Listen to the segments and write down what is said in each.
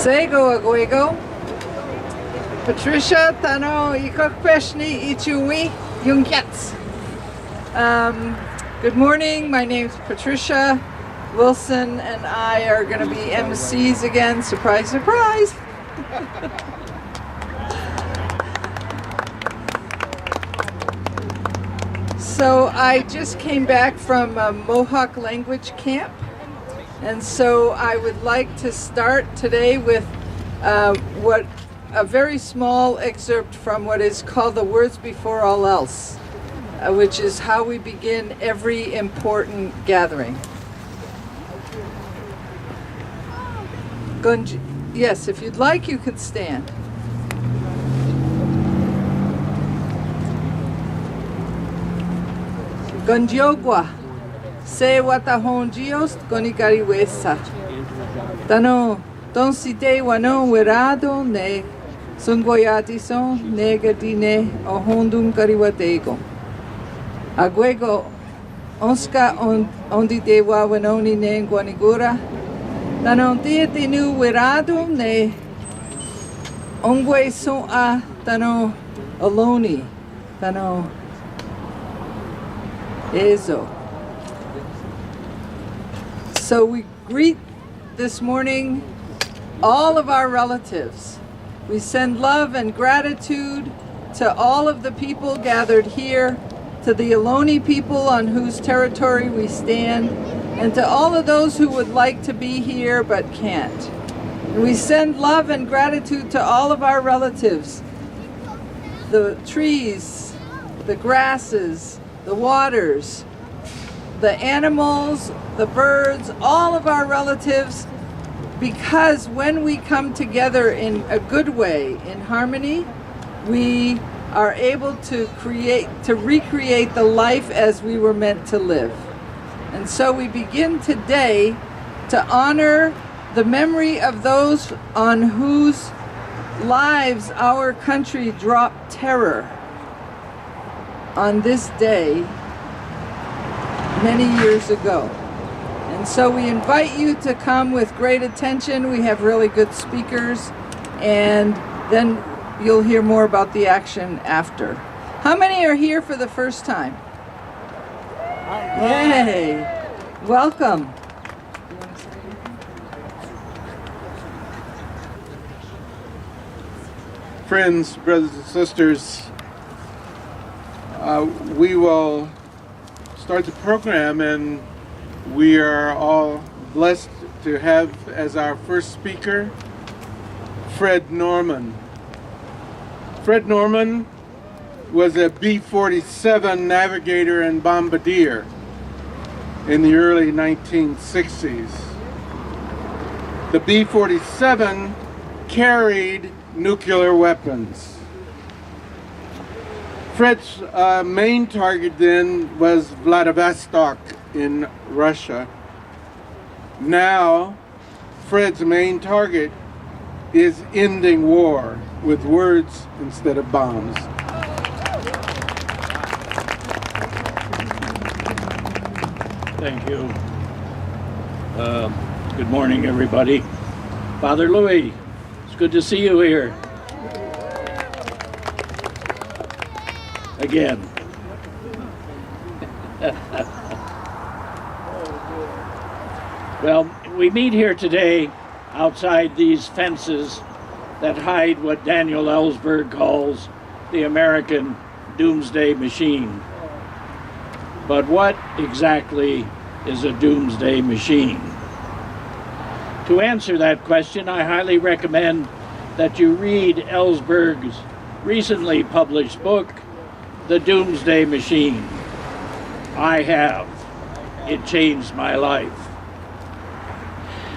Sego Aguego, Patricia Tano Ikokpeshni Ichui Yungets. Good morning, my name's Patricia Wilson and I are going to be MCs again. Surprise, surprise! So I just came back from a Mohawk language camp, and so I would like to start today with a very small excerpt from what is called the Words Before All Else, which is how we begin every important gathering. Yes, if you'd like, you can stand. Gonjiogwa, se watahonjios gonikariwesa. Tano, don site wano werado ne sungoyati son negadine ohondum kariwatego. Aguego, onska ondi dewa wanoni ne guanigura. Tano tietinu werado ne ongwe son a tano aloni. Tano Ezo. So we greet this morning all of our relatives. We send love and gratitude to all of the people gathered here, to the Ohlone people on whose territory we stand, and to all of those who would like to be here but can't. And we send love and gratitude to all of our relatives, the trees, the grasses, the waters, the animals, the birds, all of our relatives, because when we come together in a good way, in harmony, we are able to recreate the life as we were meant to live. And so we begin today to honor the memory of those on whose lives our country dropped terror on this day many years ago. And so we invite you to come with great attention. We have really good speakers, and then you'll hear more about the action after. How many are here for the first time? Yay! Welcome. Friends, brothers and sisters, we will start the program, and we are all blessed to have as our first speaker Fred Norman. Fred Norman was a B-47 navigator and bombardier in the early 1960s. The B-47 carried nuclear weapons. Fred's main target then was Vladivostok in Russia. Now, Fred's main target is ending war with words instead of bombs. Thank you. Good morning, everybody. Father Louis, it's good to see you here. Again. Well, we meet here today outside these fences that hide what Daniel Ellsberg calls the American doomsday machine. But what exactly is a doomsday machine? To answer that question, I highly recommend that you read Ellsberg's recently published book, The Doomsday Machine. I have. It changed my life.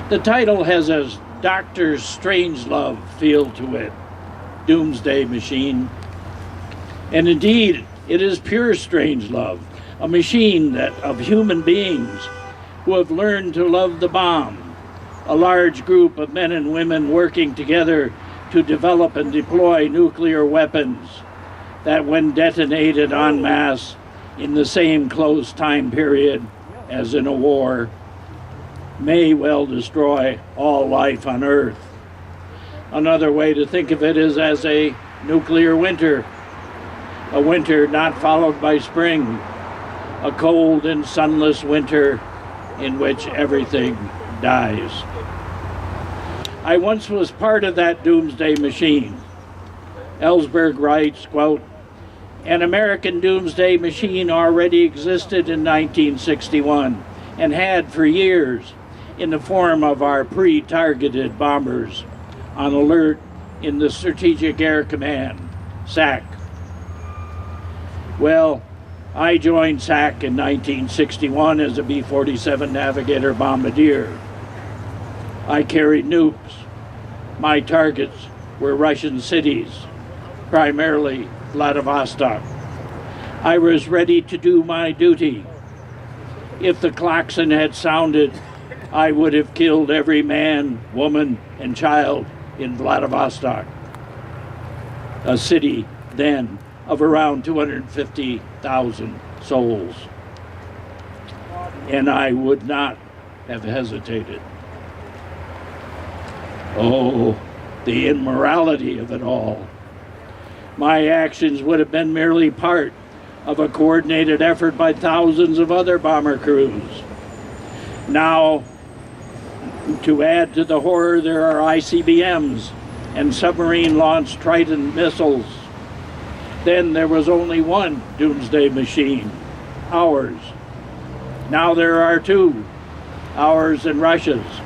The title has a Dr. Strangelove feel to it, Doomsday Machine. And indeed, it is pure Strangelove, a machine of human beings who have learned to love the bomb, a large group of men and women working together to develop and deploy nuclear weapons that, when detonated en masse in the same close time period as in a war, may well destroy all life on Earth. Another way to think of it is as a nuclear winter, a winter not followed by spring, a cold and sunless winter in which everything dies. I once was part of that doomsday machine. Ellsberg writes, quote, "An American doomsday machine already existed in 1961 and had for years in the form of our pre-targeted bombers on alert in the Strategic Air Command, SAC. Well, I joined SAC in 1961 as a B-47 Navigator bombardier. I carried nukes. My targets were Russian cities, primarily Vladivostok. I was ready to do my duty. If the klaxon had sounded, I would have killed every man, woman, and child in Vladivostok, a city then of around 250,000 souls. And I would not have hesitated. Oh, the immorality of it all. My actions would have been merely part of a coordinated effort by thousands of other bomber crews. Now, to add to the horror, there are ICBMs and submarine-launched Triton missiles. Then there was only one doomsday machine, ours. Now there are two, ours and Russia's.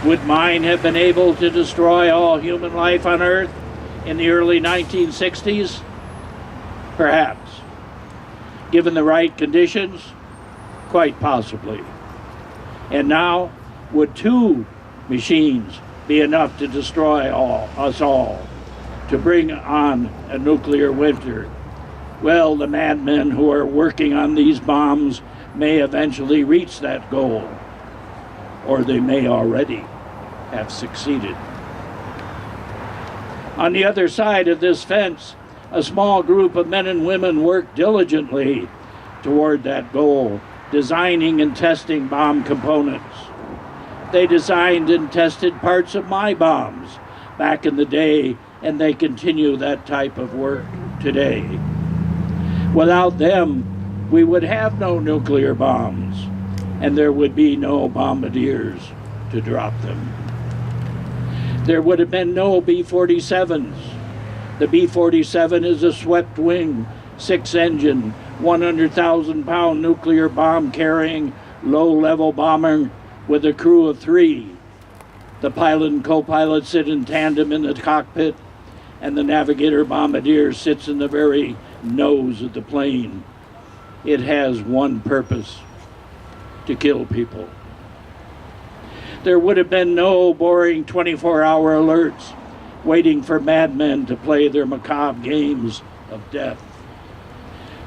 Would mine have been able to destroy all human life on Earth in the early 1960s? Perhaps. Given the right conditions? Quite possibly. And now, would two machines be enough to destroy us all, to bring on a nuclear winter? Well, the madmen who are working on these bombs may eventually reach that goal, or they may already have succeeded. On the other side of this fence, a small group of men and women work diligently toward that goal, designing and testing bomb components. They designed and tested parts of my bombs back in the day, and they continue that type of work today. Without them, we would have no nuclear bombs, and there would be no bombardiers to drop them. There would have been no B-47s. The B-47 is a swept-wing, 6-engine, 100,000-pound nuclear bomb-carrying, low-level bomber with a crew of 3. The pilot and co-pilot sit in tandem in the cockpit, and the navigator bombardier sits in the very nose of the plane. It has one purpose: to kill people. There would have been no boring 24-hour alerts waiting for madmen to play their macabre games of death.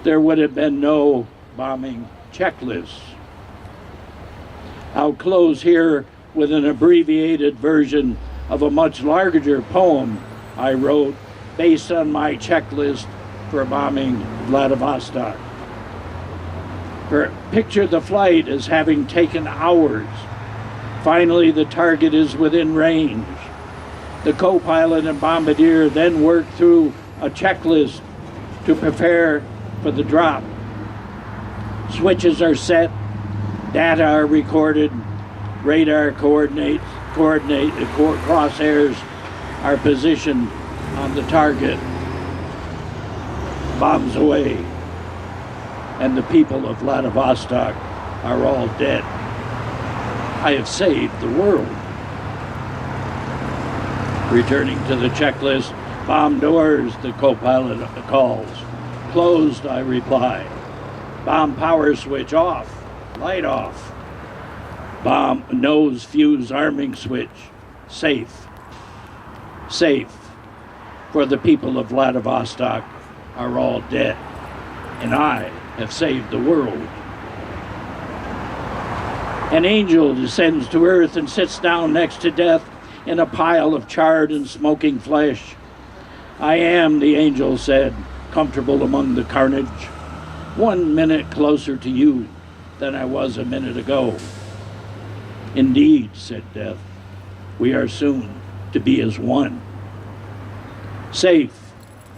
There would have been no bombing checklists. I'll close here with an abbreviated version of a much larger poem I wrote based on my checklist for bombing Vladivostok. Picture the flight as having taken hours. Finally, the target is within range. The co-pilot and bombardier then work through a checklist to prepare for the drop. Switches are set, data are recorded, radar crosshairs are positioned on the target. Bombs away, and the people of Vladivostok are all dead. I have saved the world. Returning to the checklist, bomb doors, the co-pilot calls. Closed, I reply. Bomb power switch off, light off. Bomb nose fuse arming switch, safe. Safe, for the people of Vladivostok are all dead, and I have saved the world. An angel descends to earth and sits down next to death in a pile of charred and smoking flesh. I am, the angel said, comfortable among the carnage, 1 minute closer to you than I was a minute ago. Indeed, said death, we are soon to be as one. Safe,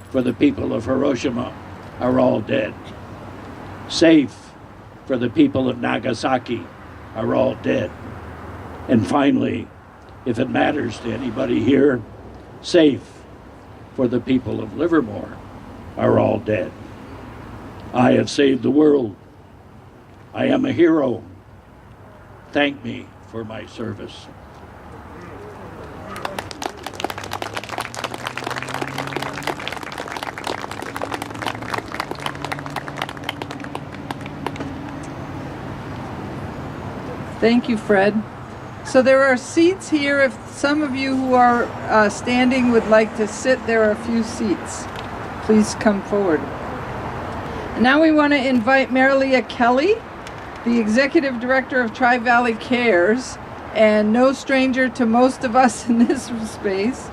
for the people of Hiroshima are all dead. Safe, for the people of Nagasaki are all dead. And finally, if it matters to anybody here, safe, for the people of Livermore are all dead. I have saved the world. I am a hero. Thank me for my service. Thank you, Fred. So there are seats here. If some of you who are standing would like to sit, there are a few seats. Please come forward. And now we want to invite Marilia Kelly, the Executive Director of Tri-Valley Cares, and no stranger to most of us in this space.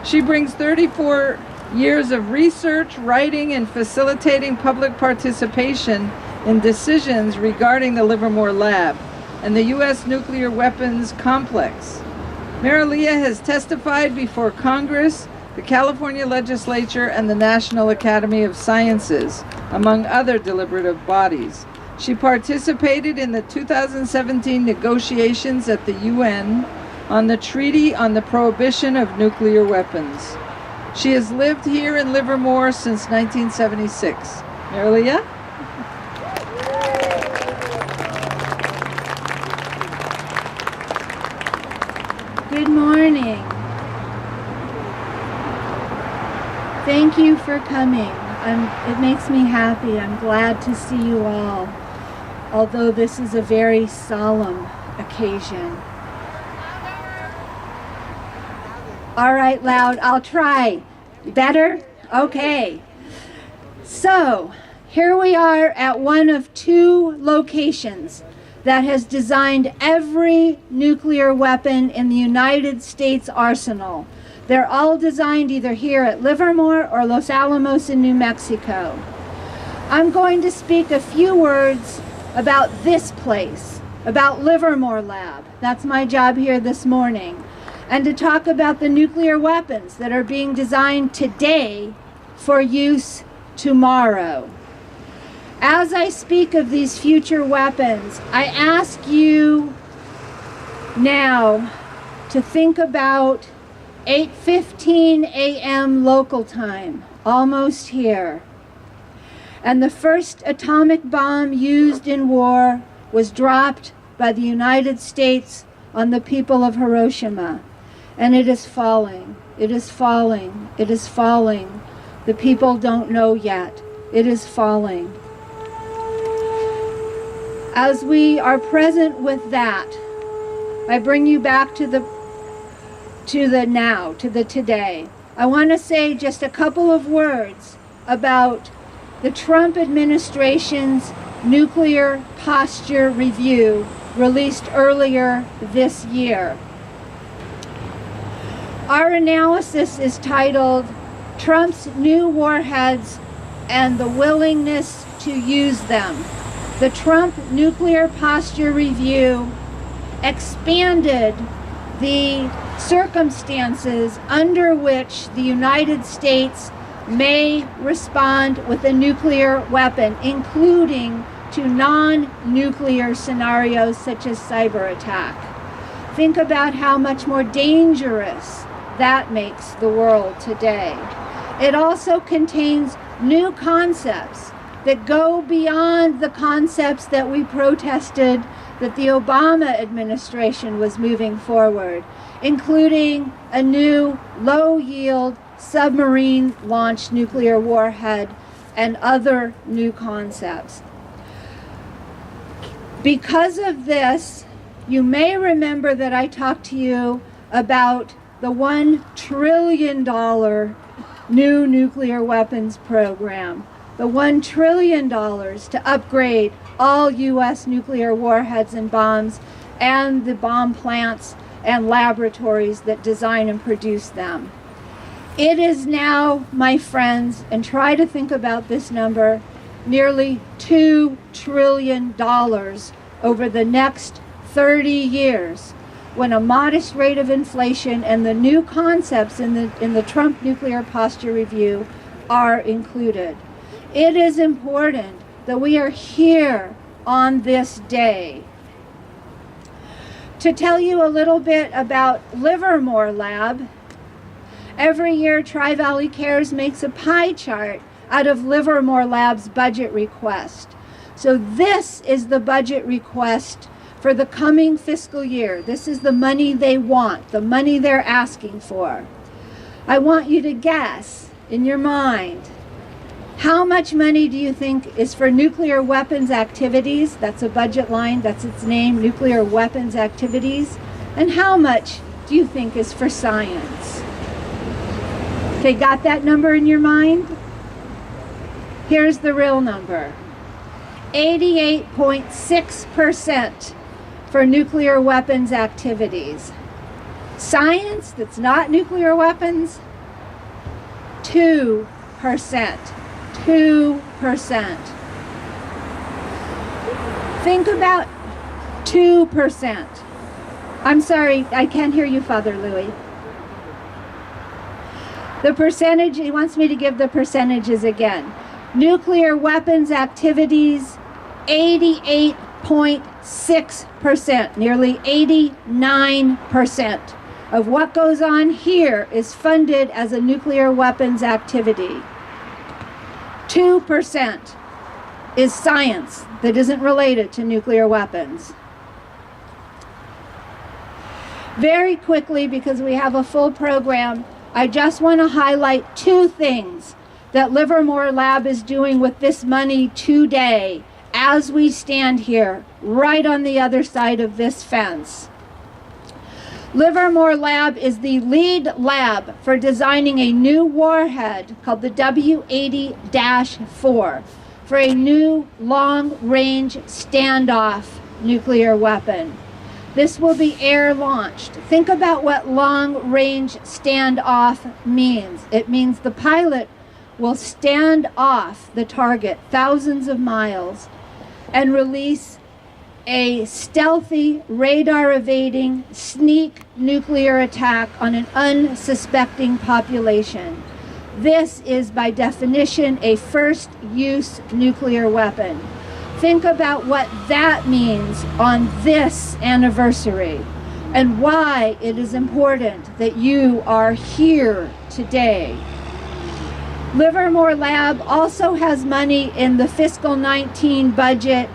She brings 34 years of research, writing, and facilitating public participation in decisions regarding the Livermore Lab and the U.S. nuclear weapons complex. Marilia has testified before Congress, the California Legislature, and the National Academy of Sciences, among other deliberative bodies. She participated in the 2017 negotiations at the UN on the Treaty on the Prohibition of Nuclear Weapons. She has lived here in Livermore since 1976. Marilia? Good morning. Thank you for coming. It makes me happy. I'm glad to see you all, although this is a very solemn occasion. All right, loud. I'll try. Better? Okay. So, here we are at one of two locations that has designed every nuclear weapon in the United States arsenal. They're all designed either here at Livermore or Los Alamos in New Mexico. I'm going to speak a few words about this place, about Livermore Lab. That's my job here this morning. And to talk about the nuclear weapons that are being designed today for use tomorrow. As I speak of these future weapons, I ask you now to think about 8:15 a.m. local time, almost here. And the first atomic bomb used in war was dropped by the United States on the people of Hiroshima. And it is falling, it is falling, it is falling. The people don't know yet. It is falling. As we are present with that, I bring you back to the now, to the today. I want to say just a couple of words about the Trump administration's nuclear posture review released earlier this year. Our analysis is titled Trump's New Warheads and the Willingness to Use Them. The Trump Nuclear Posture Review expanded the circumstances under which the United States may respond with a nuclear weapon, including to non-nuclear scenarios such as cyber attack. Think about how much more dangerous that makes the world today. It also contains new concepts that go beyond the concepts that we protested that the Obama administration was moving forward, including a new low-yield submarine-launched nuclear warhead and other new concepts. Because of this, you may remember that I talked to you about the $1 trillion new nuclear weapons program. The $1 trillion to upgrade all U.S. nuclear warheads and bombs and the bomb plants and laboratories that design and produce them. It is now, my friends, and try to think about this number, nearly $2 trillion over the next 30 years when a modest rate of inflation and the new concepts in the Trump Nuclear Posture Review are included. It is important that we are here on this day. To tell you a little bit about Livermore Lab, every year Tri-Valley Cares makes a pie chart out of Livermore Lab's budget request. So this is the budget request for the coming fiscal year. This is the money they want, the money they're asking for. I want you to guess in your mind, how much money do you think is for nuclear weapons activities? That's a budget line, that's its name, nuclear weapons activities. And how much do you think is for science? Okay, got that number in your mind? Here's the real number. 88.6% for nuclear weapons activities. Science that's not nuclear weapons, 2%. 2%. Think about 2%. I'm sorry, I can't hear you, Father Louis. The percentage, he wants me to give the percentages again. Nuclear weapons activities, 88.6%, nearly 89% of what goes on here is funded as a nuclear weapons activity. 2% is science that isn't related to nuclear weapons. Very quickly, because we have a full program, I just want to highlight two things that Livermore Lab is doing with this money today as we stand here, right on the other side of this fence. Livermore Lab is the lead lab for designing a new warhead called the W80-4 for a new long-range standoff nuclear weapon. This will be air-launched. Think about what long-range standoff means. It means the pilot will stand off the target thousands of miles and release a stealthy, radar-evading, sneak nuclear attack on an unsuspecting population. This is, by definition, a first-use nuclear weapon. Think about what that means on this anniversary and why it is important that you are here today. Livermore Lab also has money in the fiscal 19 budget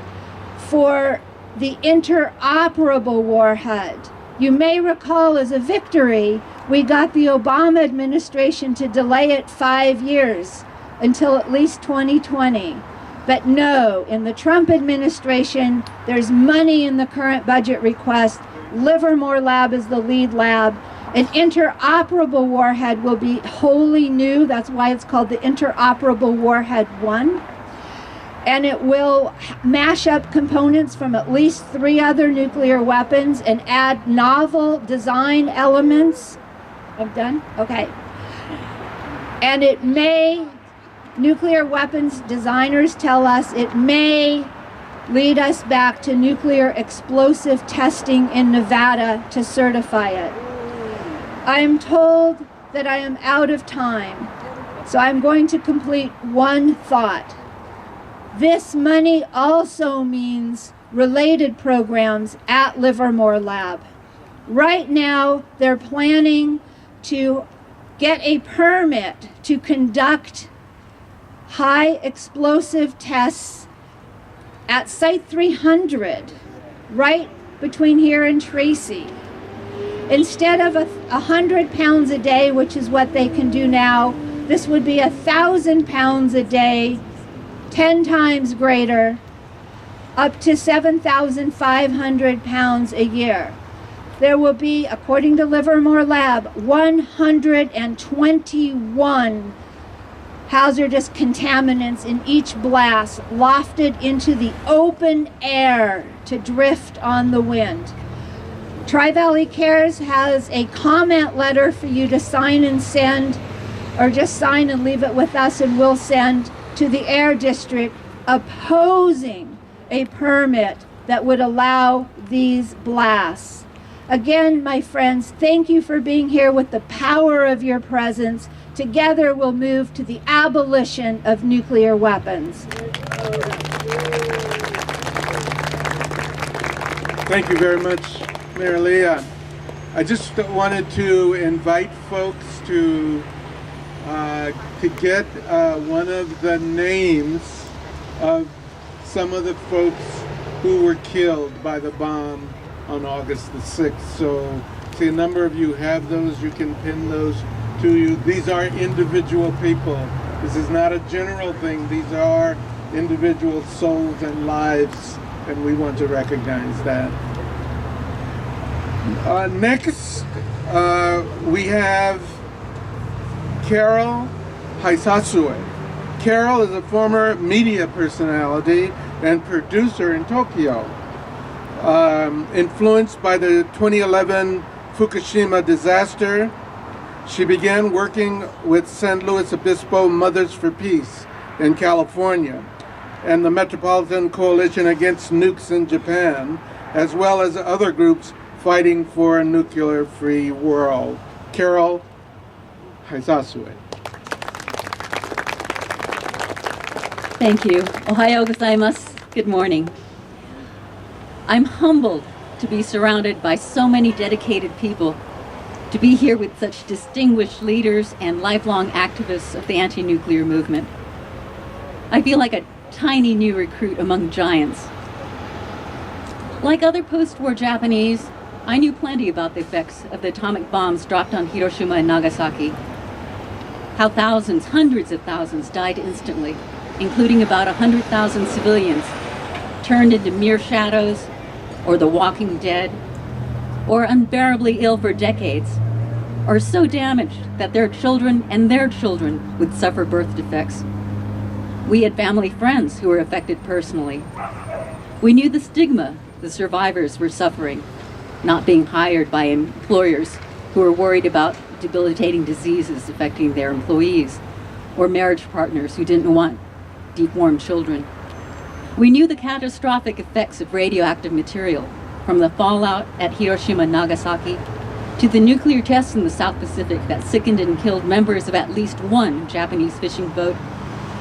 for the interoperable warhead. You may recall, as a victory, we got the Obama administration to delay it 5 years until at least 2020. But no, in the Trump administration, there's money in the current budget request. Livermore Lab is the lead lab. An interoperable warhead will be wholly new. That's why it's called the Interoperable Warhead 1. And it will mash up components from at least 3 other nuclear weapons and add novel design elements. I'm done? Okay. And it may, nuclear weapons designers tell us, it may lead us back to nuclear explosive testing in Nevada to certify it. I am told that I am out of time, so I'm going to complete one thought. This money also means related programs at Livermore Lab. Right now, they're planning to get a permit to conduct high explosive tests at Site 300, right between here and Tracy. Instead of 100 pounds a day, which is what they can do now, this would be 1,000 pounds a day, 10 times greater, up to 7,500 pounds a year. There will be, according to Livermore Lab, 121 hazardous contaminants in each blast, lofted into the open air to drift on the wind. Tri-Valley Cares has a comment letter for you to sign and send, or just sign and leave it with us, and we'll send to the Air District opposing a permit that would allow these blasts. Again, my friends, thank you for being here with the power of your presence. Together we'll move to the abolition of nuclear weapons. Thank you very much, Mayor Leah. I just wanted to invite folks to get one of the names of some of the folks who were killed by the bomb on August the 6th. So, see, a number of you have those. You can pin those to you. These are individual people. This is not a general thing. These are individual souls and lives, and we want to recognize that. Next, we have Carol Haisasue. Carol is a former media personality and producer in Tokyo. Influenced by the 2011 Fukushima disaster, she began working with San Luis Obispo Mothers for Peace in California and the Metropolitan Coalition Against Nukes in Japan, as well as other groups fighting for a nuclear-free world. Carol Haisasue. Thank you. Ohayou gozaimasu. Good morning. I'm humbled to be surrounded by so many dedicated people, to be here with such distinguished leaders and lifelong activists of the anti-nuclear movement. I feel like a tiny new recruit among giants. Like other post-war Japanese, I knew plenty about the effects of the atomic bombs dropped on Hiroshima and Nagasaki. How thousands, hundreds of thousands died instantly, including about 100,000 civilians, turned into mere shadows, or the walking dead, or unbearably ill for decades, or so damaged that their children and their children would suffer birth defects. We had family friends who were affected personally. We knew the stigma the survivors were suffering, not being hired by employers who were worried about debilitating diseases affecting their employees, or marriage partners who didn't want deformed children. We knew the catastrophic effects of radioactive material, from the fallout at Hiroshima and Nagasaki to the nuclear tests in the South Pacific that sickened and killed members of at least one Japanese fishing boat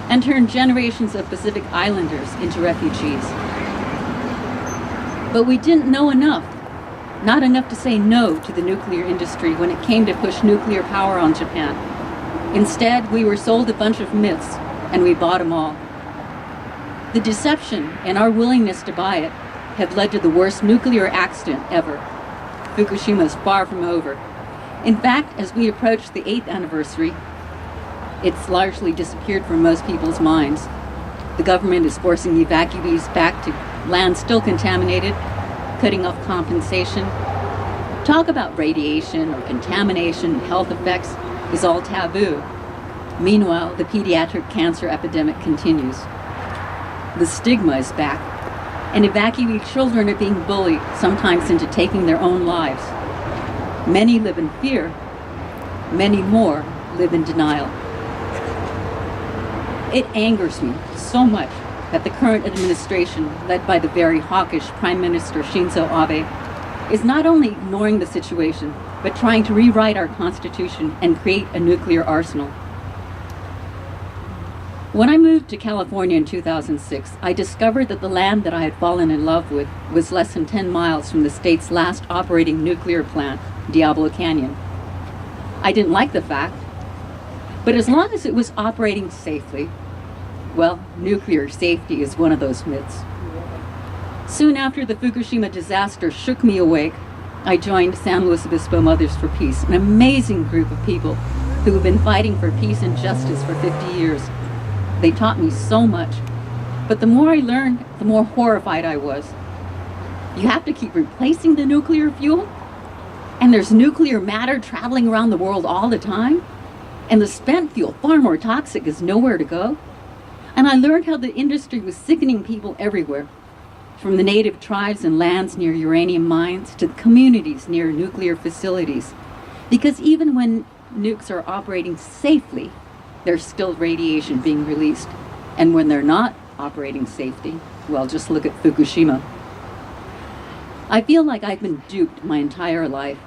and turned generations of Pacific Islanders into refugees. But we didn't know enough, not enough to say no to the nuclear industry when it came to push nuclear power on Japan. Instead, we were sold a bunch of myths, and we bought them all. The deception and our willingness to buy it have led to the worst nuclear accident ever. Fukushima is far from over. In fact, as we approach the 8th anniversary, it's largely disappeared from most people's minds. The government is forcing evacuees back to land still contaminated, cutting off compensation. Talk about radiation or contamination and health effects is all taboo. Meanwhile, the pediatric cancer epidemic continues. The stigma is back, and evacuee children are being bullied, sometimes into taking their own lives. Many live in fear. Many more live in denial. It angers me so much that the current administration, led by the very hawkish Prime Minister Shinzo Abe, is not only ignoring the situation, but trying to rewrite our Constitution and create a nuclear arsenal. When I moved to California in 2006, I discovered that the land that I had fallen in love with was less than 10 miles from the state's last operating nuclear plant, Diablo Canyon. I didn't like the fact, but as long as it was operating safely, well, nuclear safety is one of those myths. Soon after the Fukushima disaster shook me awake, I joined San Luis Obispo Mothers for Peace, an amazing group of people who have been fighting for peace and justice for 50 years. They taught me so much, but the more I learned, the more horrified I was. You have to keep replacing the nuclear fuel, and there's nuclear matter traveling around the world all the time, and the spent fuel, far more toxic, is nowhere to go. And I learned how the industry was sickening people everywhere, from the native tribes and lands near uranium mines to the communities near nuclear facilities. Because even when nukes are operating safely, there's still radiation being released. And when they're not operating safely, well, just look at Fukushima. I feel like I've been duped my entire life.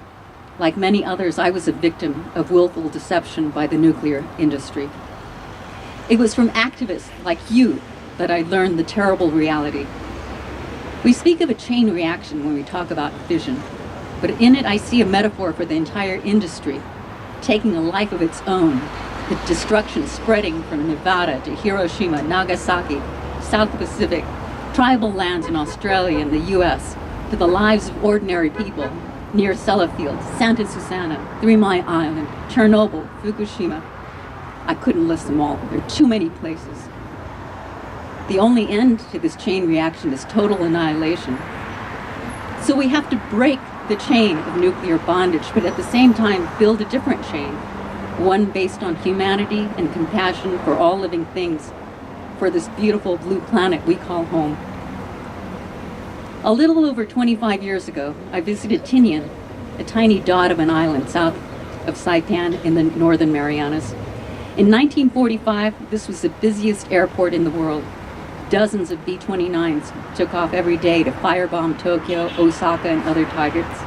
Like many others, I was a victim of willful deception by the nuclear industry. It was from activists like you that I learned the terrible reality. We speak of a chain reaction when we talk about fission, but in it I see a metaphor for the entire industry taking a life of its own, the destruction spreading from Nevada to Hiroshima, Nagasaki, South Pacific, tribal lands in Australia and the US, to the lives of ordinary people near Sellafield, Santa Susana, 3 Mile Island, Chernobyl, Fukushima. I couldn't list them all. There are too many places. The only end to this chain reaction is total annihilation. So we have to break the chain of nuclear bondage, but at the same time build a different chain, one based on humanity and compassion for all living things, for this beautiful blue planet we call home. A little over 25 years ago, I visited Tinian, a tiny dot of an island south of Saipan in the Northern Marianas. In 1945, this was the busiest airport in the world. Dozens of B-29s took off every day to firebomb Tokyo, Osaka, and other targets,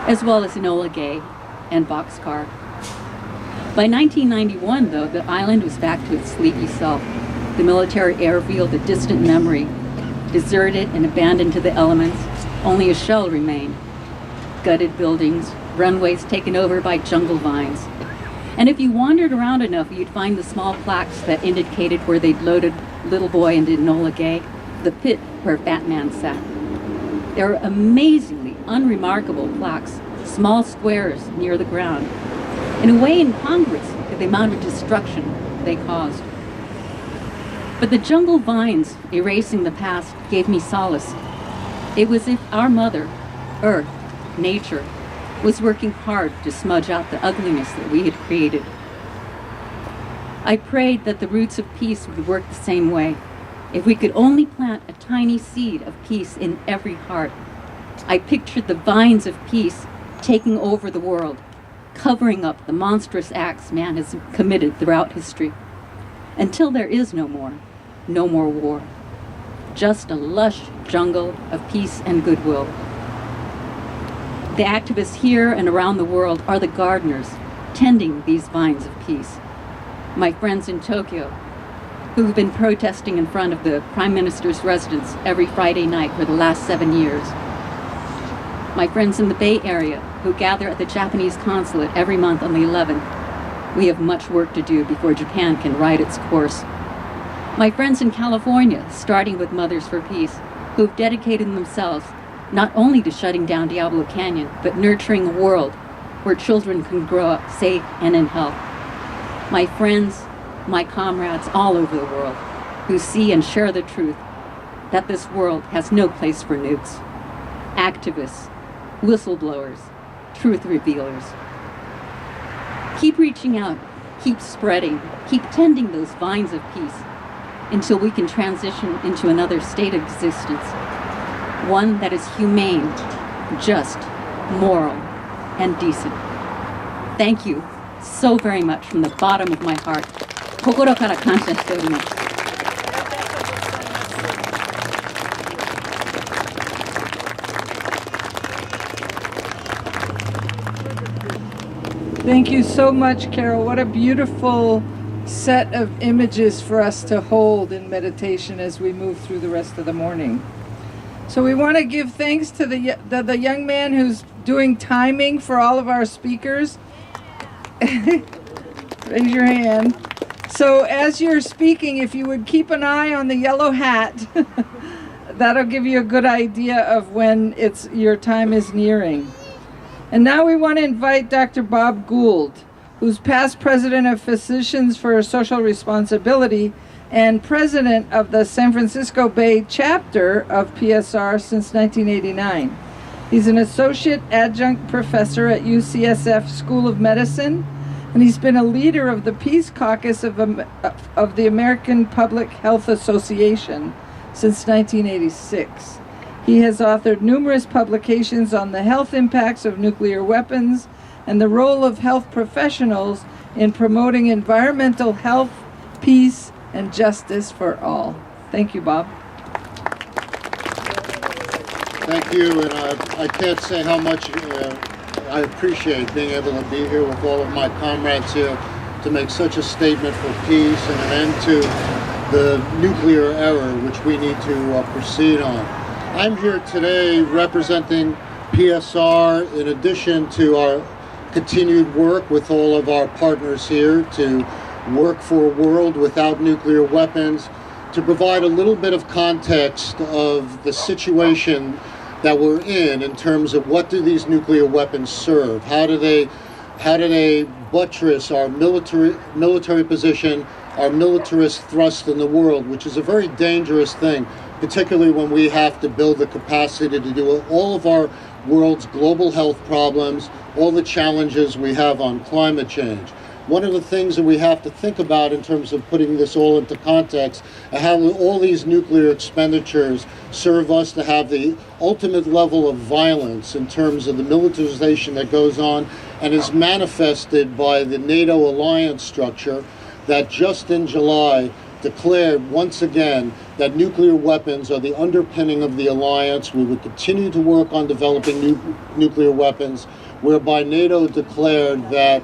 as well as Enola Gay and Boxcar. By 1991, though, the island was back to its sleepy self. The military airfield, a distant memory, deserted and abandoned to the elements. Only a shell remained. Gutted buildings, runways taken over by jungle vines. And if you wandered around enough, you'd find the small plaques that indicated where they'd loaded Little Boy into Enola Gay, the pit where Fat Man sat. There are amazingly unremarkable plaques, small squares near the ground, in a way incongruous to the amount of destruction they caused. But the jungle vines erasing the past gave me solace. It was as if our mother, Earth, nature, was working hard to smudge out the ugliness that we had created. I prayed that the roots of peace would work the same way. If we could only plant a tiny seed of peace in every heart. I pictured the vines of peace taking over the world, covering up the monstrous acts man has committed throughout history, until there is no more war. Just a lush jungle of peace and goodwill. The activists here and around the world are the gardeners tending these vines of peace. My friends in Tokyo, who have been protesting in front of the Prime Minister's residence every Friday night for the last 7 years. My friends in the Bay Area, who gather at the Japanese consulate every month on the 11th. We have much work to do before Japan can right its course. My friends in California, starting with Mothers for Peace, who have dedicated themselves not only to shutting down Diablo Canyon, but nurturing a world where children can grow up safe and in health. My friends, my comrades all over the world, who see and share the truth that this world has no place for nukes. Activists, whistleblowers, truth revealers. Keep reaching out, keep spreading, keep tending those vines of peace until we can transition into another state of existence. One that is humane, just, moral, and decent. Thank you so very much from the bottom of my heart. 心から感謝しております。Thank you so much, Carol. What a beautiful set of images for us to hold in meditation as we move through the rest of the morning. So we want to give thanks to the young man who's doing timing for all of our speakers. Raise your hand. So as you're speaking, if you would keep an eye on the yellow hat, that'll give you a good idea of when your time is nearing. And now we want to invite Dr. Bob Gould, who's past president of Physicians for Social Responsibility and president of the San Francisco Bay chapter of PSR since 1989. He's an associate adjunct professor at UCSF School of Medicine, and he's been a leader of the Peace Caucus of the American Public Health Association since 1986. He has authored numerous publications on the health impacts of nuclear weapons and the role of health professionals in promoting environmental health, peace, and justice for all. Thank you, Bob. Thank you, and I can't say how much I appreciate being able to be here with all of my comrades here to make such a statement for peace and an end to the nuclear era, which we need to proceed on. I'm here today representing PSR in addition to our continued work with all of our partners here to work for a world without nuclear weapons, to provide a little bit of context of the situation that we're in terms of what do these nuclear weapons serve? How do they buttress our military position, our militarist thrust in the world, which is a very dangerous thing, particularly when we have to build the capacity to deal with all of our world's global health problems, all the challenges we have on climate change. One of the things that we have to think about in terms of putting this all into context and how all these nuclear expenditures serve us to have the ultimate level of violence in terms of the militarization that goes on and is manifested by the NATO alliance structure that just in July declared once again that nuclear weapons are the underpinning of the alliance. We would continue to work on developing nuclear weapons, whereby NATO declared that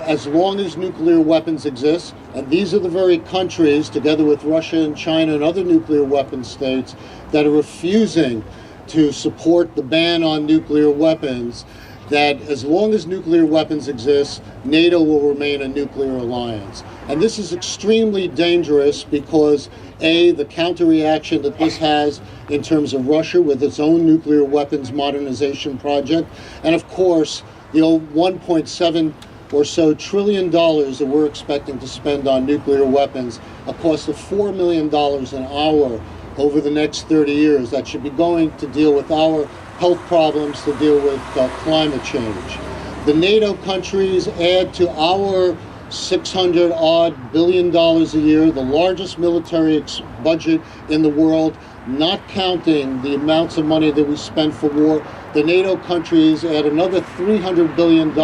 as long as nuclear weapons exist, and these are the very countries, together with Russia and China and other nuclear weapon states, that are refusing to support the ban on nuclear weapons, that as long as nuclear weapons exist, NATO will remain a nuclear alliance. And this is extremely dangerous because, A, the counter-reaction that this has in terms of Russia with its own nuclear weapons modernization project, and of course, the old 1.7 or so trillion dollars that we're expecting to spend on nuclear weapons, a cost of $4 million an hour over the next 30 years. That should be going to deal with our health problems, to deal with climate change. The NATO countries add to our $600-odd billion a year, the largest military budget in the world, not counting the amounts of money that we spend for war. The NATO countries add another $300 billion.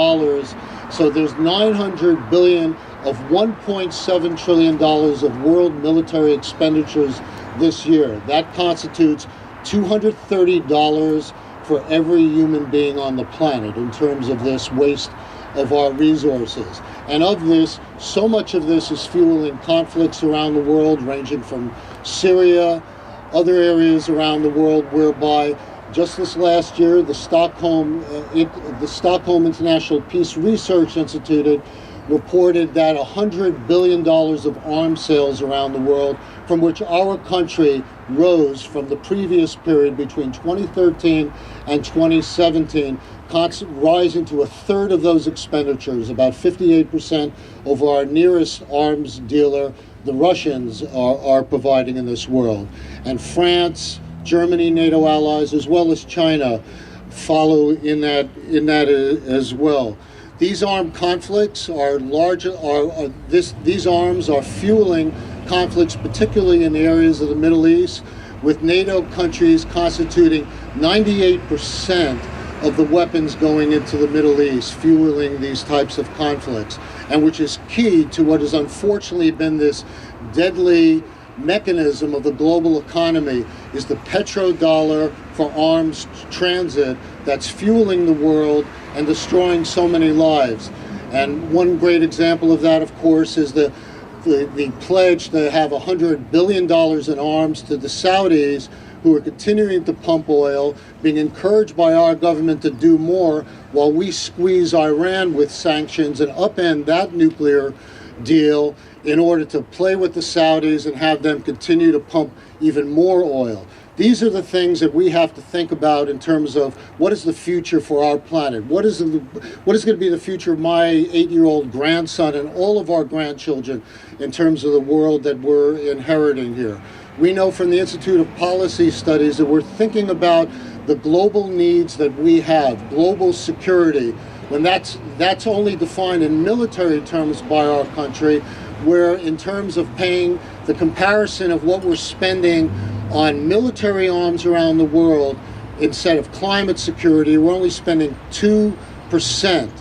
So there's $900 billion of $1.7 trillion of world military expenditures this year. That constitutes $230 for every human being on the planet in terms of this waste of our resources. And of this, so much of this is fueling conflicts around the world, ranging from Syria, other areas around the world, whereby just this last year, the Stockholm International Peace Research Institute reported that $100 billion of arms sales around the world, from which our country rose from the previous period between 2013 and 2017, rising to a third of those expenditures, about 58% of our nearest arms dealer, the Russians, are providing in this world. And France, Germany, NATO allies, as well as China, follow in that as well. These armed conflicts are these arms are fueling conflicts, particularly in the areas of the Middle East, with NATO countries constituting 98% of the weapons going into the Middle East, fueling these types of conflicts, and which is key to what has unfortunately been this deadly mechanism of the global economy, is the petrodollar for arms transit that's fueling the world and destroying so many lives. And one great example of that, of course, is the pledge to have $100 billion in arms to the Saudis, who are continuing to pump oil, being encouraged by our government to do more, while we squeeze Iran with sanctions and upend that nuclear deal in order to play with the Saudis and have them continue to pump even more oil. These are the things that we have to think about in terms of what is the future for our planet? What is going to be the future of my 8-year-old grandson and all of our grandchildren in terms of the world that we're inheriting here? We know from the Institute of Policy Studies that we're thinking about the global needs that we have, global security, when that's only defined in military terms by our country, where in terms of paying the comparison of what we're spending on military arms around the world, instead of climate security, we're only spending 2%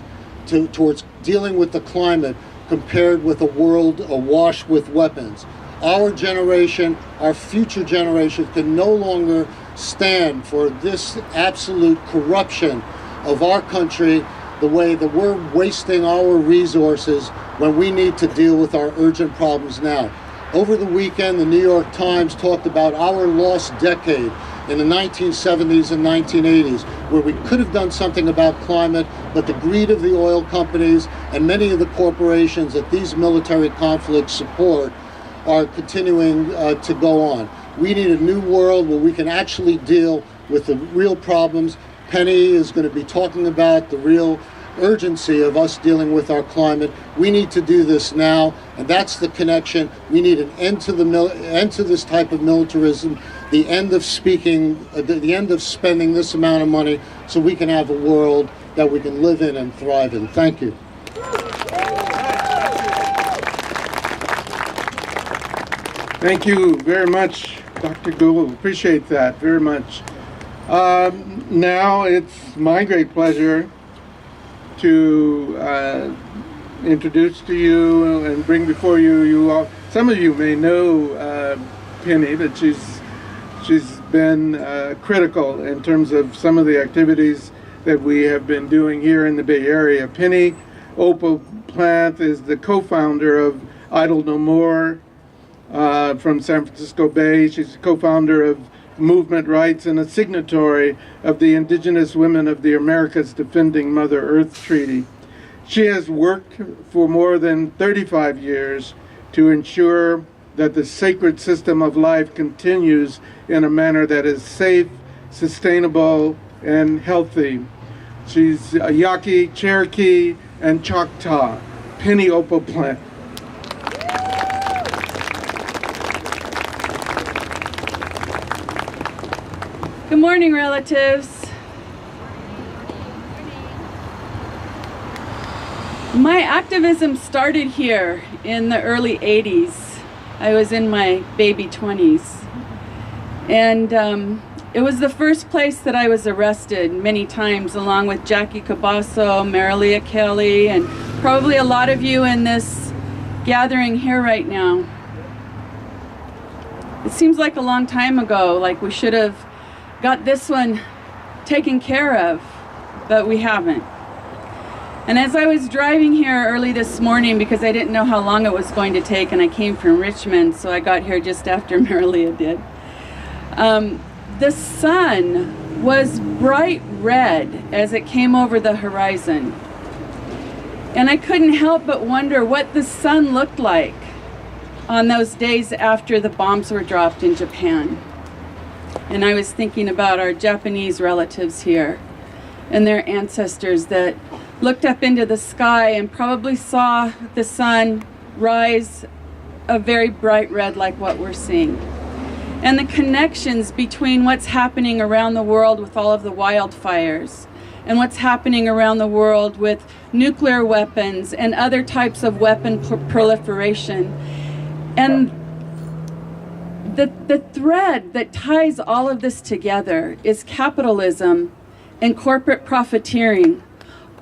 towards dealing with the climate compared with a world awash with weapons. Our generation, our future generations can no longer stand for this absolute corruption of our country, the way that we're wasting our resources when we need to deal with our urgent problems now. Over the weekend, the New York Times talked about our lost decade in the 1970s and 1980s, where we could have done something about climate, but the greed of the oil companies and many of the corporations that these military conflicts support are continuing to go on. We need a new world where we can actually deal with the real problems. Penny is going to be talking about the real urgency of us dealing with our climate. We need to do this now, and that's the connection. We need an end to this type of militarism, the end of the end of spending this amount of money, so we can have a world that we can live in and thrive in. Thank you. Thank you very much, Dr. Gould. Appreciate that very much. Now it's my great pleasure to introduce to you and bring before you all. Some of you may know Penny, but she's been critical in terms of some of the activities that we have been doing here in the Bay Area. Penny Opal-Plant is the co-founder of Idle No More from San Francisco Bay. She's co-founder of Movement Rights and a signatory of the Indigenous Women of the Americas Defending Mother Earth Treaty. She has worked for more than 35 years to ensure that the sacred system of life continues in a manner that is safe, sustainable, and healthy. She's a Yaqui, Cherokee, and Choctaw. Penny Opal-Plant. Good morning, relatives. My activism started here in the early 80s. I was in my baby 20s. And it was the first place that I was arrested many times, along with Jackie Cabasso, Marilia Kelly, and probably a lot of you in this gathering here right now. It seems like a long time ago, like we should have got this one taken care of, but we haven't. And as I was driving here early this morning, because I didn't know how long it was going to take, and I came from Richmond, so I got here just after Marilia did, the sun was bright red as it came over the horizon. And I couldn't help but wonder what the sun looked like on those days after the bombs were dropped in Japan. And I was thinking about our Japanese relatives here and their ancestors that looked up into the sky and probably saw the sun rise a very bright red like what we're seeing. And the connections between what's happening around the world with all of the wildfires and what's happening around the world with nuclear weapons and other types of weapon proliferation. And the thread that ties all of this together is capitalism and corporate profiteering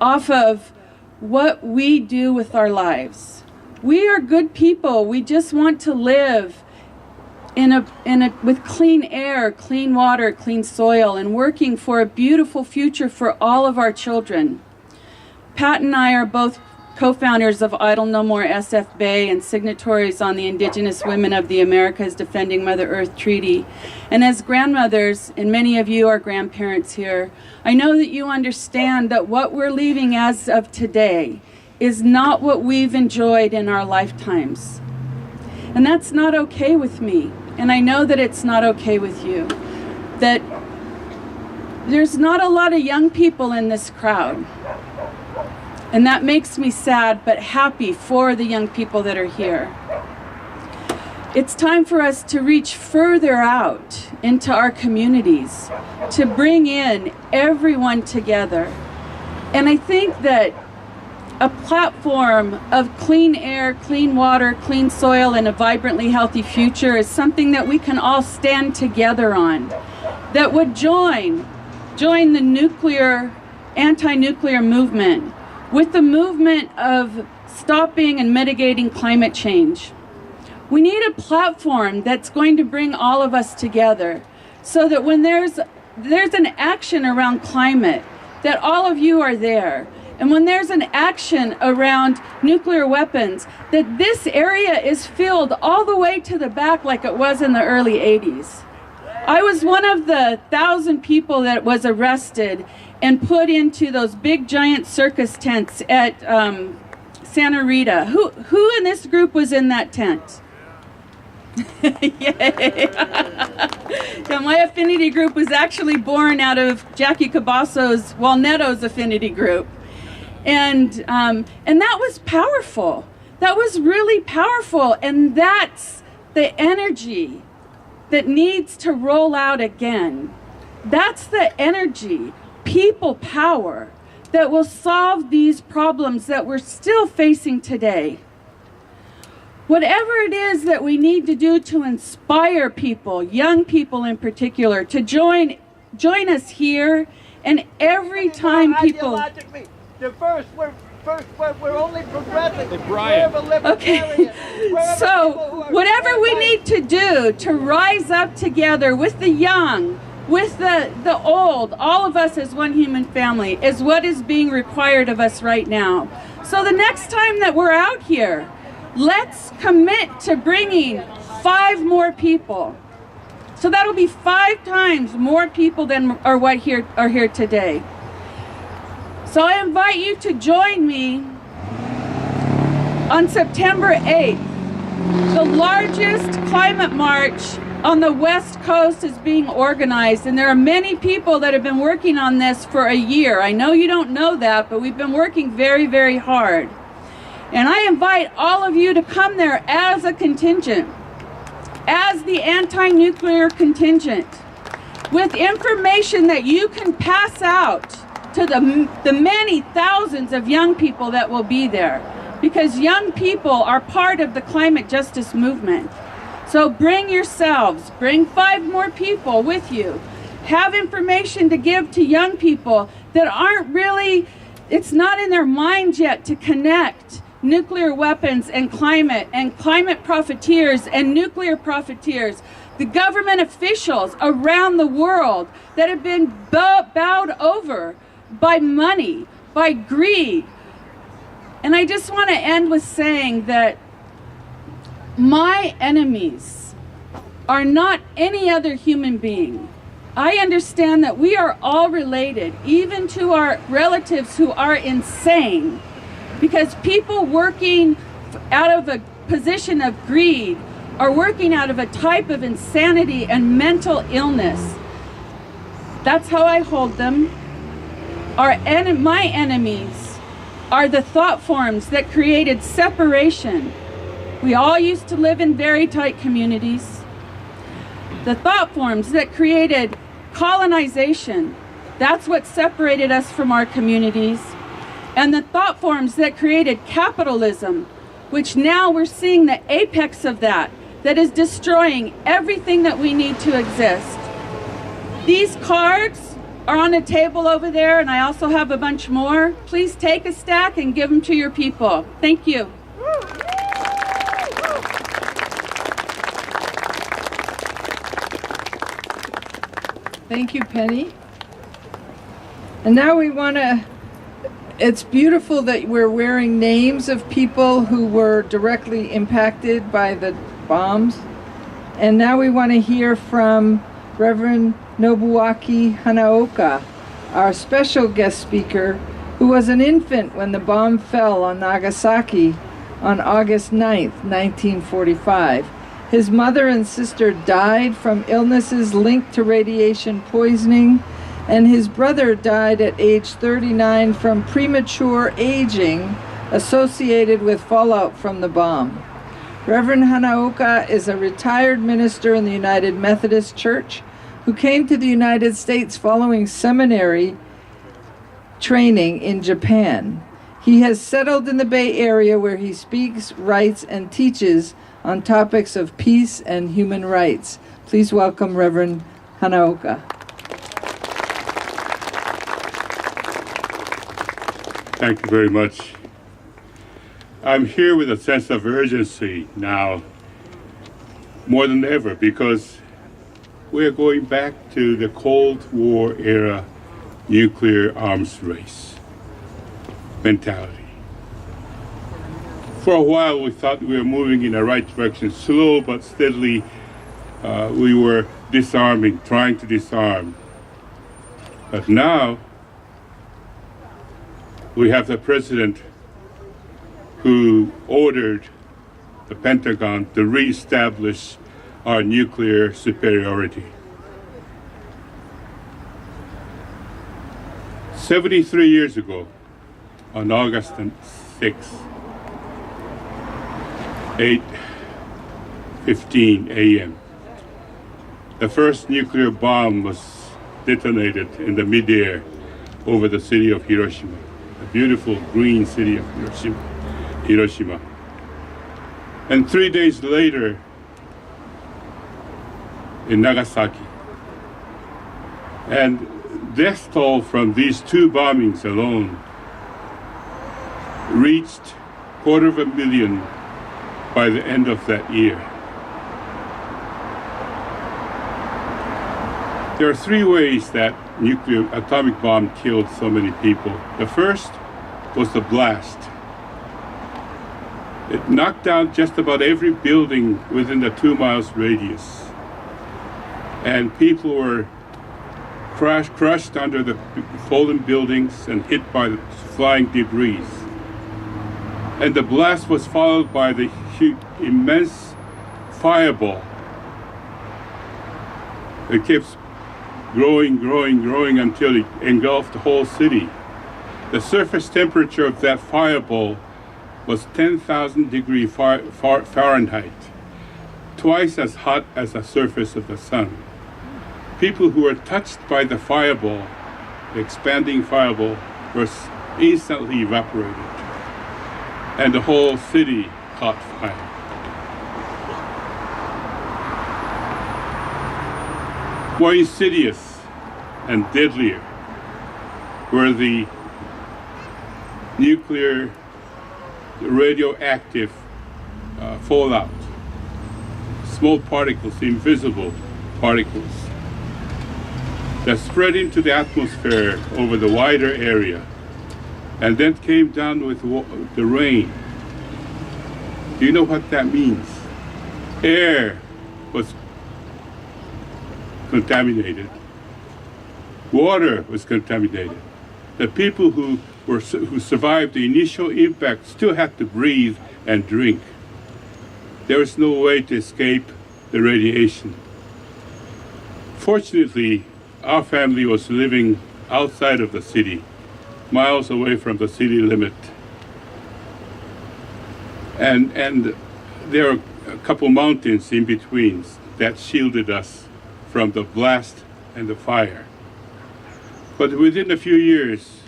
off of what we do with our lives. We are good people. We just want to live with clean air, clean water, clean soil, and working for a beautiful future for all of our children. Pat and I are both co-founders of Idle No More SF Bay and signatories on the Indigenous Women of the Americas Defending Mother Earth Treaty. And as grandmothers, and many of you are grandparents here, I know that you understand that what we're leaving as of today is not what we've enjoyed in our lifetimes. And that's not okay with me. And I know that it's not okay with you. That there's not a lot of young people in this crowd. And that makes me sad, but happy for the young people that are here. It's time for us to reach further out into our communities, to bring in everyone together. And I think that a platform of clean air, clean water, clean soil, and a vibrantly healthy future is something that we can all stand together on, that would join the anti-nuclear movement with the movement of stopping and mitigating climate change. We need a platform that's going to bring all of us together so that when there's an action around climate, that all of you are there. And when there's an action around nuclear weapons, that this area is filled all the way to the back like it was in the early 80s. I was one of the 1,000 people that was arrested and put into those big giant circus tents at Santa Rita. Who in this group was in that tent? Yay! Yeah, my affinity group was actually born out of Jackie Cabasso's Walneto's affinity group. And that was powerful. That was really powerful. And that's the energy that needs to roll out again. That's the energy, people power, that will solve these problems that we're still facing today. Whatever it is that we need to do to inspire people, young people in particular, to join us here, and every time people... We're only progressive. Hey, Brian. Okay, so whatever we need to do to rise up together with the young, with the old, all of us as one human family, is what is being required of us right now. So the next time that we're out here, let's commit to bringing 5 more people. So that'll be 5 times more people than are here today. So I invite you to join me on September 8th. The largest climate march on the West Coast is being organized, and there are many people that have been working on this for a year. I know you don't know that, but we've been working very, very hard. And I invite all of you to come there as a contingent, as the anti-nuclear contingent, with information that you can pass out to the many thousands of young people that will be there, because young people are part of the climate justice movement. So bring yourselves, bring 5 more people with you. Have information to give to young people that aren't really, it's not in their minds yet to connect nuclear weapons and climate profiteers and nuclear profiteers. The government officials around the world that have been bowed over by money, by greed. And I just want to end with saying that my enemies are not any other human being. I understand that we are all related, even to our relatives who are insane, because people working out of a position of greed are working out of a type of insanity and mental illness. That's how I hold them. My enemies are the thought forms that created separation. We all used to live in very tight communities. The thought forms that created colonization, that's what separated us from our communities. And the thought forms that created capitalism, which now we're seeing the apex of that is destroying everything that we need to exist. These cards are on a table over there, and I also have a bunch more. Please take a stack and give them to your people. Thank you. Thank you, Penny. And now it's beautiful that we're wearing names of people who were directly impacted by the bombs. And now we want to hear from Reverend Nobuaki Hanaoka, our special guest speaker, who was an infant when the bomb fell on Nagasaki on August 9th, 1945. His mother and sister died from illnesses linked to radiation poisoning, and his brother died at age 39 from premature aging associated with fallout from the bomb. Reverend Hanaoka is a retired minister in the United Methodist Church who came to the United States following seminary training in Japan. He has settled in the Bay Area, where he speaks, writes, and teaches on topics of peace and human rights. Please welcome Reverend Hanaoka. Thank you very much. I'm here with a sense of urgency now, more than ever, because we're going back to the Cold War era nuclear arms race mentality. For a while, we thought we were moving in the right direction, slow but steadily. We were disarming, trying to disarm. But now, we have the president who ordered the Pentagon to reestablish our nuclear superiority. 73 years ago, on August 6th, 8:15 a.m., the first nuclear bomb was detonated in the midair over the city of Hiroshima, the beautiful green city of Hiroshima. And 3 days later, in Nagasaki. And death toll from these two bombings alone reached 250,000 by the end of that year. There are three ways that atomic bomb killed so many people. The first was the blast. It knocked down just about every building within the 2 miles radius. And people were crushed under the fallen buildings and hit by the flying debris. And the blast was followed by the immense fireball. It kept growing until it engulfed the whole city. The surface temperature of that fireball was 10,000 degrees Fahrenheit, twice as hot as the surface of the sun. People who were touched by the fireball, the expanding fireball, were instantly evaporated, and the whole city caught fire. More insidious and deadlier were the nuclear radioactive fallout, small particles, invisible particles, that spread into the atmosphere over the wider area and then came down with the rain. Do you know what that means? Air was contaminated. Water was contaminated. The people who survived the initial impact still had to breathe and drink. There was no way to escape the radiation. Fortunately, our family was living outside of the city, miles away from the city limit. And there are a couple mountains in between that shielded us from the blast and the fire. But within a few years,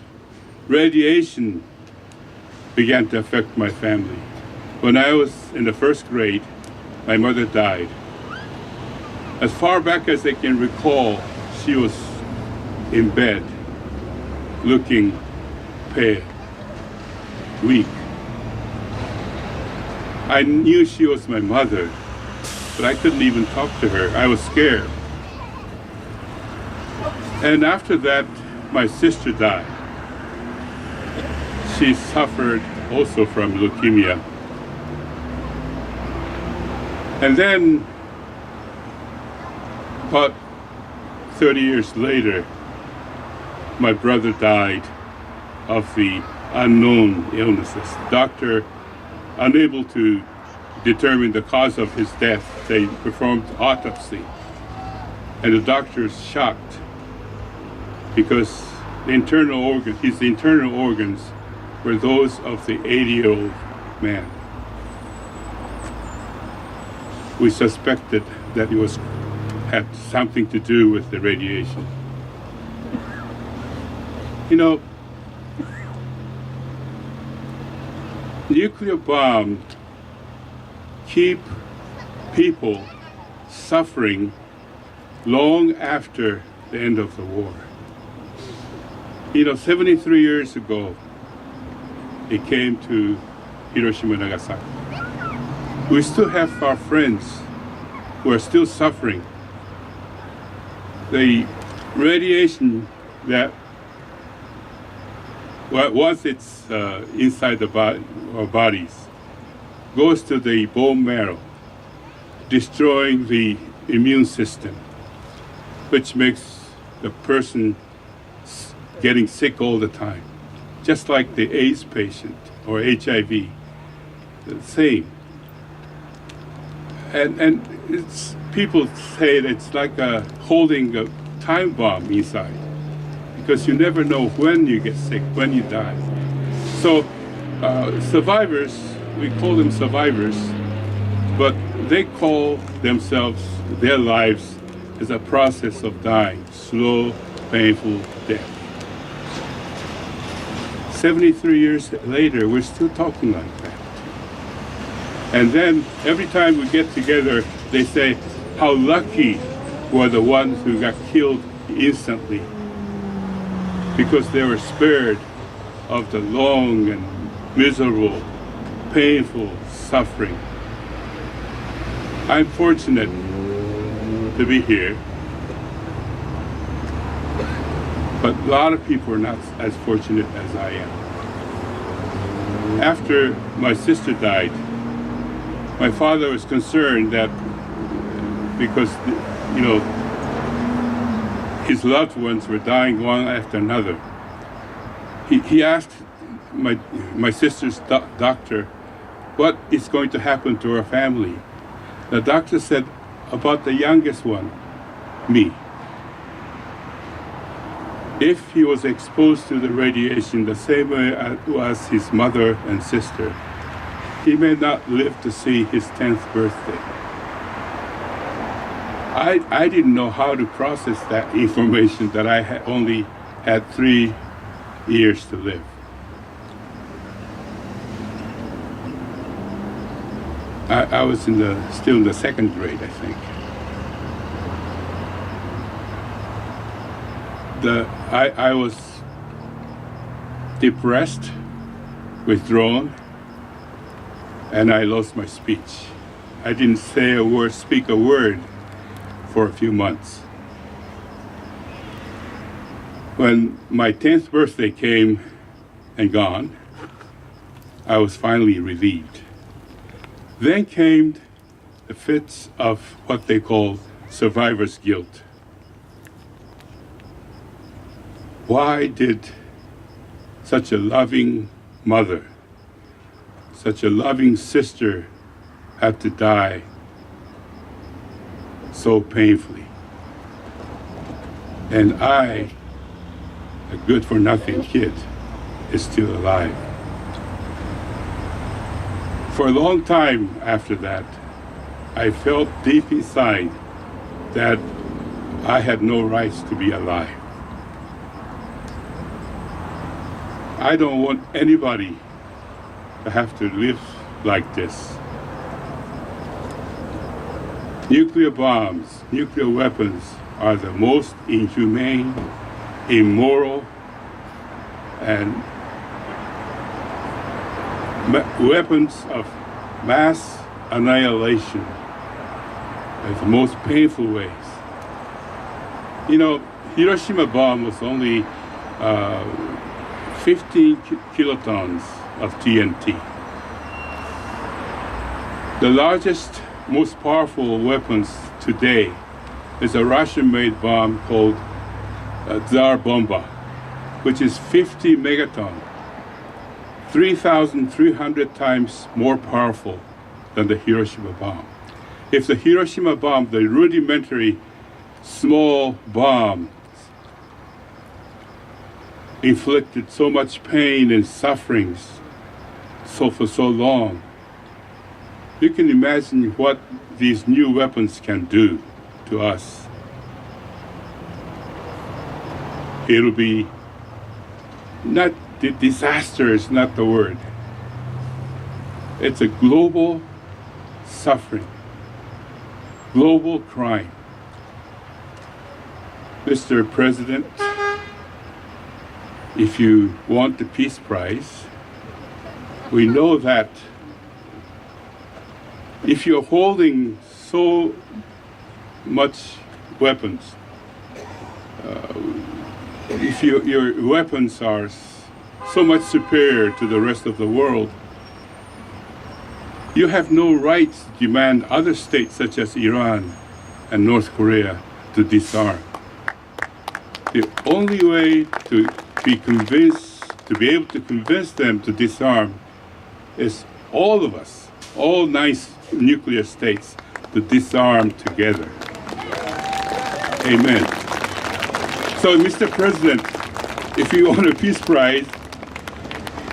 radiation began to affect my family. When I was in the first grade, my mother died. As far back as I can recall, she was in bed, looking pale, weak. I knew she was my mother, but I couldn't even talk to her. I was scared. And after that, my sister died. She suffered also from leukemia. And then, about 30 years later, my brother died of the unknown illnesses. Doctor, unable to determine the cause of his death, they performed autopsy. And the doctors shocked because his internal organs were those of the 80-year-old man. We suspected that it had something to do with the radiation. You know, nuclear bombs keep people suffering long after the end of the war. You know, 73 years ago, it came to Hiroshima and Nagasaki. We still have our friends who are still suffering the radiation that once it's inside our bodies goes to the bone marrow, destroying the immune system, which makes the person getting sick all the time, just like the AIDS patient or HIV, the same. And it's, people say that it's like holding a time bomb inside, because you never know when you get sick, when you die. So survivors, we call them survivors, but they call themselves, their lives, as a process of dying, slow, painful death. 73 years later, we're still talking like that. And then every time we get together, they say how lucky were the ones who got killed instantly, because they were spared of the long and miserable, painful suffering. I'm fortunate to be here, but a lot of people are not as fortunate as I am. After my sister died, my father was concerned that because, you know, his loved ones were dying one after another. He asked my sister's doctor, what is going to happen to our family? The doctor said, about the youngest one, me. If he was exposed to the radiation the same way as his mother and sister, he may not live to see his 10th birthday. I didn't know how to process that information, that I only had 3 years to live. I was still in the 2nd grade, I think. I was depressed, withdrawn, and I lost my speech. I didn't say a word, speak a word for a few months. When my 10th birthday came and gone, I was finally relieved. Then came the fits of what they call survivor's guilt. Why did such a loving mother, such a loving sister have to die so painfully? And I, a good-for-nothing kid, is still alive. For a long time after that, I felt deep inside that I had no rights to be alive. I don't want anybody to have to live like this. Nuclear bombs, nuclear weapons are the most inhumane, immoral, and weapons of mass annihilation in the most painful ways. You know, Hiroshima bomb was only 15 kilotons of TNT. The largest, most powerful weapons today is a Russian-made bomb called Tsar Bomba, which is 50 megaton, 3,300 times more powerful than the Hiroshima bomb. If the Hiroshima bomb, the rudimentary small bomb, inflicted so much pain and sufferings for so long, you can imagine what these new weapons can do to us. It'll be not, the disaster is not the word. It's a global suffering, global crime. Mr. President, if you want the Peace Prize, we know that if you're holding so much weapons if your weapons are so much superior to the rest of the world, you have no right to demand other states such as Iran and North Korea to disarm. The only way to be able to convince them to disarm is all of us, all 9 nuclear states, to disarm together. Amen. So, Mr. President, if you want a peace prize,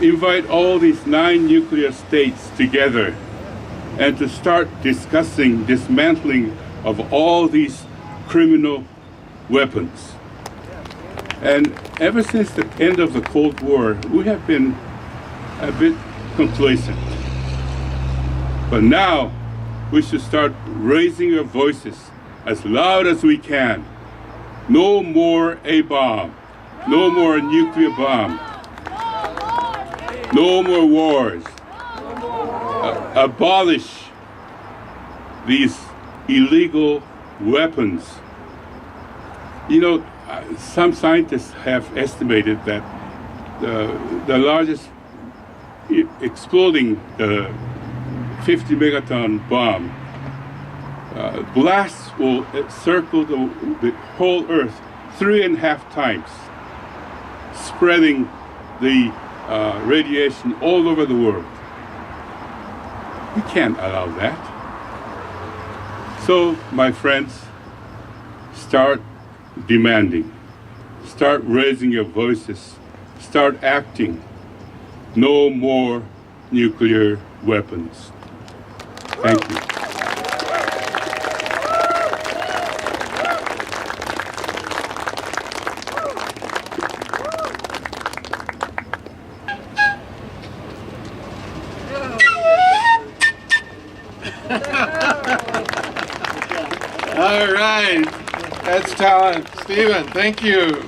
invite all these 9 nuclear states together and to start discussing dismantling of all these criminal weapons. And ever since the end of the Cold War, we have been a bit complacent. But now we should start raising our voices as loud as we can. No more A-bomb, no more nuclear bomb, no more wars. Abolish these illegal weapons. You know, some scientists have estimated that the largest exploding 50 megaton bomb blasts will circle the whole Earth 3.5 times, spreading the radiation all over the world. We can't allow that. So, my friends, start demanding, start raising your voices, start acting. No more nuclear weapons. Thank you. All right, that's talent. Stephen, thank you.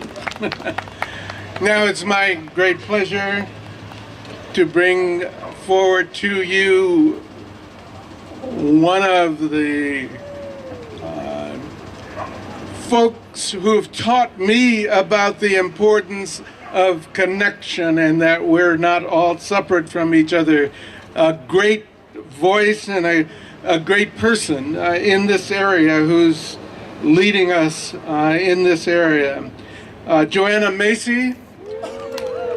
Now it's my great pleasure to bring forward to you one of the folks who've taught me about the importance of connection and that we're not all separate from each other. A great voice and a great person in this area who's leading us in this area. Joanna Macy,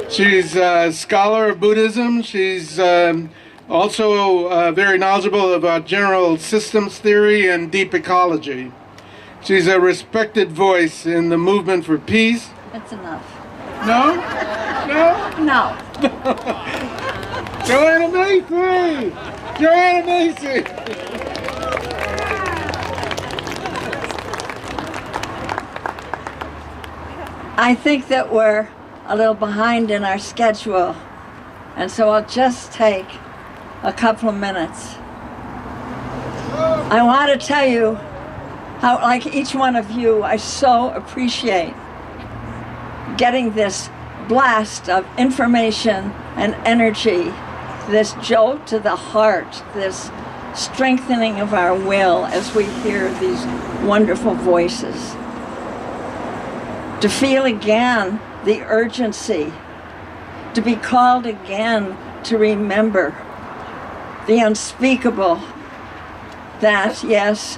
she's a scholar of Buddhism. She's also very knowledgeable about general systems theory and deep ecology. She's a respected voice in the movement for peace. That's enough. No? No? No. Joanna Macy! Joanna Macy! I think that we're a little behind in our schedule, and so I'll just take a couple of minutes. I want to tell you how, like each one of you, I so appreciate getting this blast of information and energy, this jolt to the heart, this strengthening of our will as we hear these wonderful voices. To feel again the urgency, to be called again to remember the unspeakable, that yes,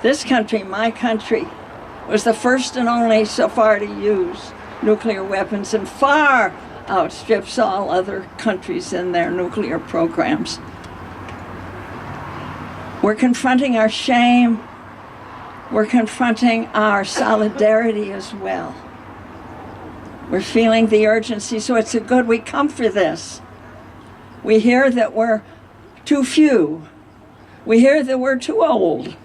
this country, my country, was the first and only so far to use nuclear weapons and far outstrips all other countries in their nuclear programs. We're confronting our shame. We're confronting our solidarity as well. We're feeling the urgency, so it's good we come for this. We hear that we're too few. We hear that we're too old.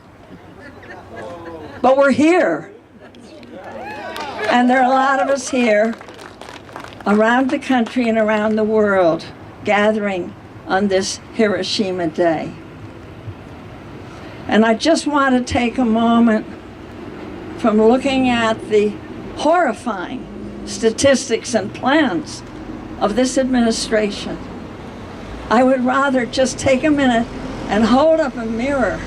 But we're here. And there are a lot of us here around the country and around the world gathering on this Hiroshima Day. And I just want to take a moment from looking at the horrifying statistics and plans of this administration. I would rather just take a minute and hold up a mirror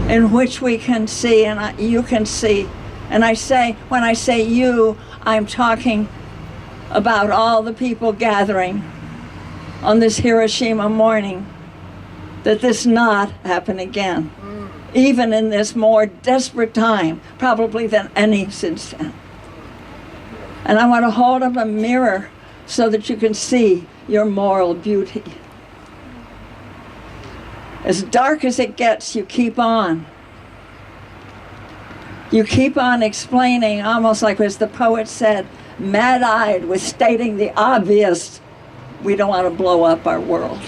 in which we can see, and you can see. And when I say you, I'm talking about all the people gathering on this Hiroshima morning, that this not happen again, even in this more desperate time, probably than any since then. And I want to hold up a mirror so that you can see your moral beauty. As dark as it gets, you keep on. You keep on explaining, almost like as the poet said, mad-eyed with stating the obvious. We don't want to blow up our world.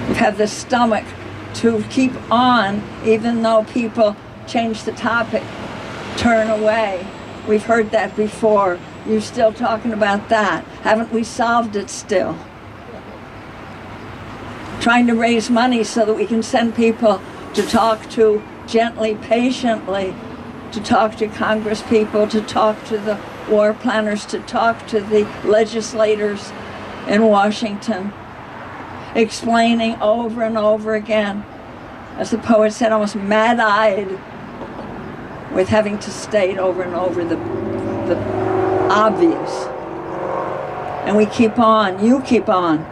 You have the stomach to keep on, even though people change the topic, turn away. We've heard that before. You're still talking about that. Haven't we solved it still? Trying to raise money so that we can send people to talk to gently, patiently, to talk to Congress people, to talk to the war planners, to talk to the legislators in Washington, explaining over and over again, as the poet said, almost mad-eyed with having to state over and over the obvious. And we keep on, you keep on.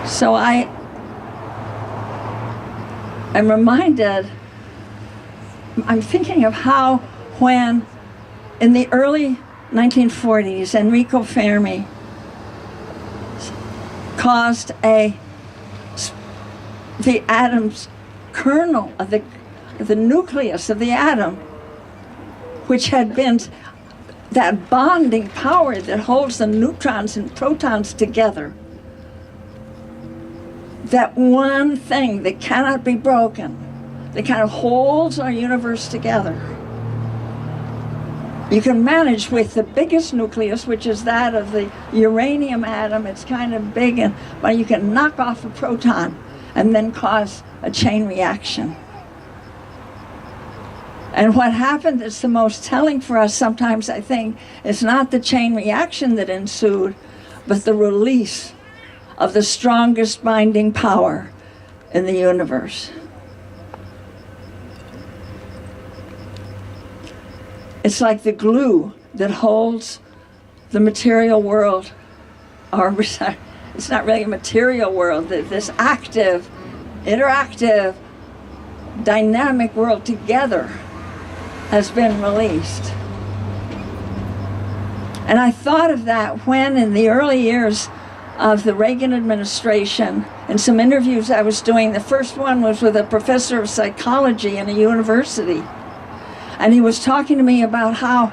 So I'm reminded, I'm thinking of how when in the early 1940s Enrico Fermi caused the atom's kernel of the nucleus of the atom, which had been that bonding power that holds the neutrons and protons together, that one thing that cannot be broken, that kind of holds our universe together. You can manage with the biggest nucleus, which is that of the uranium atom. It's kind of big, but you can knock off a proton and then cause a chain reaction. And what happened that's the most telling for us sometimes, I think, is not the chain reaction that ensued, but the release of the strongest binding power in the universe. It's like the glue that holds the material world, or it's not really a material world, this active, interactive, dynamic world together has been released. And I thought of that when in the early years of the Reagan administration, in some interviews I was doing. The first one was with a professor of psychology in a university. And he was talking to me about how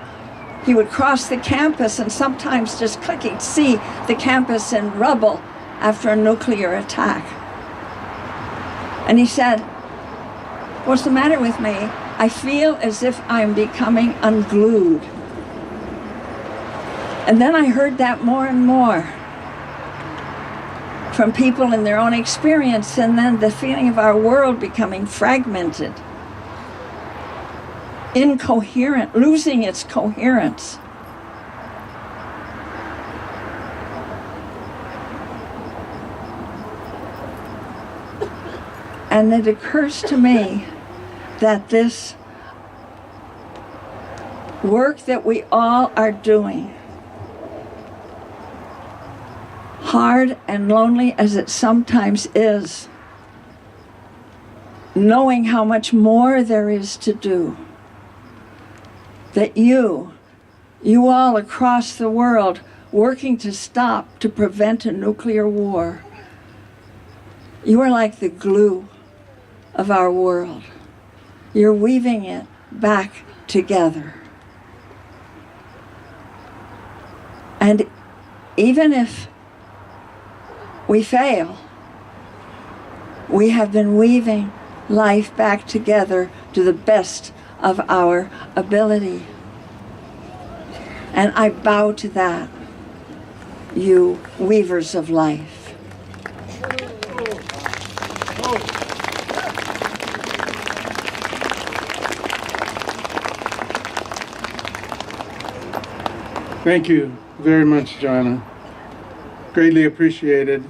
he would cross the campus and sometimes just he'd see the campus in rubble after a nuclear attack. And he said, "What's the matter with me? I feel as if I'm becoming unglued." And then I heard that more and more from people in their own experience, and then the feeling of our world becoming fragmented, incoherent, losing its coherence. And it occurs to me that this work that we all are doing, hard and lonely as it sometimes is, knowing how much more there is to do, that you all across the world working to stop, to prevent a nuclear war, you are like the glue of our world. You're weaving it back together. And even if we fail, we have been weaving life back together to the best of our ability. And I bow to that, you weavers of life. Thank you very much, Joanna. Greatly appreciated.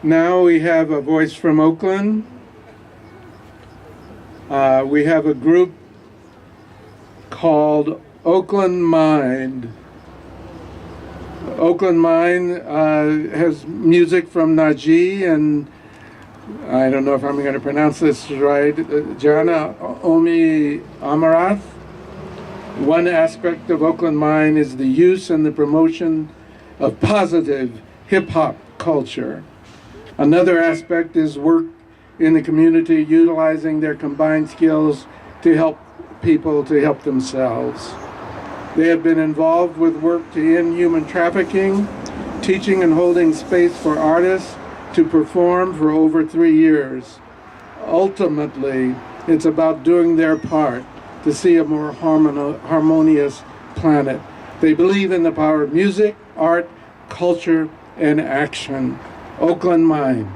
Now we have a voice from Oakland. We have a group called Oakland Mind. Oakland Mind has music from Najee, and I don't know if I'm going to pronounce this right, Jana Omi Amarath. One aspect of Oakland Mind is the use and the promotion of positive hip-hop culture. Another aspect is work in the community utilizing their combined skills to help people to help themselves. They have been involved with work to end human trafficking, teaching and holding space for artists to perform for over 3 years. Ultimately, it's about doing their part to see a more harmonious planet. They believe in the power of music, art, culture, and action. Oakland Mind.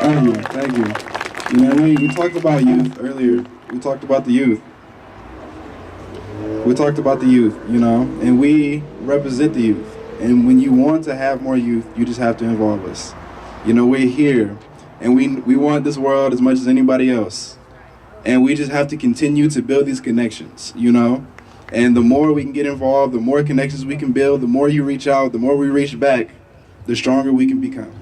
Thank you. You know, we talked about youth earlier. We talked about the youth. We talked about the youth, you know, and we represent the youth. And when you want to have more youth, you just have to involve us. You know, we're here, and we want this world as much as anybody else. And we just have to continue to build these connections, you know. And the more we can get involved, the more connections we can build, the more you reach out, the more we reach back, the stronger we can become.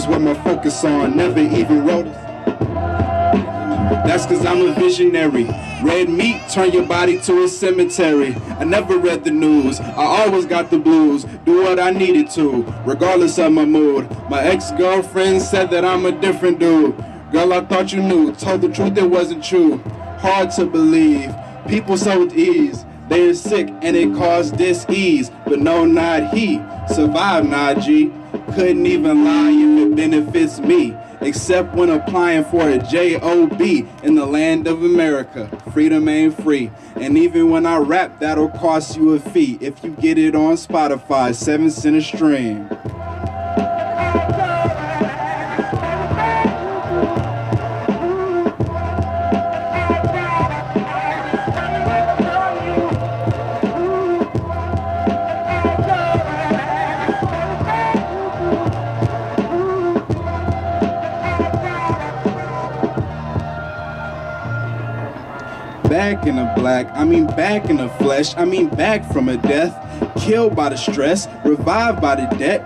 What my focus on, never even wrote it. That's cause I'm a visionary. Red meat, turn your body to a cemetery. I never read the news, I always got the blues. Do what I needed to, regardless of my mood. My ex-girlfriend said that I'm a different dude. Girl, I thought you knew, told the truth, it wasn't true. Hard to believe, people so with ease. They're sick and it caused dis-ease. But no, not he, survived Najee. Couldn't even lie if it benefits me, except when applying for a job in the land of America. Freedom ain't free, and even when I rap, that'll cost you a fee. If you get it on Spotify, 7 cents a stream. Back in the black, I mean back in the flesh, I mean back from a death, killed by the stress, revived by the debt,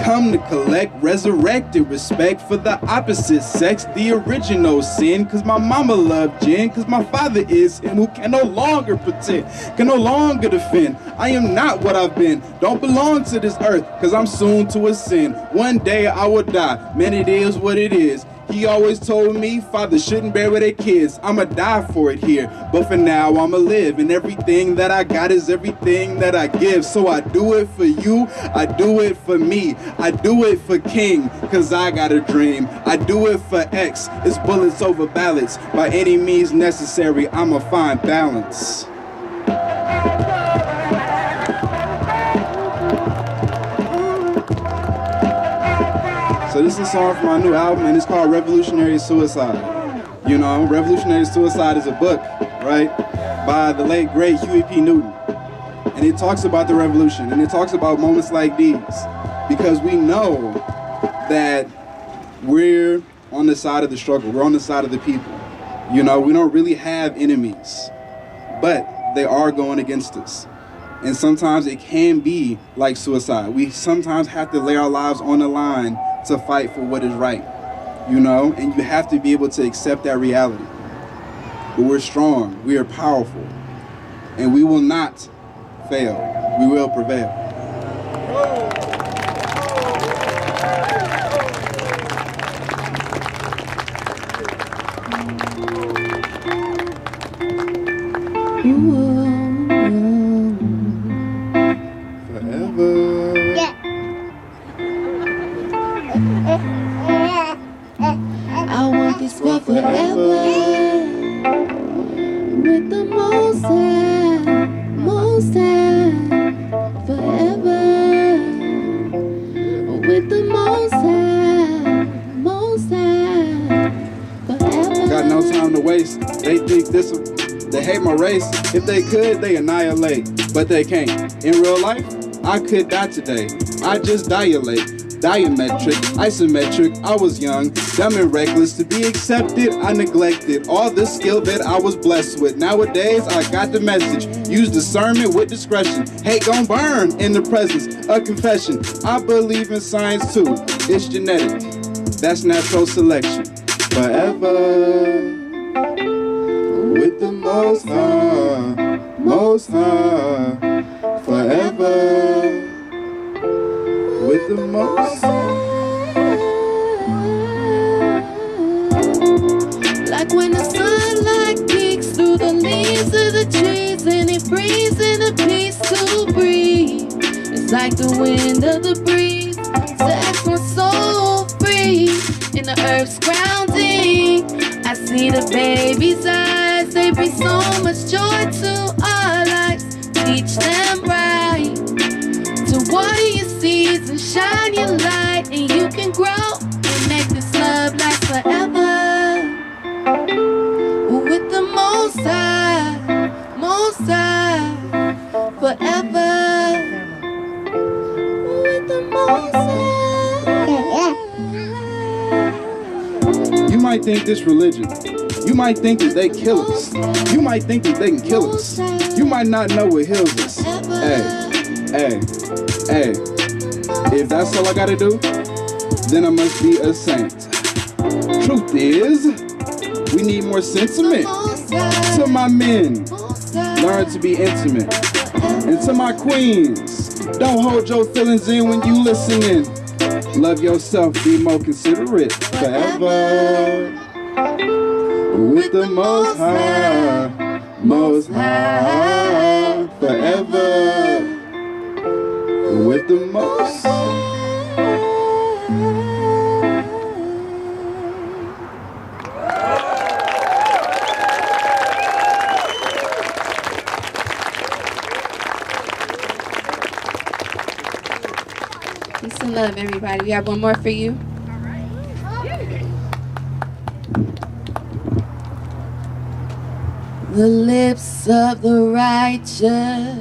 come to collect, resurrected respect for the opposite sex, the original sin, cause my mama loved gin, cause my father is him who can no longer pretend, can no longer defend. I am not what I've been, don't belong to this earth, cause I'm soon to ascend. One day I will die, man, it is what it is. He always told me fathers shouldn't bury their kids. I'ma die for it here, but for now I'ma live. And everything that I got is everything that I give. So I do it for you, I do it for me. I do it for King, cause I got a dream. I do it for X, it's bullets over ballots. By any means necessary, I'ma find balance. So this is a song from my new album, and it's called Revolutionary Suicide. You know, Revolutionary Suicide is a book, right, by the late, great Huey P. Newton. And it talks about the revolution, and it talks about moments like these, because we know that we're on the side of the struggle, we're on the side of the people. You know, we don't really have enemies, but they are going against us. And sometimes it can be like suicide. We sometimes have to lay our lives on the line to fight for what is right, you know? And you have to be able to accept that reality. But we're strong, we are powerful, and we will not fail. We will prevail. They think they hate my race. If they could, they annihilate, but they can't. In real life, I could die today. I just dilate. Diametric, isometric, I was young, dumb and reckless. To be accepted, I neglected all the skill that I was blessed with. Nowadays, I got the message. Use discernment with discretion. Hate gon' burn in the presence of confession. I believe in science too. It's genetic. That's natural selection. Forever with the Most High, Most High. Forever with the Most High. Like when the sunlight peeks through the leaves of the trees and it breathes in a peace to breathe. It's like the wind of the breeze sets my soul free. In the earth's grounding, I see the baby's eyes. They bring so much joy to our lives. Teach them right to water your seeds and shine your light, and you can grow and make this love last forever. With the Most High, Most High, forever. With the Most High. You might think this religion. You might think that they kill us. You might think that they can kill us. You might not know what heals us. Hey. If that's all I gotta do, then I must be a saint. Truth is, we need more sentiment. To my men, learn to be intimate. And to my queens, don't hold your feelings in when you listening. Love yourself, be more considerate. Forever with the Most High, Most High. Forever with the Most High. Peace and love, everybody. We have one more for you. The lips of the righteous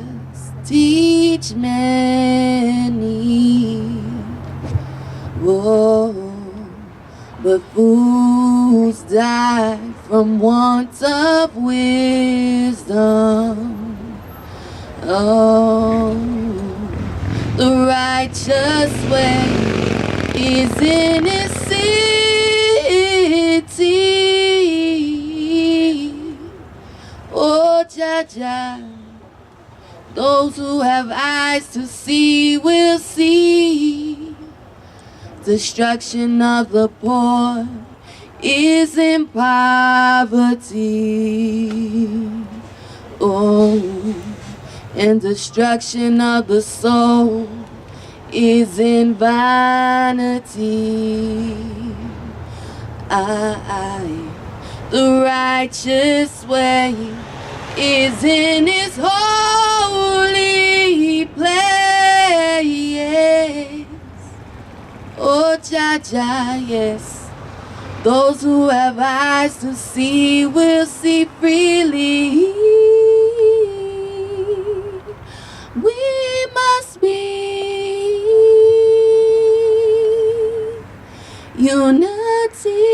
teach many, whoa, but fools die from want of wisdom. Oh, the righteous way is in his city. Oh, Jah, those who have eyes to see will see. Destruction of the poor is in poverty. Oh, and destruction of the soul is in vanity. The righteous way is in his holy place. Oh, Jah, yes. Those who have eyes to see will see freely. We must be unity.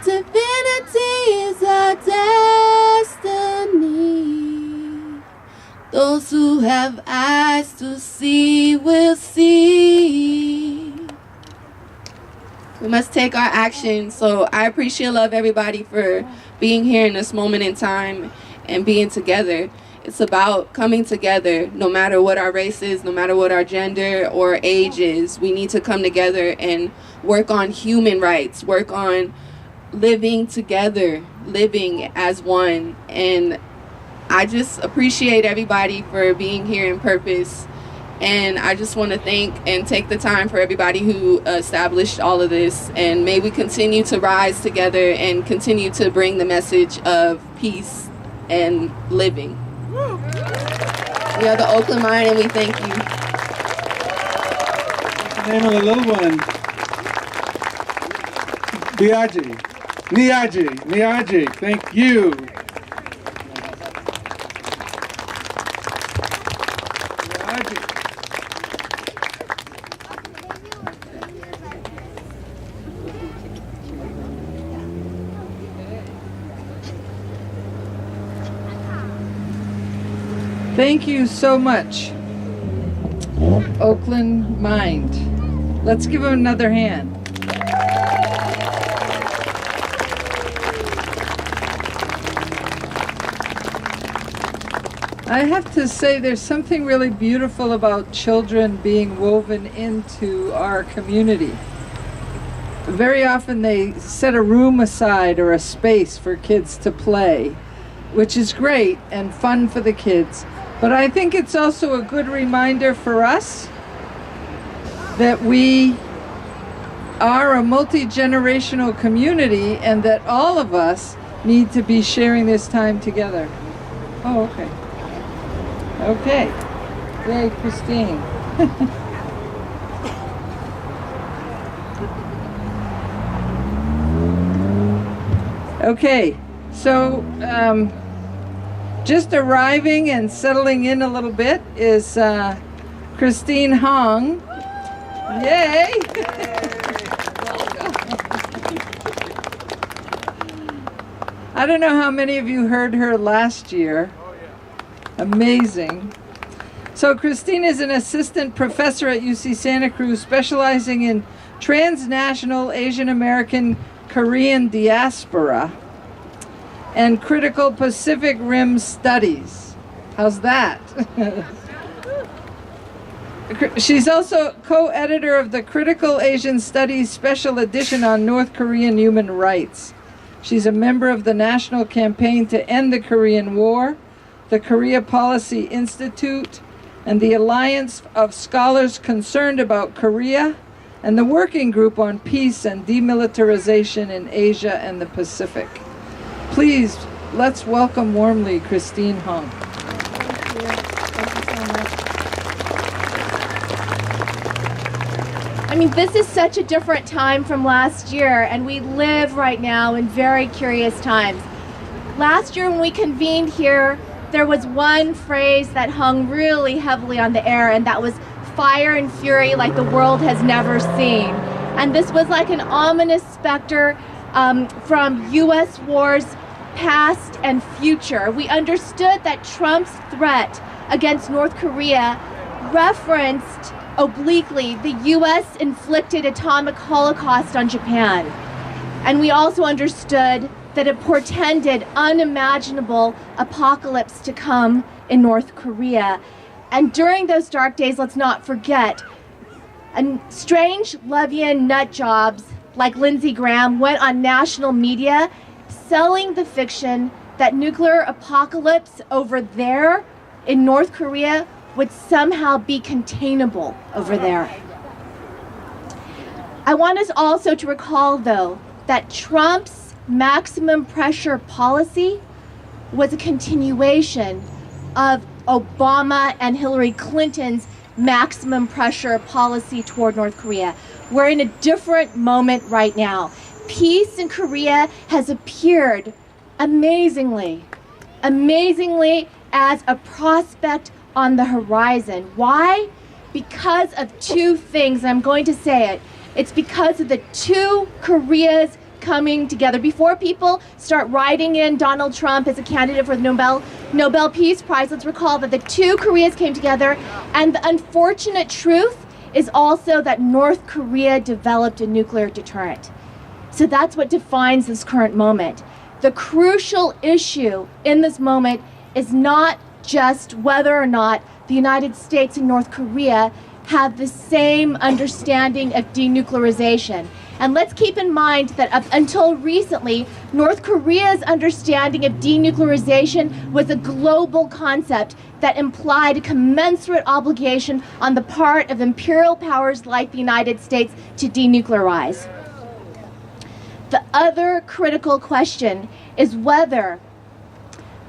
Divinity is our destiny. Those who have eyes to see will see. We must take our action. So I appreciate love everybody for being here in this moment in time and being together. It's about coming together, no matter what our race is, no matter what our gender or age is. We need to come together and work on human rights, work on living together, living as one. And I just appreciate everybody for being here in purpose. And I just want to thank and take the time for everybody who established all of this. And may we continue to rise together and continue to bring the message of peace and living. We are the Oakland Mind, and we thank you. What's the name of the little one? Biaggi. Niaje, thank you. Niaje. Thank you so much, Oakland Mind. Let's give him another hand. I have to say there's something really beautiful about children being woven into our community. Very often they set a room aside or a space for kids to play, which is great and fun for the kids. But I think it's also a good reminder for us that we are a multi-generational community and that all of us need to be sharing this time together. Oh, okay. Okay. Yay, Christine. Okay, so just arriving and settling in a little bit is Christine Hong. Yay! I don't know how many of you heard her last year. Amazing. So Christine is an assistant professor at UC Santa Cruz specializing in transnational Asian American Korean diaspora and critical Pacific Rim studies. How's that? She's also co-editor of the Critical Asian Studies Special Edition on North Korean Human Rights. She's a member of the National Campaign to End the Korean War, the Korea Policy Institute, and the Alliance of Scholars Concerned About Korea, and the Working Group on Peace and Demilitarization in Asia and the Pacific. Please, let's welcome warmly Christine Hong. Thank you. Thank you so much. I mean, this is such a different time from last year, and we live right now in very curious times. Last year when we convened here, there was one phrase that hung really heavily on the air, and that was fire and fury like the world has never seen. And this was like an ominous specter from U.S. wars past and future. We understood that Trump's threat against North Korea referenced obliquely the U.S. inflicted atomic holocaust on Japan. And we also understood that it portended unimaginable apocalypse to come in North Korea. And during those dark days, let's not forget, strange Levian nut jobs like Lindsey Graham went on national media selling the fiction that nuclear apocalypse over there in North Korea would somehow be containable over there. I want us also to recall, though, that Trump's maximum pressure policy was a continuation of Obama and Hillary Clinton's maximum pressure policy toward North Korea. We're in a different moment right now. Peace in Korea has appeared amazingly as a prospect on the horizon. Why? Because of two things. I'm going to say it. It's because of the two Koreas coming together. Before people start writing in Donald Trump as a candidate for the Nobel Peace Prize, let's recall that the two Koreas came together, and the unfortunate truth is also that North Korea developed a nuclear deterrent. So that's what defines this current moment. The crucial issue in this moment is not just whether or not the United States and North Korea have the same understanding of denuclearization. And let's keep in mind that up until recently, North Korea's understanding of denuclearization was a global concept that implied a commensurate obligation on the part of imperial powers like the United States to denuclearize. The other critical question is whether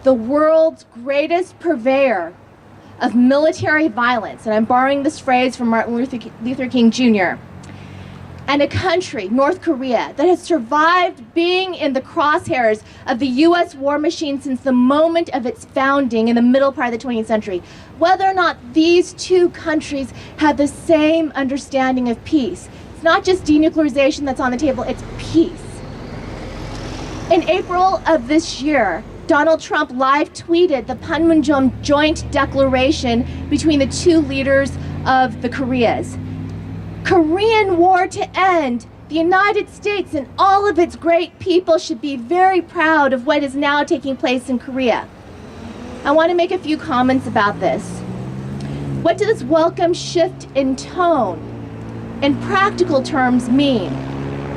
the world's greatest purveyor of military violence, and I'm borrowing this phrase from Martin Luther King Jr., and a country, North Korea, that has survived being in the crosshairs of the US war machine since the moment of its founding in the middle part of the 20th century, whether or not these two countries have the same understanding of peace. It's not just denuclearization that's on the table, it's peace. In April of this year, Donald Trump live tweeted the Panmunjom joint declaration between the two leaders of the Koreas. Korean War to end. The United States and all of its great people should be very proud of what is now taking place in Korea. I want to make a few comments about this. What does this welcome shift in tone, in practical terms, mean?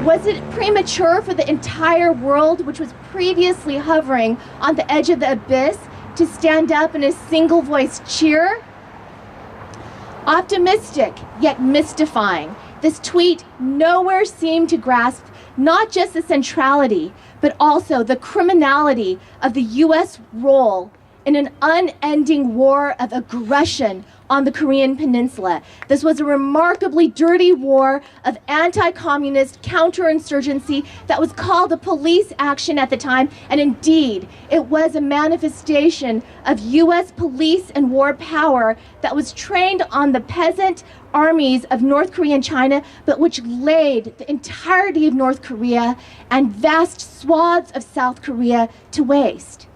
Was it premature for the entire world, which was previously hovering on the edge of the abyss, to stand up in a single voice cheer? Optimistic, yet mystifying. This tweet nowhere seemed to grasp not just the centrality, but also the criminality of the U.S. role in an unending war of aggression on the Korean Peninsula. This was a remarkably dirty war of anti-communist counterinsurgency that was called a police action at the time, and indeed, it was a manifestation of U.S. police and war power that was trained on the peasant armies of North Korea and China, but which laid the entirety of North Korea and vast swaths of South Korea to waste.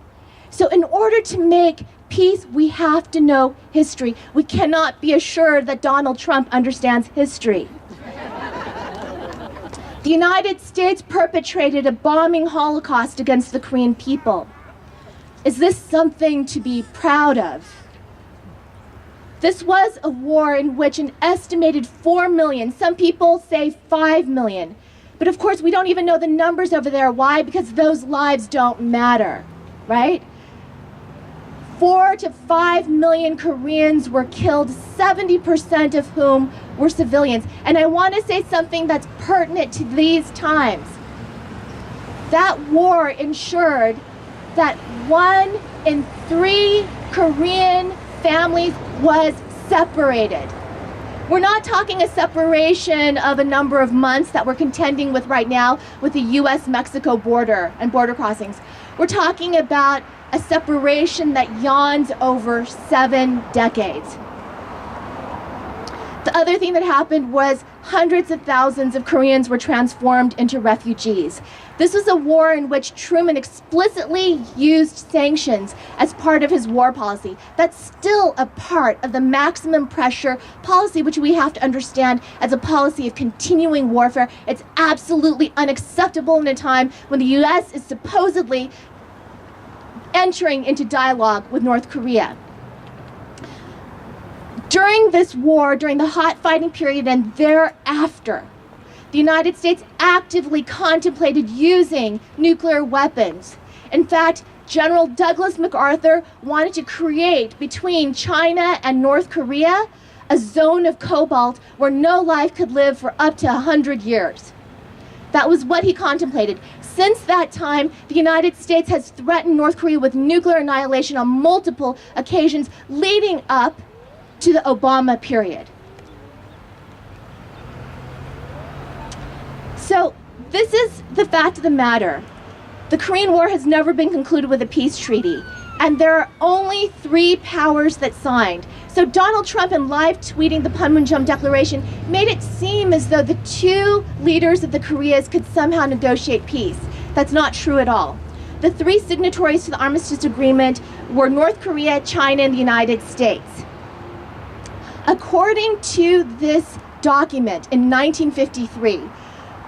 So in order to make peace, we have to know history. We cannot be assured that Donald Trump understands history. The United States perpetrated a bombing holocaust against the Korean people. Is this something to be proud of? This was a war in which an estimated 4 million, some people say 5 million, but of course we don't even know the numbers over there. Why? Because those lives don't matter, right? 4 to 5 million Koreans were killed, 70% of whom were civilians. And I want to say something that's pertinent to these times. That war ensured that 1 in 3 Korean families was separated. We're not talking a separation of a number of months that we're contending with right now with the US-Mexico border and border crossings. We're talking about a separation that yawns over 7 decades. The other thing that happened was hundreds of thousands of Koreans were transformed into refugees. This was a war in which Truman explicitly used sanctions as part of his war policy. That's still a part of the maximum pressure policy, which we have to understand as a policy of continuing warfare. It's absolutely unacceptable in a time when the US is supposedly entering into dialogue with North Korea. During this war, during the hot fighting period and thereafter, the United States actively contemplated using nuclear weapons. In fact, General Douglas MacArthur wanted to create between China and North Korea a zone of cobalt where no life could live for up to 100 years. That was what he contemplated. Since that time, the United States has threatened North Korea with nuclear annihilation on multiple occasions leading up to the Obama period. So this is the fact of the matter. The Korean War has never been concluded with a peace treaty, and there are only 3 powers that signed. So Donald Trump, in live tweeting the Panmunjom Declaration, made it seem as though the 2 leaders of the Koreas could somehow negotiate peace. That's not true at all. The 3 signatories to the armistice agreement were North Korea, China, and the United States. According to this document in 1953,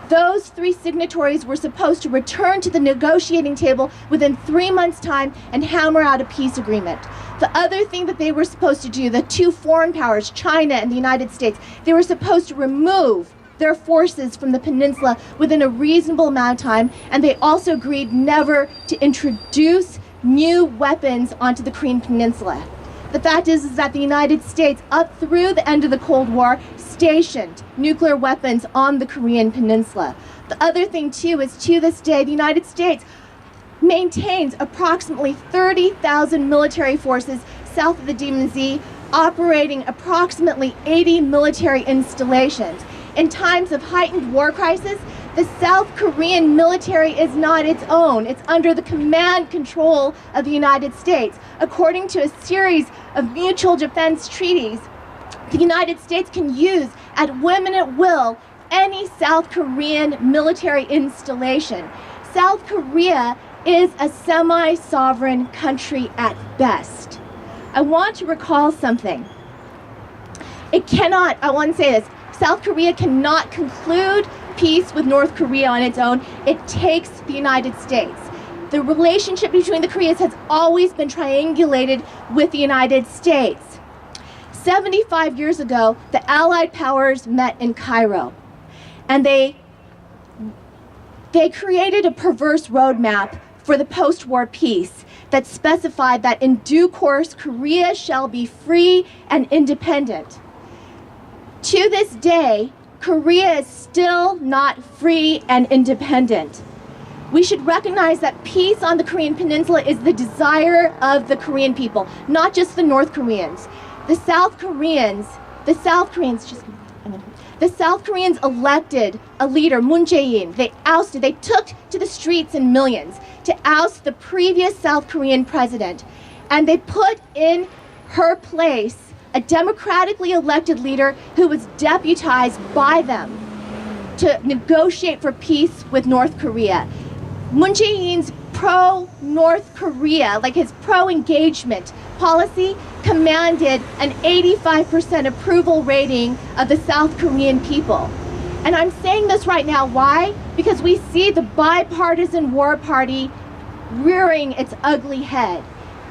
those 3 signatories were supposed to return to the negotiating table within 3 months' time and hammer out a peace agreement. The other thing that they were supposed to do, the 2 foreign powers, China and the United States, they were supposed to remove their forces from the peninsula within a reasonable amount of time, and they also agreed never to introduce new weapons onto the Korean peninsula. The fact is that the United States, up through the end of the Cold War, stationed nuclear weapons on the Korean peninsula. The other thing, too, is to this day, the United States maintains approximately 30,000 military forces south of the Demon Sea, operating approximately 80 military installations. In times of heightened war crisis, the South Korean military is not its own. It's under the command control of the United States. According to a series of mutual defense treaties, the United States can use at whim and at will any South Korean military installation. South Korea is a semi-sovereign country at best. I want to recall something. I want to say this, South Korea cannot conclude peace with North Korea on its own. It takes the United States. The relationship between the Koreas has always been triangulated with the United States. 75 years ago, the Allied powers met in Cairo, and they created a perverse roadmap for the post-war peace that specified that in due course, Korea shall be free and independent. To this day, Korea is still not free and independent. We should recognize that peace on the Korean Peninsula is the desire of the Korean people, not just the North Koreans. The South Koreans elected a leader, Moon Jae-in. They took to the streets in millions to oust the previous South Korean president, and they put in her place a democratically elected leader who was deputized by them to negotiate for peace with North Korea. Moon Jae-in's pro-North Korea, like his pro-engagement policy, commanded an 85% approval rating of the South Korean people. And I'm saying this right now, why? Because we see the bipartisan war party rearing its ugly head.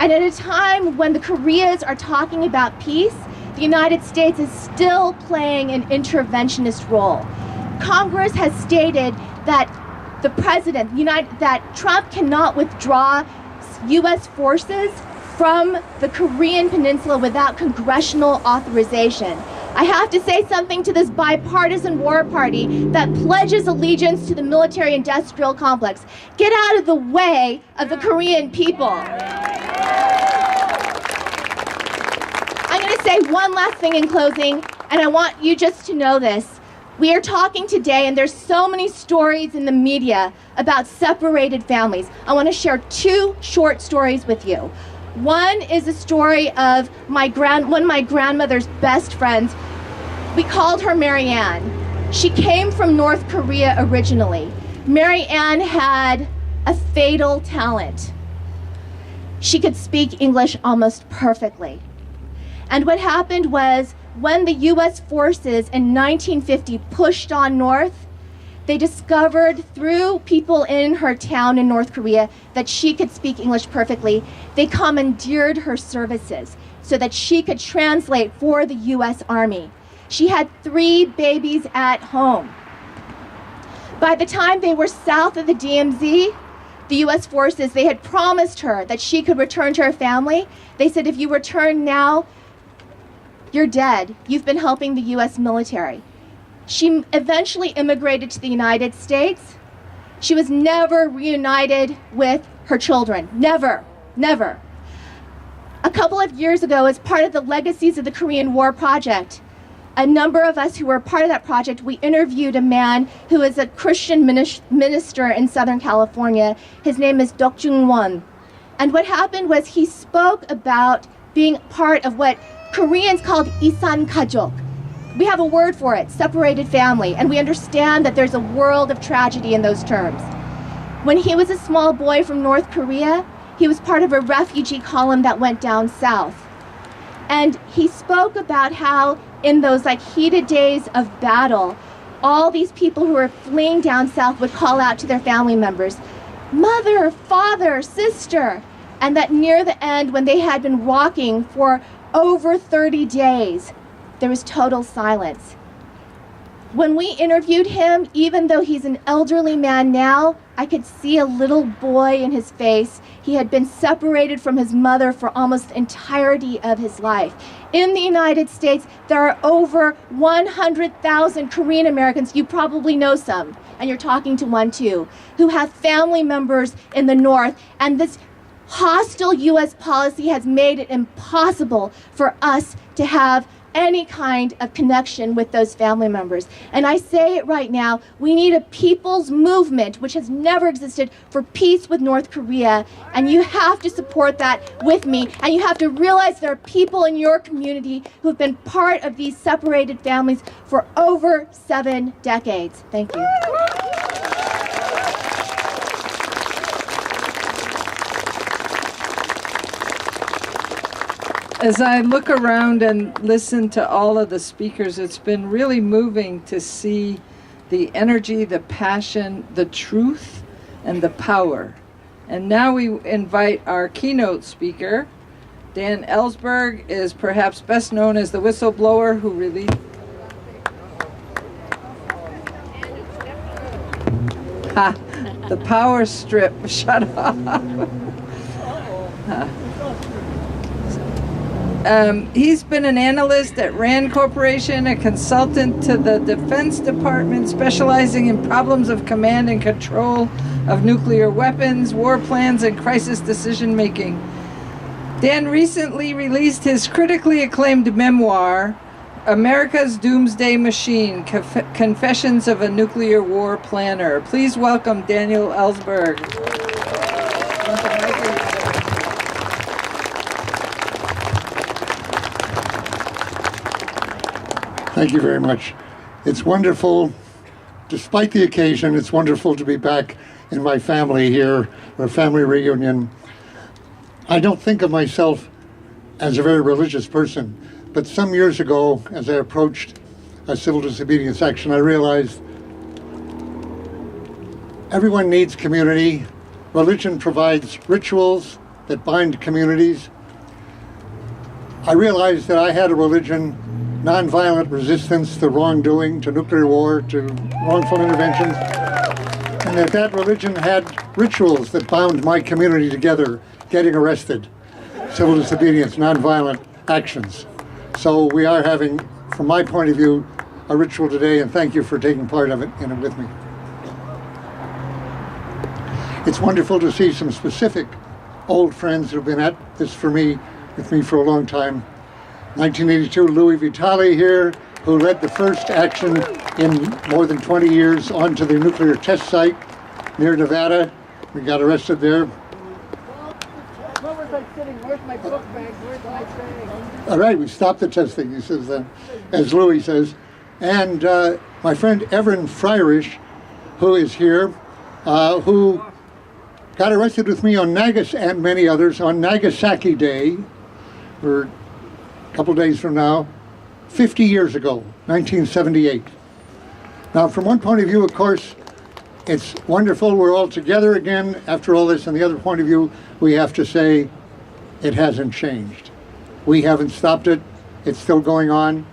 And at a time when the Koreas are talking about peace, the United States is still playing an interventionist role. Congress has stated that the president, that Trump cannot withdraw U.S. forces from the Korean Peninsula without congressional authorization. I have to say something to this bipartisan war party that pledges allegiance to the military-industrial complex. Get out of the way of the Korean people. I'm going to say one last thing in closing, and I want you just to know this. We are talking today, and there's so many stories in the media about separated families. I want to share two short stories with you. One is a story of one of my grandmother's best friends. We called her Mary Ann. She came from North Korea originally. Mary Ann had a fatal talent. She could speak English almost perfectly. And what happened was, when the U.S. forces in 1950 pushed on north, they discovered through people in her town in North Korea that she could speak English perfectly. They commandeered her services so that she could translate for the U.S. Army. She had 3 babies at home. By the time they were south of the DMZ, the U.S. forces, they had promised her that she could return to her family. They said, if you return now, you're dead. You've been helping the U.S. military. She eventually immigrated to the United States. She was never reunited with her children. Never, never. A couple of years ago, as part of the Legacies of the Korean War project, a number of us who were part of that project, we interviewed a man who is a Christian minister in Southern California. His name is Dok Jung-won. And what happened was he spoke about being part of what Koreans called Isan Kajok. We have a word for it, separated family, and we understand that there's a world of tragedy in those terms. When he was a small boy from North Korea, he was part of a refugee column that went down south. And he spoke about how in those heated days of battle, all these people who were fleeing down south would call out to their family members, mother, father, sister, and that near the end, when they had been walking for over 30 days, there was total silence. When we interviewed him, even though he's an elderly man now, I could see a little boy in his face. He had been separated from his mother for almost the entirety of his life. In the United States, there are over 100,000 Korean Americans, you probably know some, and you're talking to one too, who have family members in the North, and this hostile U.S. policy has made it impossible for us to have any kind of connection with those family members. And I say it right now, we need a people's movement, which has never existed, for peace with North Korea. And you have to support that with me. And you have to realize there are people in your community who have been part of these separated families for over 7 decades. Thank you. As I look around and listen to all of the speakers, it's been really moving to see the energy, the passion, the truth, and the power. And now we invite our keynote speaker. Dan Ellsberg is perhaps best known as the whistleblower who released the power strip. Shut up. He's been an analyst at RAND Corporation, a consultant to the Defense Department, specializing in problems of command and control of nuclear weapons, war plans, and crisis decision-making. Dan recently released his critically acclaimed memoir, America's Doomsday Machine, Confessions of a Nuclear War Planner. Please welcome Daniel Ellsberg. Thank you very much. It's wonderful, despite the occasion, it's wonderful to be back in my family here, a family reunion. I don't think of myself as a very religious person, but some years ago, as I approached a civil disobedience action, I realized everyone needs community. Religion provides rituals that bind communities. I realized that I had a religion, nonviolent resistance to wrongdoing, to nuclear war, to wrongful interventions, and that religion had rituals that bound my community together, getting arrested, civil disobedience, nonviolent actions. So we are having, from my point of view, a ritual today, and thank you for taking part of it in it with me. It's wonderful to see some specific old friends who've been at this with me for a long time. 1982, Louis Vitale here, who led the first action in more than 20 years onto the nuclear test site near Nevada. We got arrested there. Where was I sitting? Where's my book bag? Where's my bag? All right, we stopped the testing, he says, as Louis says. And my friend Evan Freirish, who is here, who got arrested with me on and many others on Nagasaki Day, or a couple days from now, 50 years ago, 1978. Now, from one point of view, of course, it's wonderful we're all together again after all this. And the other point of view, we have to say it hasn't changed. We haven't stopped it. It's still going on.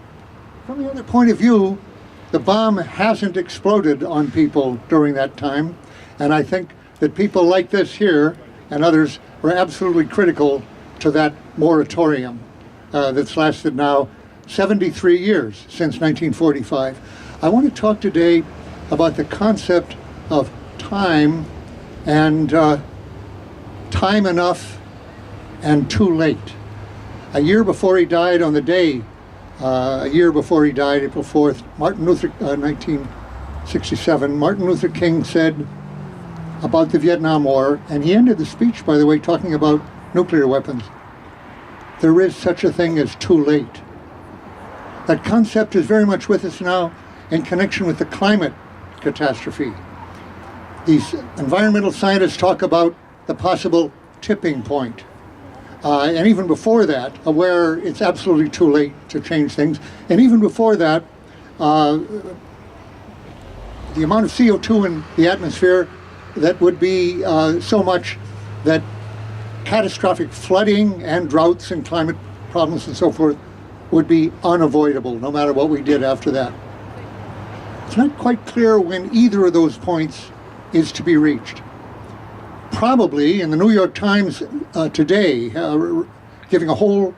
From the other point of view, the bomb hasn't exploded on people during that time. And I think that people like this here and others were absolutely critical to that moratorium. That's lasted now 73 years, since 1945. I want to talk today about the concept of time and time enough and too late. A year before he died, on the day, April 4th, 1967, Martin Luther King said about the Vietnam War, and he ended the speech, by the way, talking about nuclear weapons. There is such a thing as too late. That concept is very much with us now in connection with the climate catastrophe. These environmental scientists talk about the possible tipping point. And even before that, where it's absolutely too late to change things. And even before that, the amount of CO2 in the atmosphere that would be so much that catastrophic flooding and droughts and climate problems and so forth would be unavoidable, no matter what we did after that. It's not quite clear when either of those points is to be reached. Probably in the New York Times today, giving a whole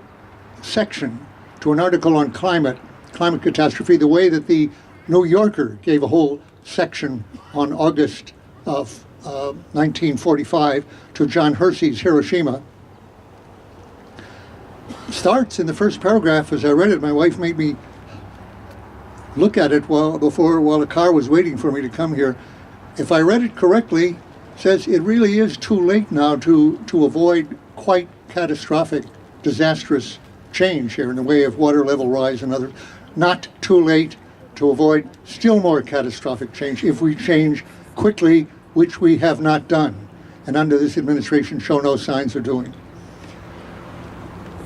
section to an article on climate catastrophe, the way that the New Yorker gave a whole section on August of 1945 to John Hersey's Hiroshima. starts in the first paragraph. As I read it, my wife made me look at it while the car was waiting for me to come here. If I read it correctly, it says it really is too late now to avoid quite catastrophic, disastrous change here in the way of water level rise and others. Not too late to avoid still more catastrophic change if we change quickly, which we have not done, and under this administration show no signs of doing.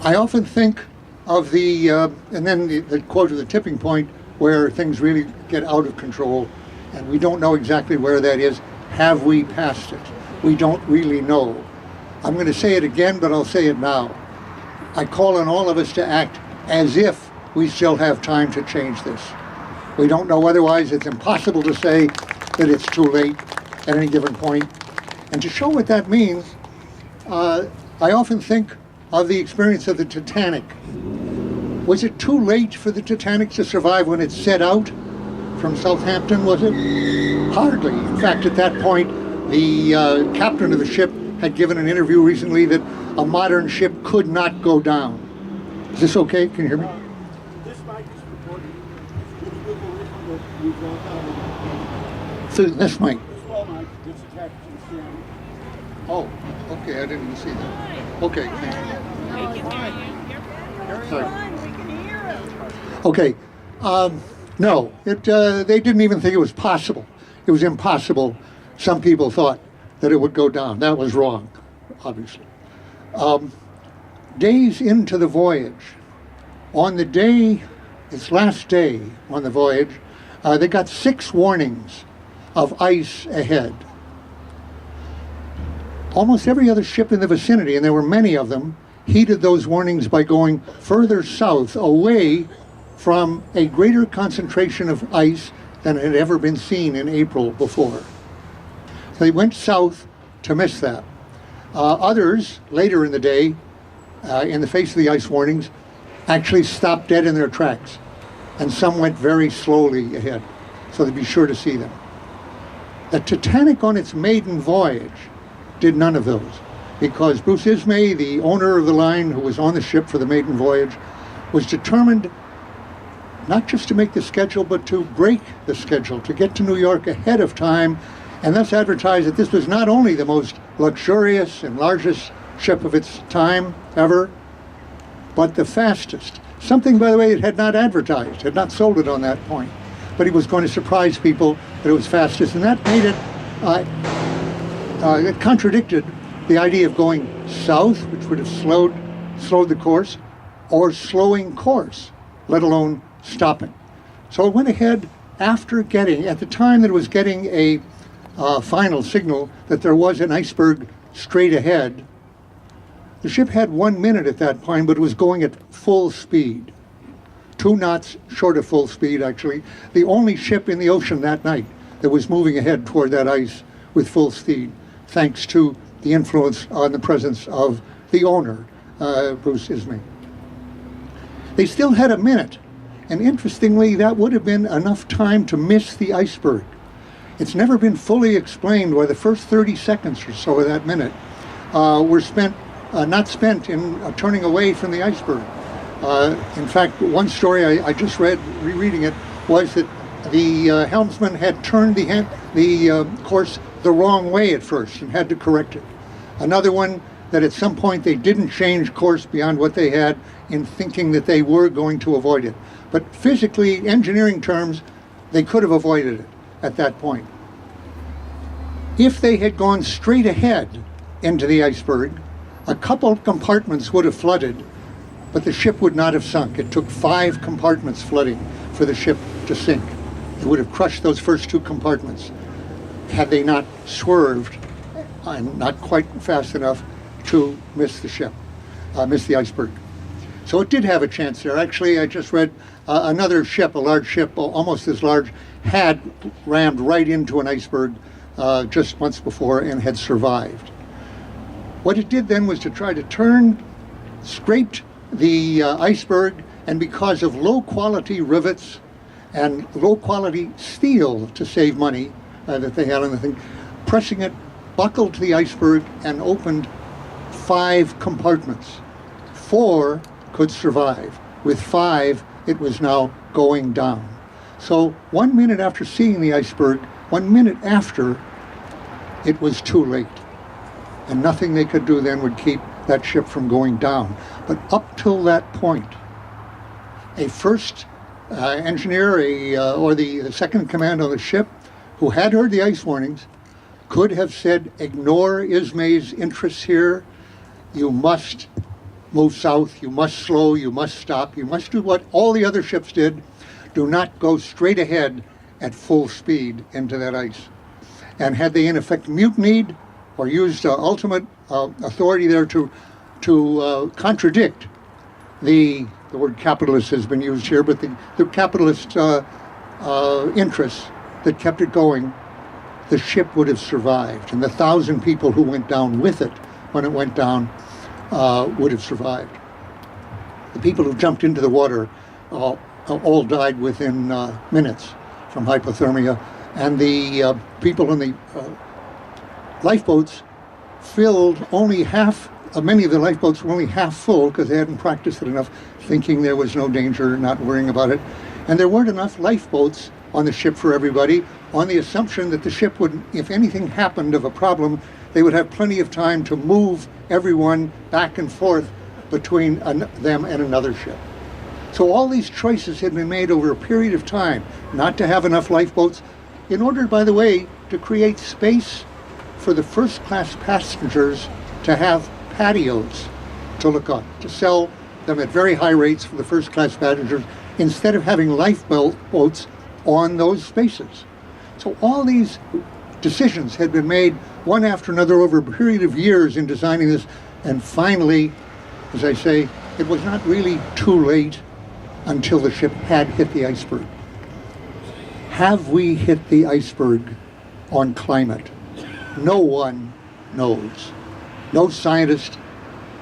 I often think of and then the quote of the tipping point where things really get out of control, and we don't know exactly where that is. Have we passed it? We don't really know. I'm going to say it again, but I'll say it now. I call on all of us to act as if we still have time to change this. We don't know otherwise. It's impossible to say that it's too late at any given point. And to show what that means, I often think of the experience of the Titanic. Was it too late for the Titanic to survive when it set out from Southampton, was it? Hardly. In fact, at that point, the captain of the ship had given an interview recently that a modern ship could not go down. Is this okay? Can you hear me? This mic is recording. Through this mic. Small mic that's attached to the stand. Oh, okay, I didn't even see that. Okay, thank you. Sorry. Okay, no, they didn't even think it was possible. It was impossible. Some people thought that it would go down. That was wrong, obviously. Days into the voyage, on the day, its last day on the voyage, they got 6 warnings of ice ahead. Almost every other ship in the vicinity, and there were many of them, heeded those warnings by going further south, away from a greater concentration of ice than had ever been seen in April before. So they went south to miss that. Others, later in the day, in the face of the ice warnings, actually stopped dead in their tracks, and some went very slowly ahead, so they'd be sure to see them. The Titanic on its maiden voyage did none of those, because Bruce Ismay, the owner of the line who was on the ship for the maiden voyage, was determined not just to make the schedule, but to break the schedule, to get to New York ahead of time, and thus advertise that this was not only the most luxurious and largest ship of its time ever, but the fastest. Something, by the way, it had not advertised, had not sold it on that point. But he was going to surprise people that it was fastest, and that made it, it contradicted the idea of going south, which would have slowed the course, or slowing course, let alone stopping. So it went ahead after getting, at the time that it was getting a final signal that there was an iceberg straight ahead. The ship had 1 minute at that point, but it was going at full speed. 2 knots short of full speed, actually. The only ship in the ocean that night that was moving ahead toward that ice with full speed, thanks to the influence on the presence of the owner, Bruce Ismay. They still had a minute, and interestingly, that would have been enough time to miss the iceberg. It's never been fully explained why the first 30 seconds or so of that minute were not spent in turning away from the iceberg. In fact, one story I just read, rereading it, was that the helmsman had turned the course the wrong way at first and had to correct it. Another one, that at some point they didn't change course beyond what they had in thinking that they were going to avoid it. But physically, engineering terms, they could have avoided it at that point. If they had gone straight ahead into the iceberg, a couple of compartments would have flooded, but the ship would not have sunk. It took 5 compartments flooding for the ship to sink. It would have crushed those first 2 compartments had they not swerved, and not quite fast enough to miss the ship, miss the iceberg. So it did have a chance there. Actually, I just read another ship, a large ship, almost as large, had rammed right into an iceberg just months before and had survived. What it did then was to try to turn, scraped the iceberg, and because of low quality rivets and low quality steel to save money that they had on the thing, pressing it, buckled to the iceberg and opened 5 compartments. 4 could survive. With 5, it was now going down. So 1 minute after seeing the iceberg, 1 minute after, it was too late. And nothing they could do then would keep that ship from going down. But up till that point, a first engineer or the second in command on the ship who had heard the ice warnings could have said, ignore Ismay's interests here. You must move south, you must slow, you must stop, you must do what all the other ships did. Do not go straight ahead at full speed into that ice. And had they in effect mutinied or used ultimate authority there to contradict the word capitalist has been used here, but the capitalist interests that kept it going, the ship would have survived. And the 1,000 people who went down with it when it went down would have survived. The people who jumped into the water all died within minutes from hypothermia. And the people in the lifeboats filled only half. Many of the lifeboats were only half full because they hadn't practiced it enough, thinking there was no danger, not worrying about it. And there weren't enough lifeboats on the ship for everybody, on the assumption that the ship would, if anything happened of a problem, they would have plenty of time to move everyone back and forth between them and another ship. So all these choices had been made over a period of time, not to have enough lifeboats, in order, by the way, to create space for the first-class passengers to have patios to look on, to sell them at very high rates for the first-class passengers, instead of having lifeboats on those spaces. So all these decisions had been made one after another over a period of years in designing this, and finally, as I say, it was not really too late until the ship had hit the iceberg. Have we hit the iceberg on climate? No one knows. No scientist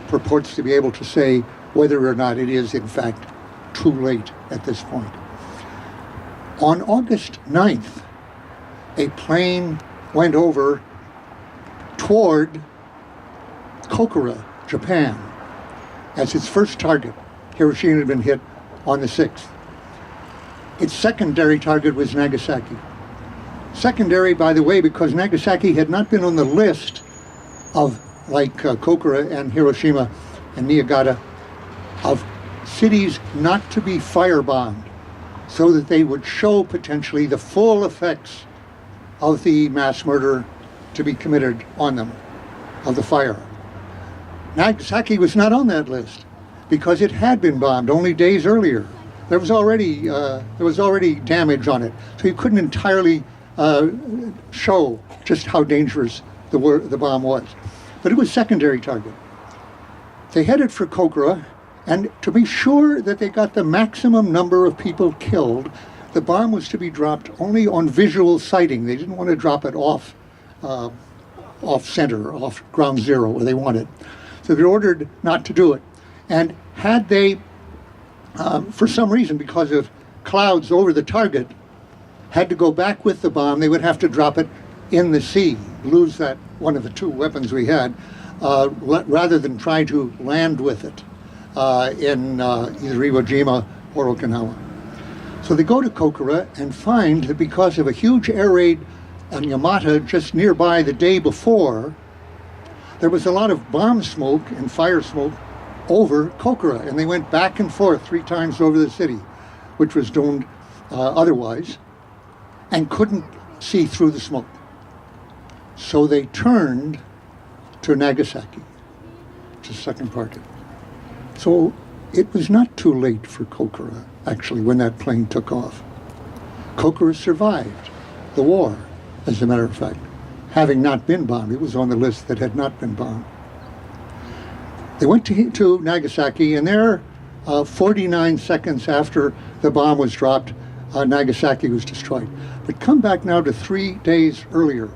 purports to be able to say whether or not it is, in fact, too late at this point. On August 9th, a plane went over toward Kokura, Japan, as its first target. Hiroshima had been hit on the 6th. Its secondary target was Nagasaki. Secondary, by the way, because Nagasaki had not been on the list of, like Kokura and Hiroshima and Niigata, of cities not to be firebombed, so that they would show potentially the full effects of the mass murder to be committed on them, of the fire. Nagasaki was not on that list because it had been bombed only days earlier. There was already damage on it, so you couldn't entirely show just how dangerous the bomb was. But it was secondary target. They headed for Kokura, and to be sure that they got the maximum number of people killed, the bomb was to be dropped only on visual sighting. They didn't want to drop it off center, off ground zero where they wanted. So they ordered not to do it. And had they, for some reason, because of clouds over the target, had to go back with the bomb, they would have to drop it in the sea, lose that one of the two weapons we had, rather than try to land with it in either Iwo Jima or Okinawa. So they go to Kokura and find that because of a huge air raid on Yamata just nearby the day before, there was a lot of bomb smoke and fire smoke over Kokura, and they went back and forth 3 times over the city, which was domed otherwise, and couldn't see through the smoke. So they turned to Nagasaki, which is the second part. So it was not too late for Kokura, actually, when that plane took off. Kokura survived the war, as a matter of fact, having not been bombed. It was on the list that had not been bombed. They went to Nagasaki, and there, 49 seconds after the bomb was dropped, Nagasaki was destroyed. But come back now to 3 days earlier.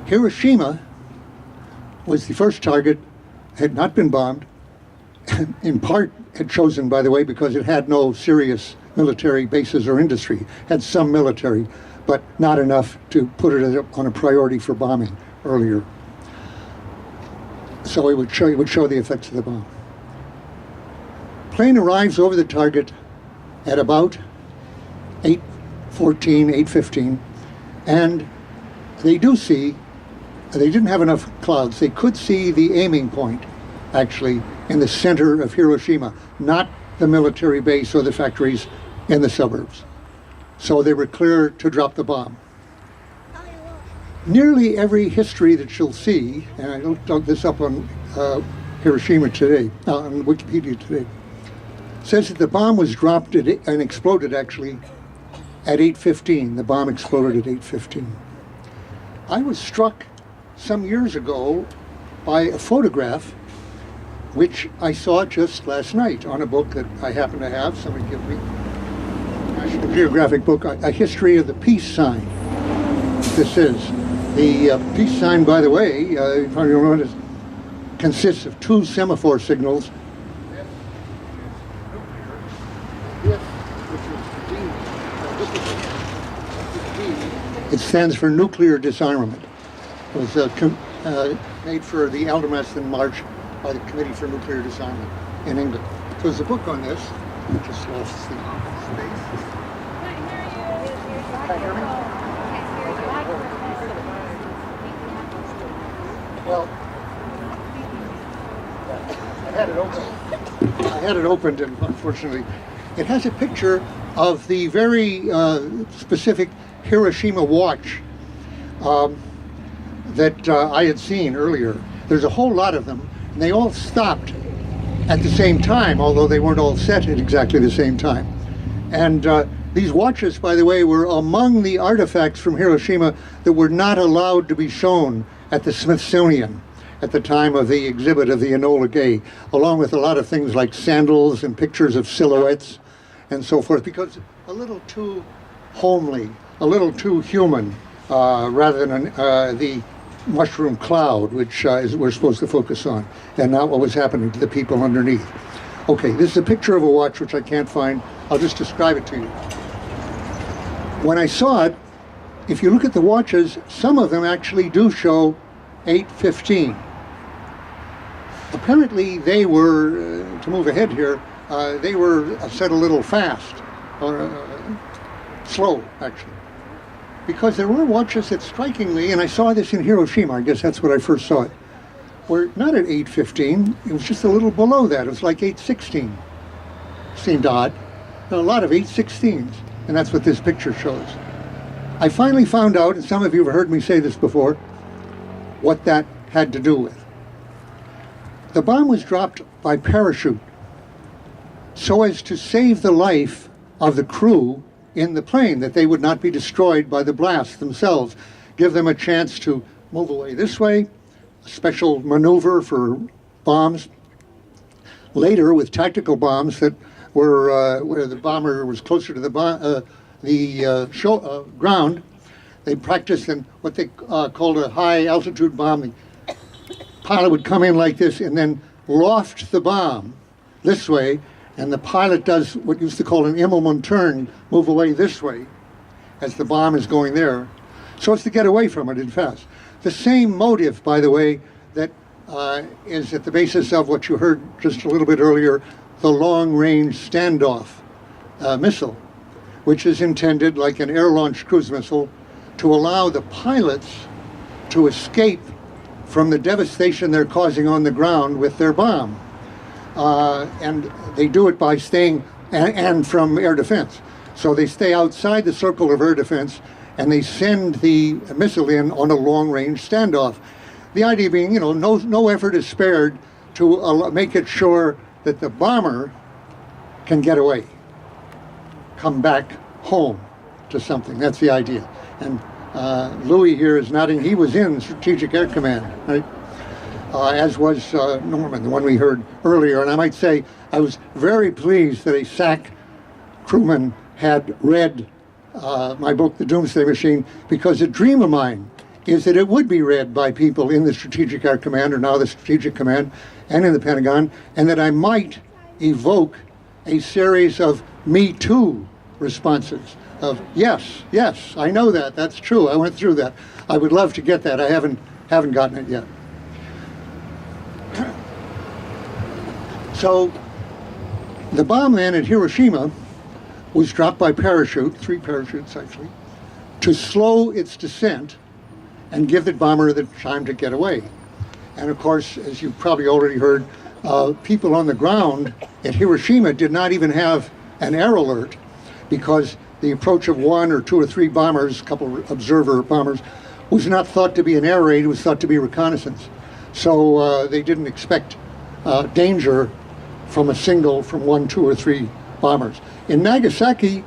Hiroshima was the first target, had not been bombed, in part had chosen, by the way, because it had no serious military bases or industry, had some military, but not enough to put it on a priority for bombing earlier. So it would show the effects of the bomb. Plane arrives over the target at about 8:14, 8:15, and they didn't have enough clouds. They could see the aiming point, actually, in the center of Hiroshima, not the military base or the factories in the suburbs. So they were clear to drop the bomb. Nearly every history that you'll see, and I looked this up on Hiroshima today, on Wikipedia today, says that the bomb was dropped and exploded actually at 8:15. The bomb exploded at 8:15. I was struck some years ago by a photograph which I saw just last night on a book that I happen to have. Somebody give me a National Geographic book, A History of the Peace Sign. This is. The peace sign, by the way, you probably don't know, consists of two semaphore signals. It stands for nuclear disarmament. It was made for the Aldermaston March by the Committee for Nuclear Disarmament in England. So there's a book on this. I just lost the space. Can you hear me? Well, I had it opened, and unfortunately, it has a picture of the very specific Hiroshima watch that I had seen earlier. There's a whole lot of them, and they all stopped at the same time, although they weren't all set at exactly the same time. And these watches, by the way, were among the artifacts from Hiroshima that were not allowed to be shown at the Smithsonian at the time of the exhibit of the Enola Gay, along with a lot of things like sandals and pictures of silhouettes and so forth, because a little too homely, a little too human, rather than the mushroom cloud, which we're supposed to focus on, and not what was happening to the people underneath. Okay, this is a picture of a watch which I can't find. I'll just describe it to you. When I saw it, if you look at the watches, some of them actually do show 8:15. Apparently they were, to move ahead here, they were set a little fast, or slow actually. Because there were watches that strikingly, and I saw this in Hiroshima, I guess that's when I first saw it, were not at 8:15, it was just a little below that, it was like 8:16. Seemed odd. A lot of 8:16s, and that's what this picture shows. I finally found out, and some of you have heard me say this before, what that had to do with. The bomb was dropped by parachute so as to save the life of the crew in the plane, that they would not be destroyed by the blast themselves. Give them a chance to move away this way, a special maneuver for bombs. Later, with tactical bombs that were where the bomber was closer to the ground, they practiced in what they called a high altitude bomb. The pilot would come in like this and then loft the bomb this way, and the pilot does what used to call an Immelmann turn, move away this way as the bomb is going there, so as to get away from it in fast. The same motive, by the way, that is at the basis of what you heard just a little bit earlier, the long-range standoff missile, which is intended, like an air-launched cruise missile, to allow the pilots to escape from the devastation they're causing on the ground with their bomb. And they do it by staying, and from air defense. So they stay outside the circle of air defense, and they send the missile in on a long-range standoff. The idea being, you know, no effort is spared to make it sure that the bomber can get away, come back home to something. That's the idea. And Louis here is nodding. He was in Strategic Air Command, right? As was Norman, the one we heard earlier. And I might say I was very pleased that a SAC crewman had read my book, The Doomsday Machine, because a dream of mine is that it would be read by people in the Strategic Air Command, or now the Strategic Command, and in the Pentagon, and that I might evoke a series of Me Too responses of, yes, I know that, that's true, I went through that. I would love to get that, I haven't gotten it yet. So the bomb then at Hiroshima was dropped by parachute, 3 parachutes actually, to slow its descent and give the bomber the time to get away. And of course, as you've probably already heard, people on the ground at Hiroshima did not even have an air alert, because the approach of 1 or 2 or 3 bombers, a couple of observer bombers, was not thought to be an air raid, it was thought to be reconnaissance. So they didn't expect danger from 1, 2, or 3 bombers. In Nagasaki,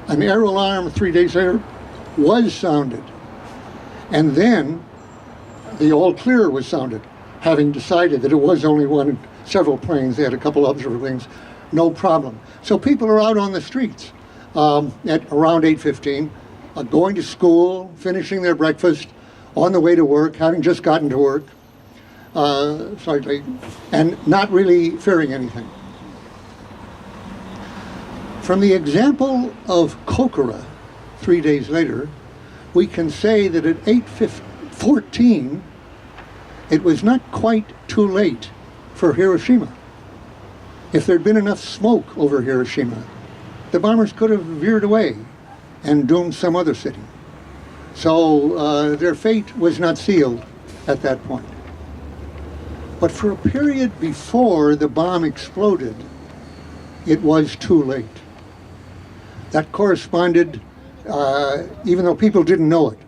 an air alarm 3 days later was sounded. And then the all clear was sounded, having decided that it was only one, several planes, they had a couple observer planes, no problem. So people are out on the streets at around 8:15, going to school, finishing their breakfast, on the way to work, having just gotten to work, slightly, and not really fearing anything. From the example of Kokura 3 days later, we can say that at 8:14, it was not quite too late for Hiroshima. If there'd been enough smoke over Hiroshima, the bombers could have veered away and doomed some other city. So their fate was not sealed at that point. But for a period before the bomb exploded, it was too late. That corresponded, even though people didn't know it,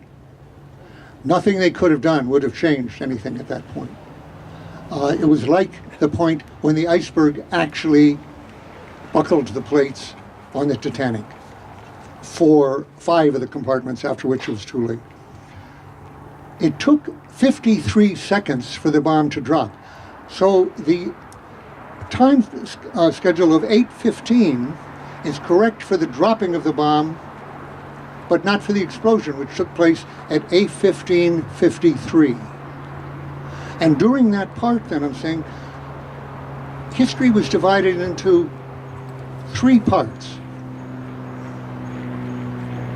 nothing they could have done would have changed anything at that point. It was like the point when the iceberg actually buckled the plates on the Titanic for 5 of the compartments, after which it was too late. It took 53 seconds for the bomb to drop. So the time schedule of 8:15 is correct for the dropping of the bomb, but not for the explosion, which took place at 8:15:53. And during that part, then, I'm saying, history was divided into 3 parts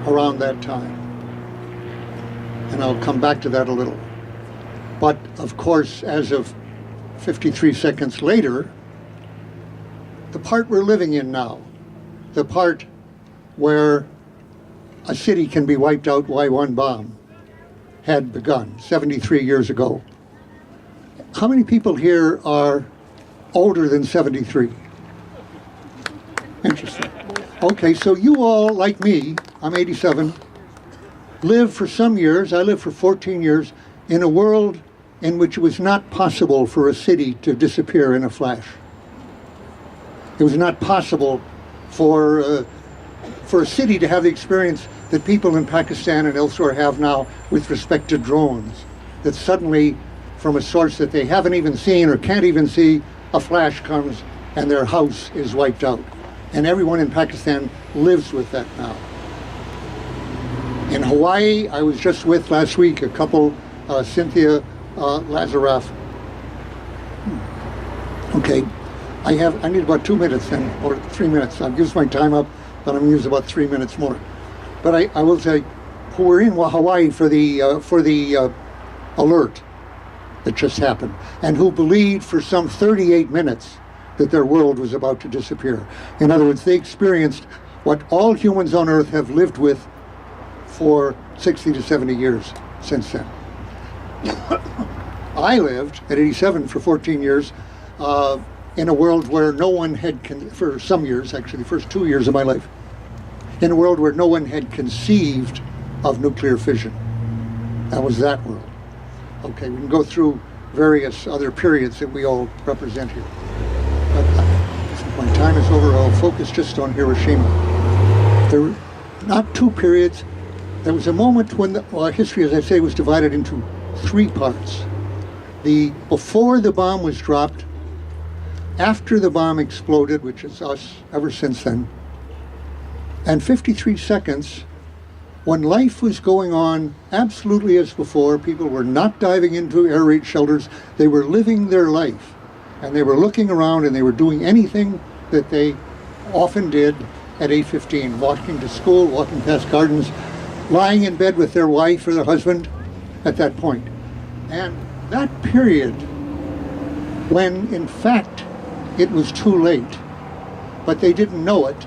around that time. And I'll come back to that a little. But, of course, as of 53 seconds later, the part we're living in now, the part where a city can be wiped out by one bomb, had begun 73 years ago. How many people here are older than 73? Interesting. Okay, so you all, like me, I'm 87, lived for some years, I lived for 14 years, in a world in which it was not possible for a city to disappear in a flash. It was not possible for a city to have the experience that people in Pakistan and elsewhere have now with respect to drones, that suddenly, from a source that they haven't even seen or can't even see, a flash comes and their house is wiped out. And everyone in Pakistan lives with that now. In Hawaii, I was just with last week a couple, Cynthia Lazaroff. Okay, I need about 2 minutes then, or 3 minutes. I've used my time up, but I'm going to use about 3 minutes more. But I will say, who were in Hawaii for the alert that just happened, and who believed for some 38 minutes that their world was about to disappear. In other words, they experienced what all humans on Earth have lived with for 60 to 70 years since then. I lived at 87 for 14 years in a world where no one had, for some years actually, the first 2 years of my life, in a world where no one had conceived of nuclear fission. That was that world. Okay, we can go through various other periods that we all represent here. But since my time is over, I'll focus just on Hiroshima. There were not 2 periods. There was a moment when history, as I say, was divided into 3 parts. Before the bomb was dropped, after the bomb exploded, which is us ever since then, and 53 seconds when life was going on absolutely as before. People were not diving into air raid shelters. They were living their life. And they were looking around and they were doing anything that they often did at 8:15, walking to school, walking past gardens, lying in bed with their wife or their husband at that point. And that period, when in fact it was too late, but they didn't know it,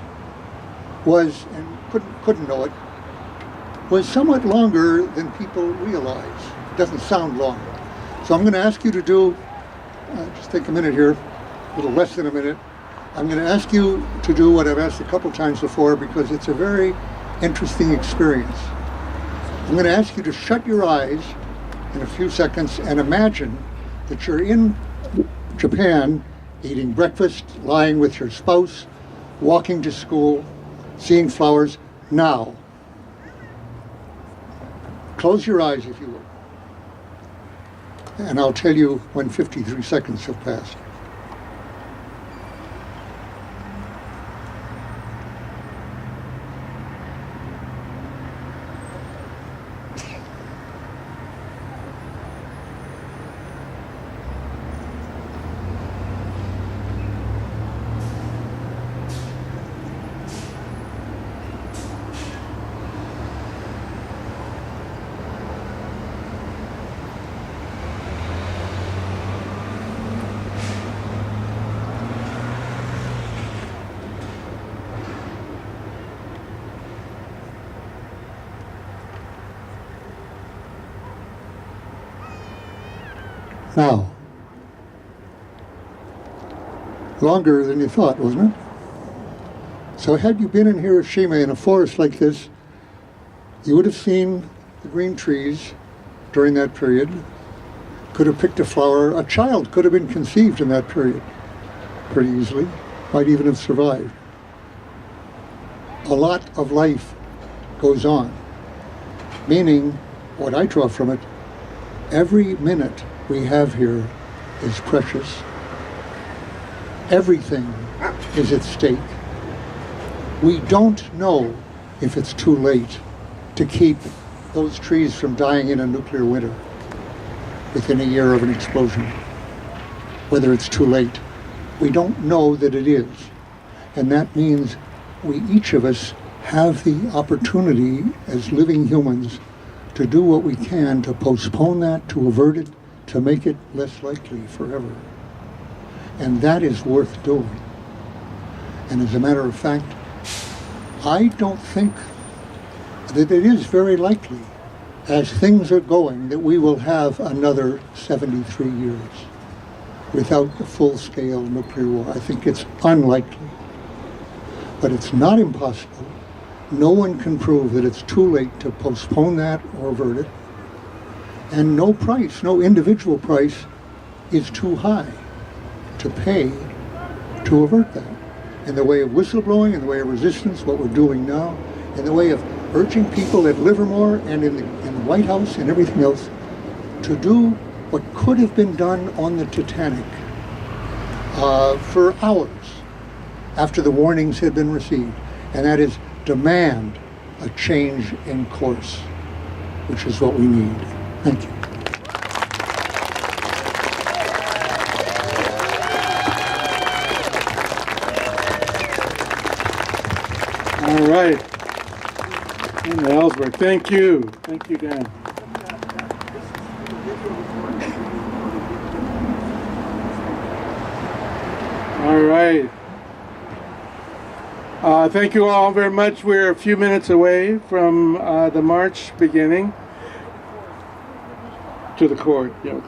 was, and couldn't know it, was somewhat longer than people realize. It doesn't sound long. So I'm going to ask you to do, just take a minute here, a little less than a minute. I'm going to ask you to do what I've asked a couple times before because it's a very interesting experience. I'm going to ask you to shut your eyes in a few seconds and imagine that you're in Japan, eating breakfast, lying with your spouse, walking to school, seeing flowers. Now, close your eyes if you will. And I'll tell you when 53 seconds have passed. Now, longer than you thought, wasn't it? So had you been in Hiroshima in a forest like this, you would have seen the green trees during that period, could have picked a flower. A child could have been conceived in that period pretty easily, might even have survived. A lot of life goes on, meaning what I draw from it, every minute we have here is precious. Everything is at stake. We don't know if it's too late to keep those trees from dying in a nuclear winter within a year of an explosion. Whether it's too late. We don't know that it is. And that means we, each of us, have the opportunity as living humans to do what we can to postpone that, to avert it, to make it less likely forever. And that is worth doing. And as a matter of fact, I don't think that it is very likely, as things are going, that we will have another 73 years without a full-scale nuclear war. I think it's unlikely. But it's not impossible. No one can prove that it's too late to postpone that or avert it. And no price, no individual price is too high to pay to avert that. In the way of whistleblowing, in the way of resistance, what we're doing now, in the way of urging people at Livermore and in the White House and everything else to do what could have been done on the Titanic for hours after the warnings had been received, and that is demand a change in course, which is what we need. Thank you. All right. And Ellsberg, thank you. Thank you, Dan. All right. Thank you all very much. We're a few minutes away from the march beginning to the court. Yeah,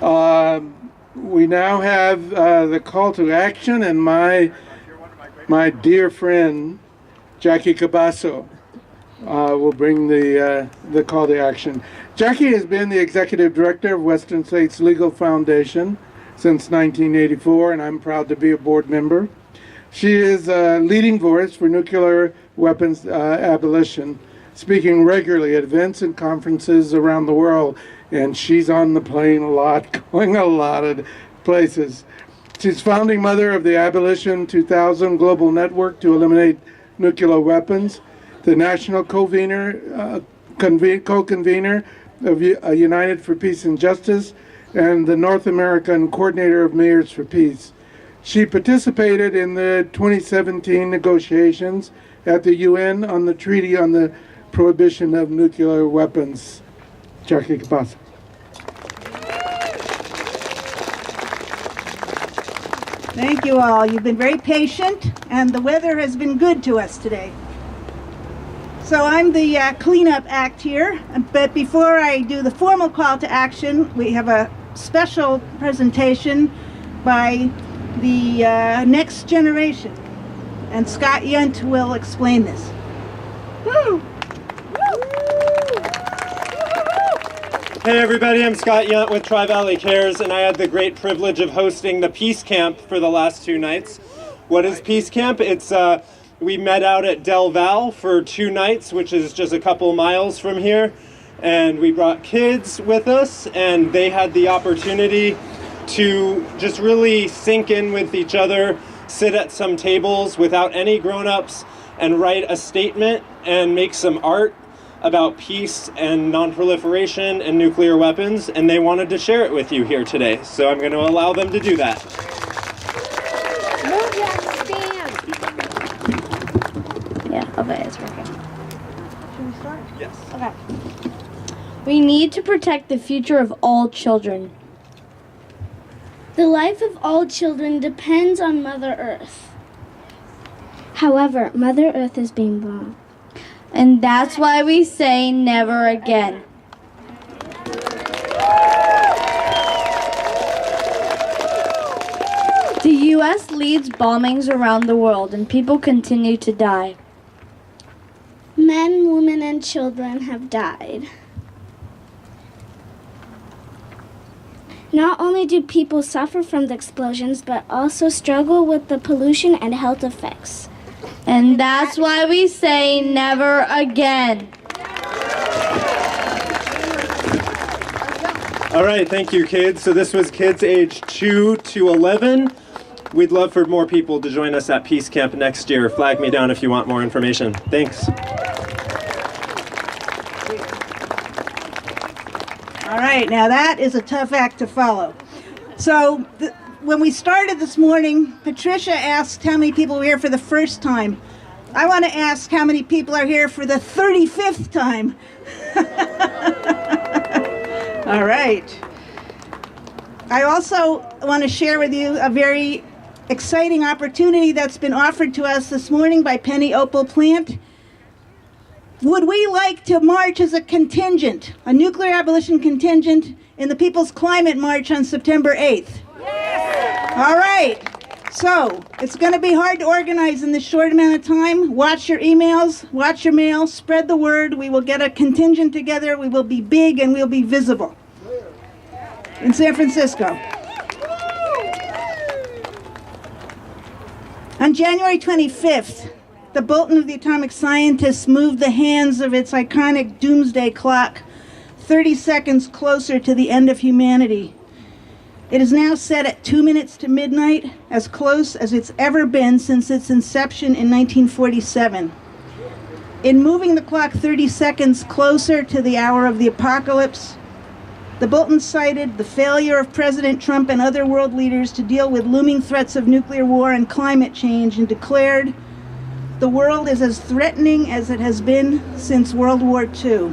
okay. We now have the call to action, and my dear friend Jackie Cabasso will bring the call to action. Jackie has been the executive director of Western States Legal Foundation since 1984, and I'm proud to be a board member. She is a leading voice for nuclear weapons abolition, speaking regularly at events and conferences around the world, and she's on the plane a lot, going a lot of places. She's founding mother of the Abolition 2000 Global Network to Eliminate Nuclear Weapons, the national co-convener of United for Peace and Justice, and the North American Coordinator of Mayors for Peace. She participated in the 2017 negotiations at the UN on the Treaty on the Prohibition of Nuclear Weapons. Jackie Cabasso. Thank you all. You've been very patient, and the weather has been good to us today. So I'm the cleanup act here, but before I do the formal call to action, we have a special presentation by the next generation, and Scott Yunt will explain this. Woo! Hey everybody, I'm Scott Yunt with Tri-Valley Cares, and I had the great privilege of hosting the Peace Camp for the last 2 nights. What is Peace Camp? It's we met out at Del Val for 2 nights, which is just a couple miles from here, and we brought kids with us, and they had the opportunity to just really sink in with each other, sit at some tables without any grown-ups, and write a statement and make some art about peace and non-proliferation and nuclear weapons, and they wanted to share it with you here today. So I'm going to allow them to do that. Yeah, okay, it's working. Should we start? Yes. Okay. We need to protect the future of all children. The life of all children depends on Mother Earth. However, Mother Earth is being bombed. And that's why we say never again. The U.S. leads bombings around the world, and people continue to die. Men, women, and children have died. Not only do people suffer from the explosions, but also struggle with the pollution and health effects. And that's why we say never again. All right, thank you, kids. So this was kids age 2 to 11. We'd love for more people to join us at Peace Camp next year. Flag me down if you want more information. Thanks. All right, now that is a tough act to follow. So when we started this morning, Patricia asked how many people were here for the first time. I want to ask how many people are here for the 35th time. All right. I also want to share with you a very exciting opportunity that's been offered to us this morning by Penny Opal Plant. Would we like to march as a contingent, a nuclear abolition contingent, in the People's Climate March on September 8th? Yes. All right. So, it's going to be hard to organize in this short amount of time. Watch your emails, watch your mail, spread the word. We will get a contingent together. We will be big and we'll be visible in San Francisco. On January 25th, the Bulletin of the Atomic Scientists moved the hands of its iconic doomsday clock 30 seconds closer to the end of humanity. It is now set at 2 minutes to midnight, as close as it's ever been since its inception in 1947. In moving the clock 30 seconds closer to the hour of the apocalypse, the Bulletin cited the failure of President Trump and other world leaders to deal with looming threats of nuclear war and climate change, and declared, "The world is as threatening as it has been since World War II."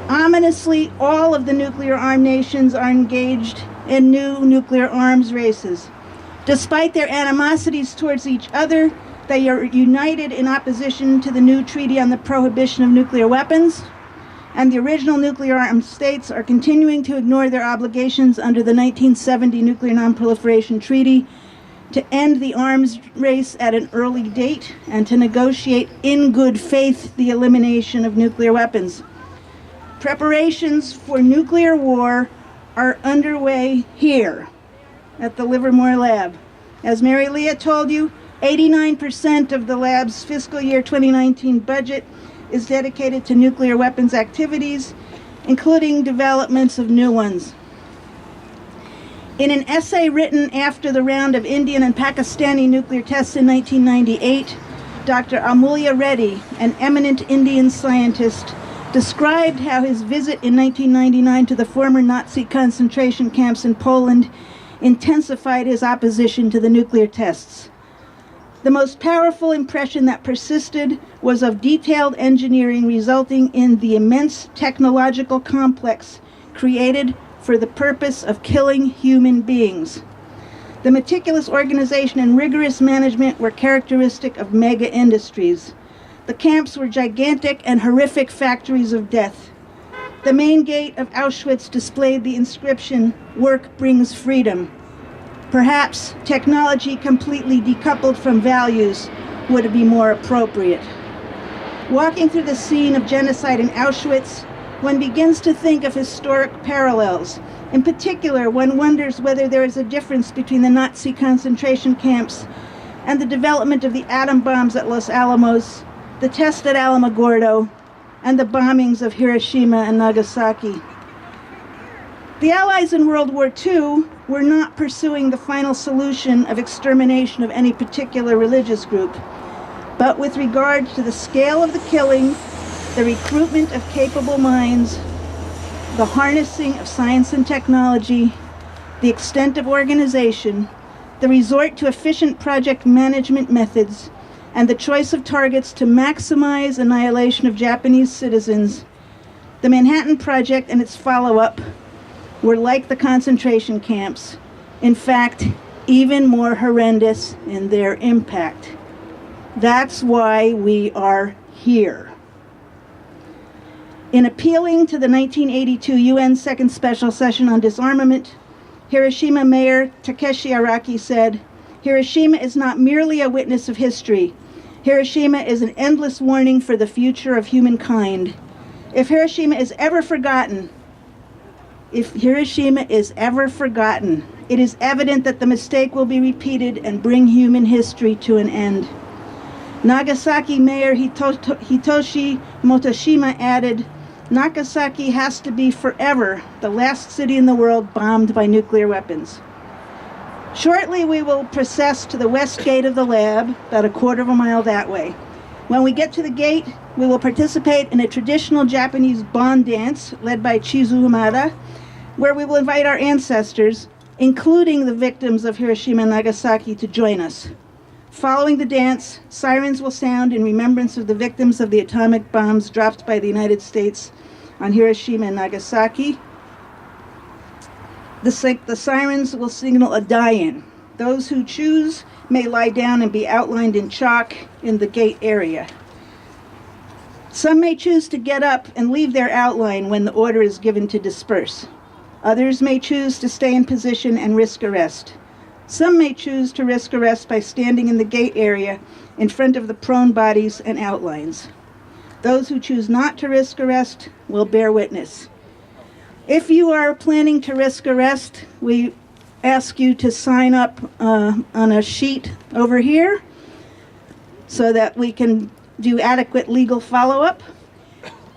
Ominously, all of the nuclear-armed nations are engaged in new nuclear arms races. Despite their animosities towards each other, they are united in opposition to the new treaty on the prohibition of nuclear weapons, and the original nuclear-armed states are continuing to ignore their obligations under the 1970 Nuclear Non-Proliferation Treaty to end the arms race at an early date and to negotiate in good faith the elimination of nuclear weapons. Preparations for nuclear war are underway here at the Livermore lab. As Mary Leah told you, 89% of the lab's fiscal year 2019 budget is dedicated to nuclear weapons activities, including developments of new ones. In an essay written after the round of Indian and Pakistani nuclear tests in 1998, Dr. Amulya Reddy, an eminent Indian scientist, described how his visit in 1999 to the former Nazi concentration camps in Poland intensified his opposition to the nuclear tests. The most powerful impression that persisted was of detailed engineering resulting in the immense technological complex created for the purpose of killing human beings. The meticulous organization and rigorous management were characteristic of mega industries. The camps were gigantic and horrific factories of death. The main gate of Auschwitz displayed the inscription, "Work brings freedom." Perhaps technology completely decoupled from values would be more appropriate. Walking through the scene of genocide in Auschwitz, one begins to think of historic parallels. In particular, one wonders whether there is a difference between the Nazi concentration camps and the development of the atom bombs at Los Alamos, the test at Alamogordo, and the bombings of Hiroshima and Nagasaki. The Allies in World War II were not pursuing the final solution of extermination of any particular religious group, but with regard to the scale of the killing, the recruitment of capable minds, the harnessing of science and technology, the extent of organization, the resort to efficient project management methods, and the choice of targets to maximize annihilation of Japanese citizens, the Manhattan Project and its follow-up were like the concentration camps, in fact, even more horrendous in their impact. That's why we are here. In appealing to the 1982 UN Second Special Session on Disarmament, Hiroshima Mayor Takeshi Araki said, "Hiroshima is not merely a witness of history. Hiroshima is an endless warning for the future of humankind. If Hiroshima is ever forgotten, it is evident that the mistake will be repeated and bring human history to an end." Nagasaki Mayor Hitoshi Motoshima added, "Nagasaki has to be forever the last city in the world bombed by nuclear weapons." Shortly, we will process to the west gate of the lab, about a quarter of a mile that way. When we get to the gate, we will participate in a traditional Japanese Bon dance led by Chizu Hamada, where we will invite our ancestors, including the victims of Hiroshima and Nagasaki, to join us. Following the dance, sirens will sound in remembrance of the victims of the atomic bombs dropped by the United States on Hiroshima and Nagasaki. The sirens will signal a die-in. Those who choose may lie down and be outlined in chalk in the gate area. Some may choose to get up and leave their outline when the order is given to disperse. Others may choose to stay in position and risk arrest. Some may choose to risk arrest by standing in the gate area in front of the prone bodies and outlines. Those who choose not to risk arrest will bear witness. If you are planning to risk arrest, we ask you to sign up on a sheet over here so that we can do adequate legal follow-up.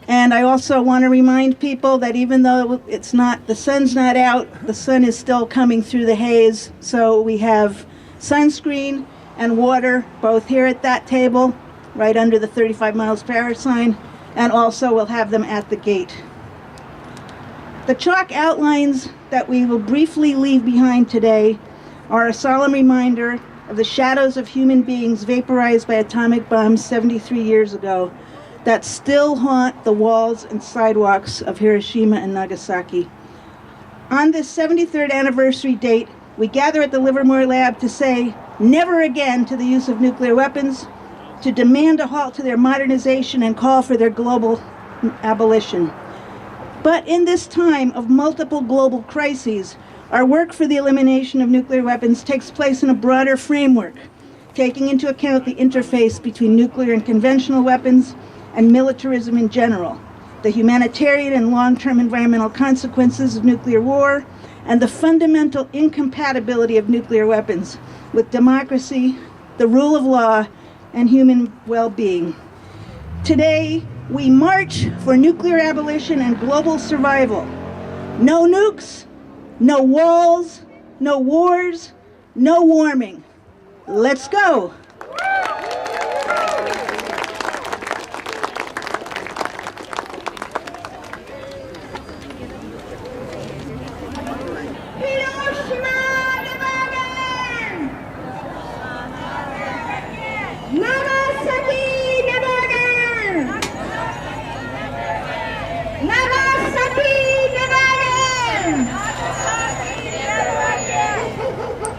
And I also want to remind people that even though the sun's not out, the sun is still coming through the haze. So we have sunscreen and water both here at that table, right under the 35 miles per hour sign, and also we'll have them at the gate. The chalk outlines that we will briefly leave behind today are a solemn reminder of the shadows of human beings vaporized by atomic bombs 73 years ago that still haunt the walls and sidewalks of Hiroshima and Nagasaki. On this 73rd anniversary date, we gather at the Livermore lab to say never again to the use of nuclear weapons, to demand a halt to their modernization and call for their global abolition. But in this time of multiple global crises, our work for the elimination of nuclear weapons takes place in a broader framework, taking into account the interface between nuclear and conventional weapons and militarism in general, the humanitarian and long-term environmental consequences of nuclear war, and the fundamental incompatibility of nuclear weapons with democracy, the rule of law, and human well-being. Today, we march for nuclear abolition and global survival. No nukes, no walls, no wars, no warming. Let's go.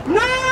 No!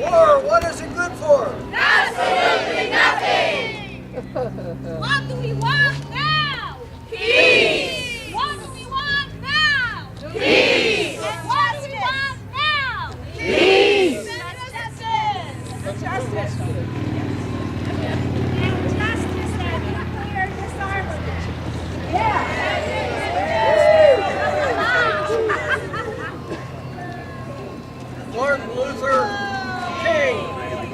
War, what is it good for? Absolutely nothing! What do we want now? Peace! What do we want now? Peace! And what do we want now? Peace! Justice! Justice! And justice and clear disarmament. Yeah! Martin Luther King,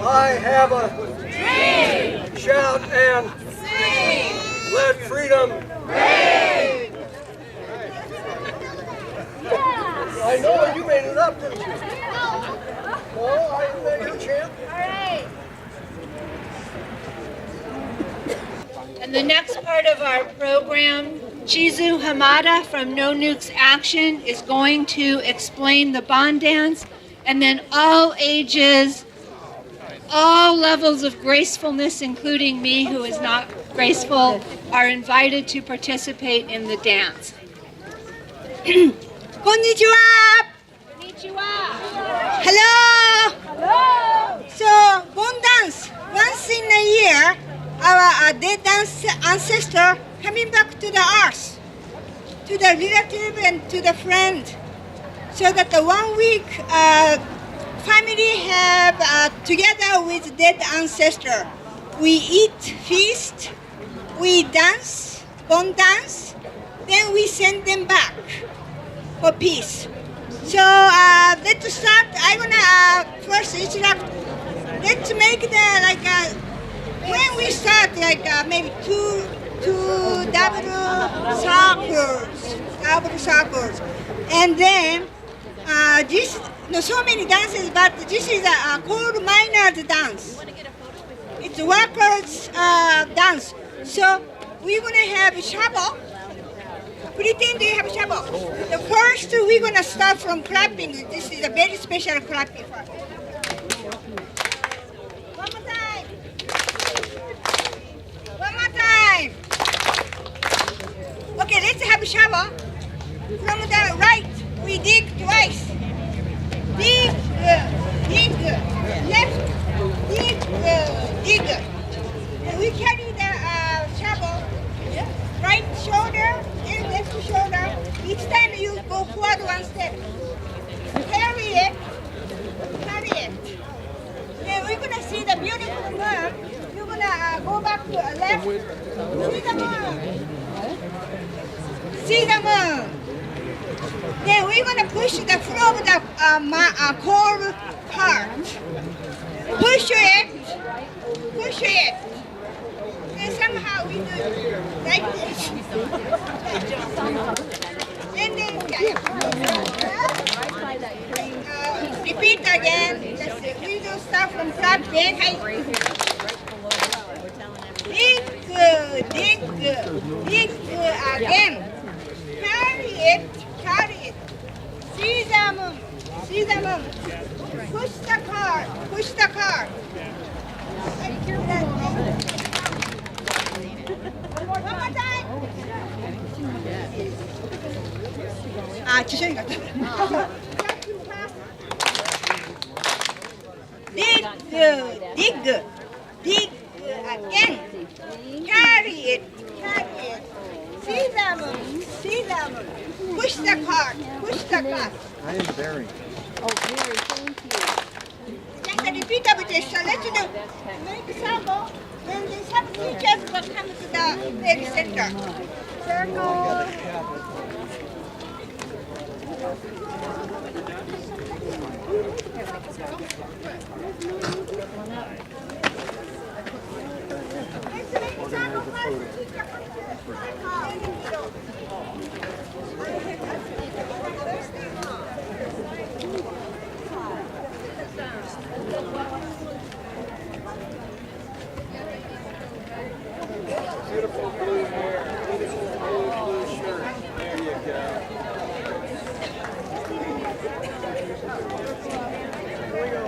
I have a dream. Shout and sing. Let freedom ring. Yeah. I know you made it up, didn't you? No, I made you champ. All right. And the next part of our program, Chizu Hamada from No Nukes Action is going to explain the bond dance, and then all ages, all levels of gracefulness, including me who is not graceful, are invited to participate in the dance. Konnichiwa! Hello! Hello! So, bond dance, once in a year, our dead ancestor coming back to the earth, to the relative and to the friend, so that the 1 week family have together with dead ancestor. We eat, feast, we dance, bond dance, then we send them back for peace. So let's start. I wanna first instruct. Let's make the when we start maybe two double circles, and then so many dances, but this is a called miners dance. It's workers dance. So we're gonna have shovel. Pretend you have shovel. The first we're gonna start from clapping. This is a very special clapping first. One more time. One more time. Okay, let's have a shovel. From the right, we dig twice. Dig, dig, left, dig, dig. And we carry the shovel, right shoulder and left shoulder. Each time you go forward one step. Carry it, carry it. Then we're gonna see the beautiful moon. You're gonna go back to the left. See the moon. See the moon. Then we're going to push the floor of the core part. Push it. Push it. And like this. And then, repeat again. We will start from top. Then, dig, dig, dig again. Carry it, carry it. See the moon, see the moon. Push the car, push the car. One more time. 주셔야 것 같아. Dig, dig, dig again. Carry it, carry it. See them, see them. Push the car, push the car. I am Barry. Oh, Barry, thank you. Just repeat up with this. So let's do. Make a circle. Then the sub-teachers will come to the very center. Circle. Beautiful blue hair, beautiful blue shirt. There you go.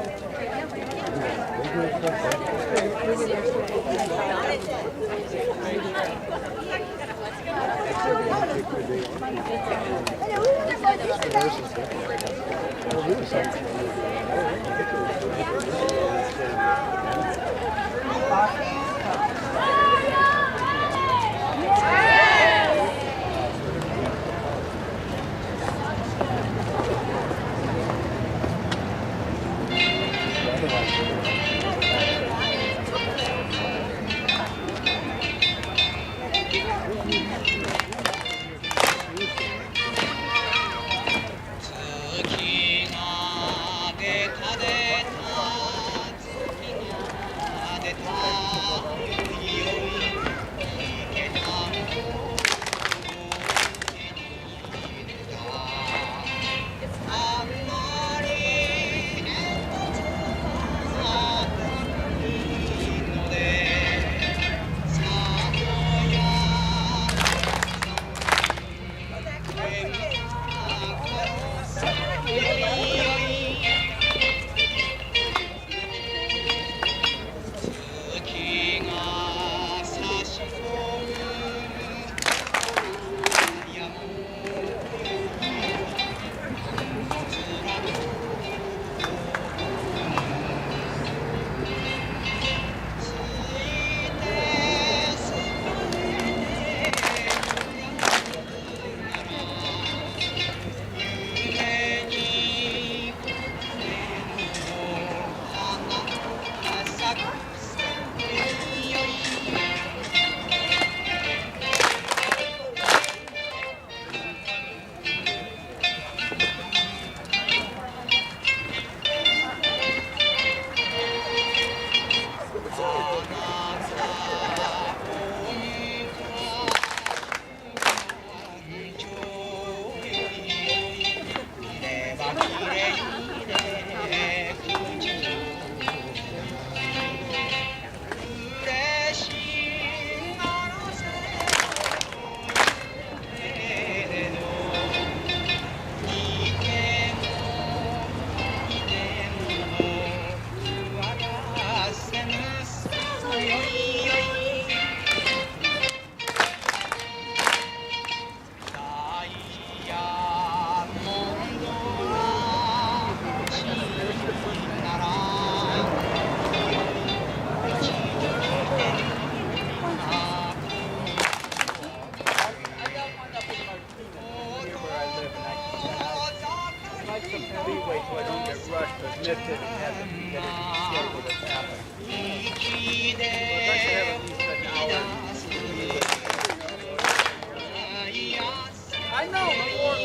I know, more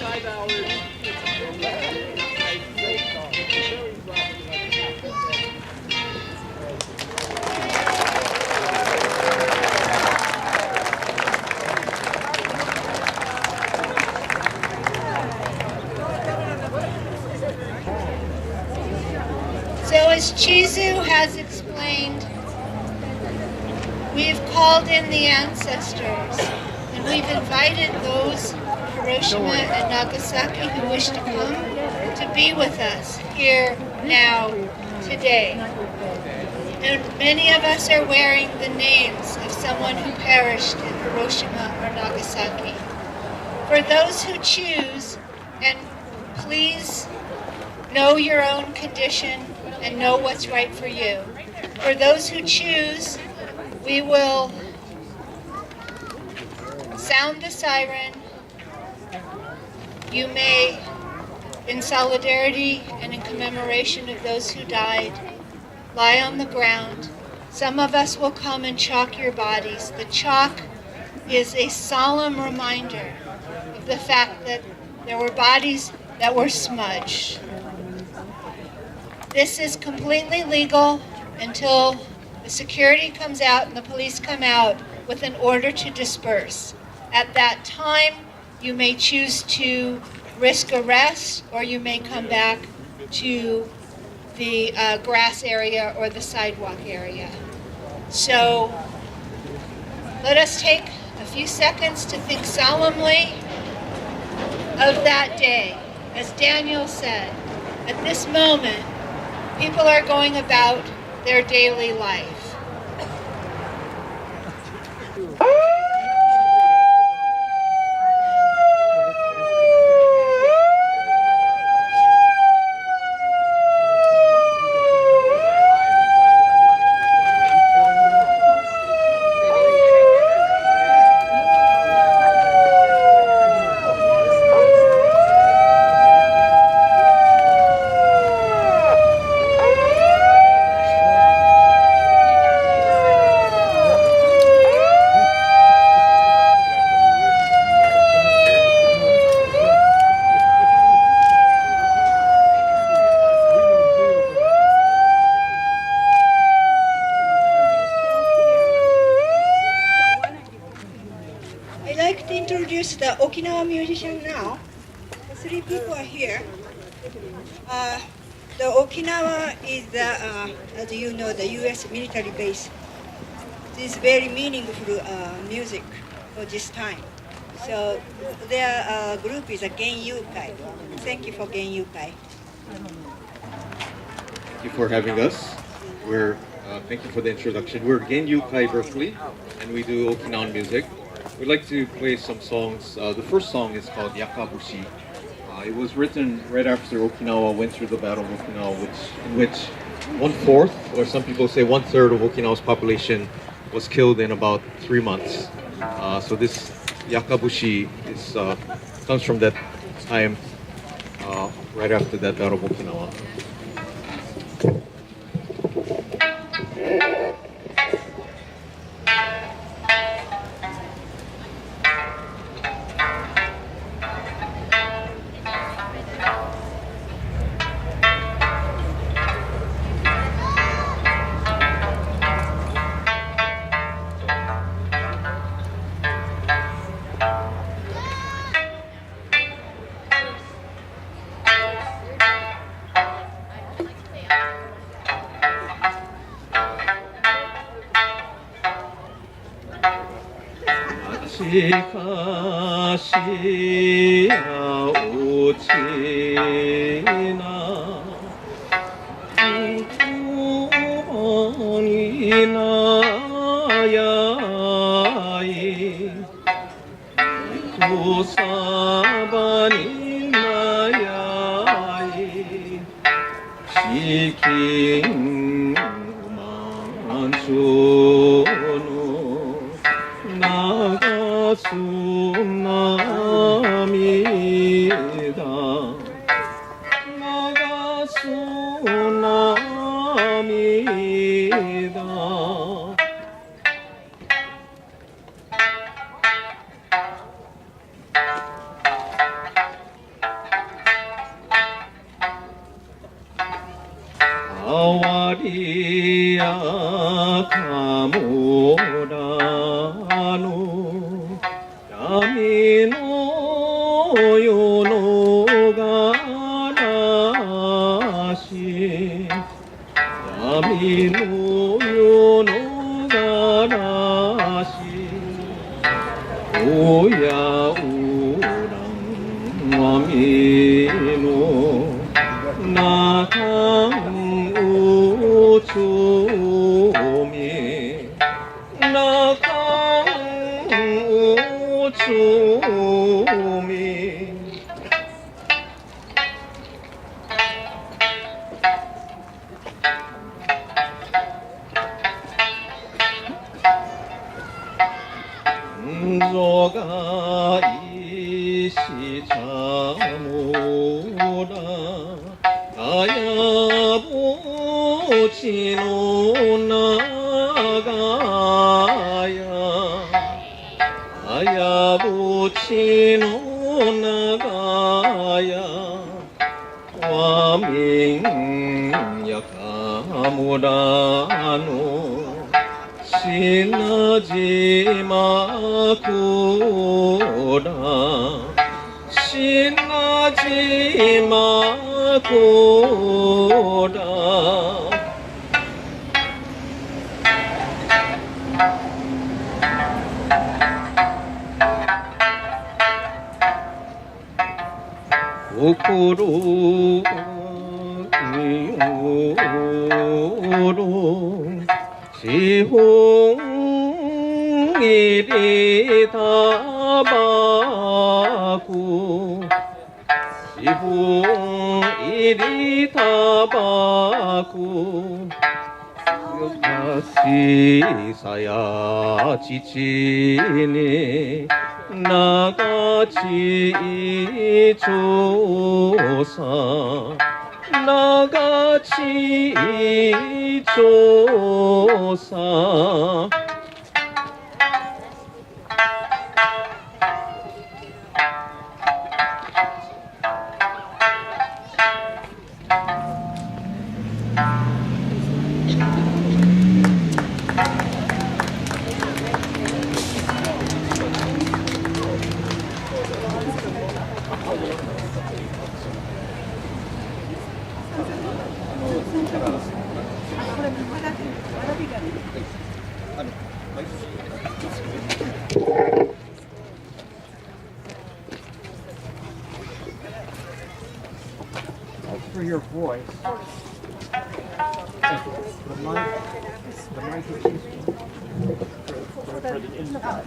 5 hours. Chizu has explained, we've called in the ancestors, and we've invited those in Hiroshima and Nagasaki who wish to come to be with us here, now, today. And many of us are wearing the names of someone who perished in Hiroshima or Nagasaki. For those who choose, and please know your own condition and know what's right for you. For those who choose, we will sound the siren. You may, in solidarity and in commemoration of those who died, lie on the ground. Some of us will come and chalk your bodies. The chalk is a solemn reminder of the fact that there were bodies that were smudged. This is completely legal until the security comes out and the police come out with an order to disperse. At that time, you may choose to risk arrest, or you may come back to the grass area or the sidewalk area. So let us take a few seconds to think solemnly of that day. As Daniel said, at this moment, people are going about their daily life. The Okinawa musician now. The three people are here. The Okinawa is the, as you know, the U.S. military base. This is very meaningful music for this time. So their group is a Gen Yukai. Thank you for Gen Yukai. Thank you for having us. Thank you for the introduction. We're Gen Yukai Berkeley, and we do Okinawan music. We'd like to play some songs. The first song is called Yakabushi. It was written right after Okinawa went through the Battle of Okinawa, in which 1/4, or some people say 1/3 of Okinawa's population was killed in about 3 months. So this Yakabushi comes from that time, right after that Battle of Okinawa. 親うらんわみのなかんうちょみなかんうちょみぞがいしちゃもらあやぼちのながやあやぼちのながやわみんやかもらのしなじまこらしなじまこら心におろ資本入りタバコ資本入りタバコしさや父に長ち調査長ち調査For your voice. The mic is useful for the instrument.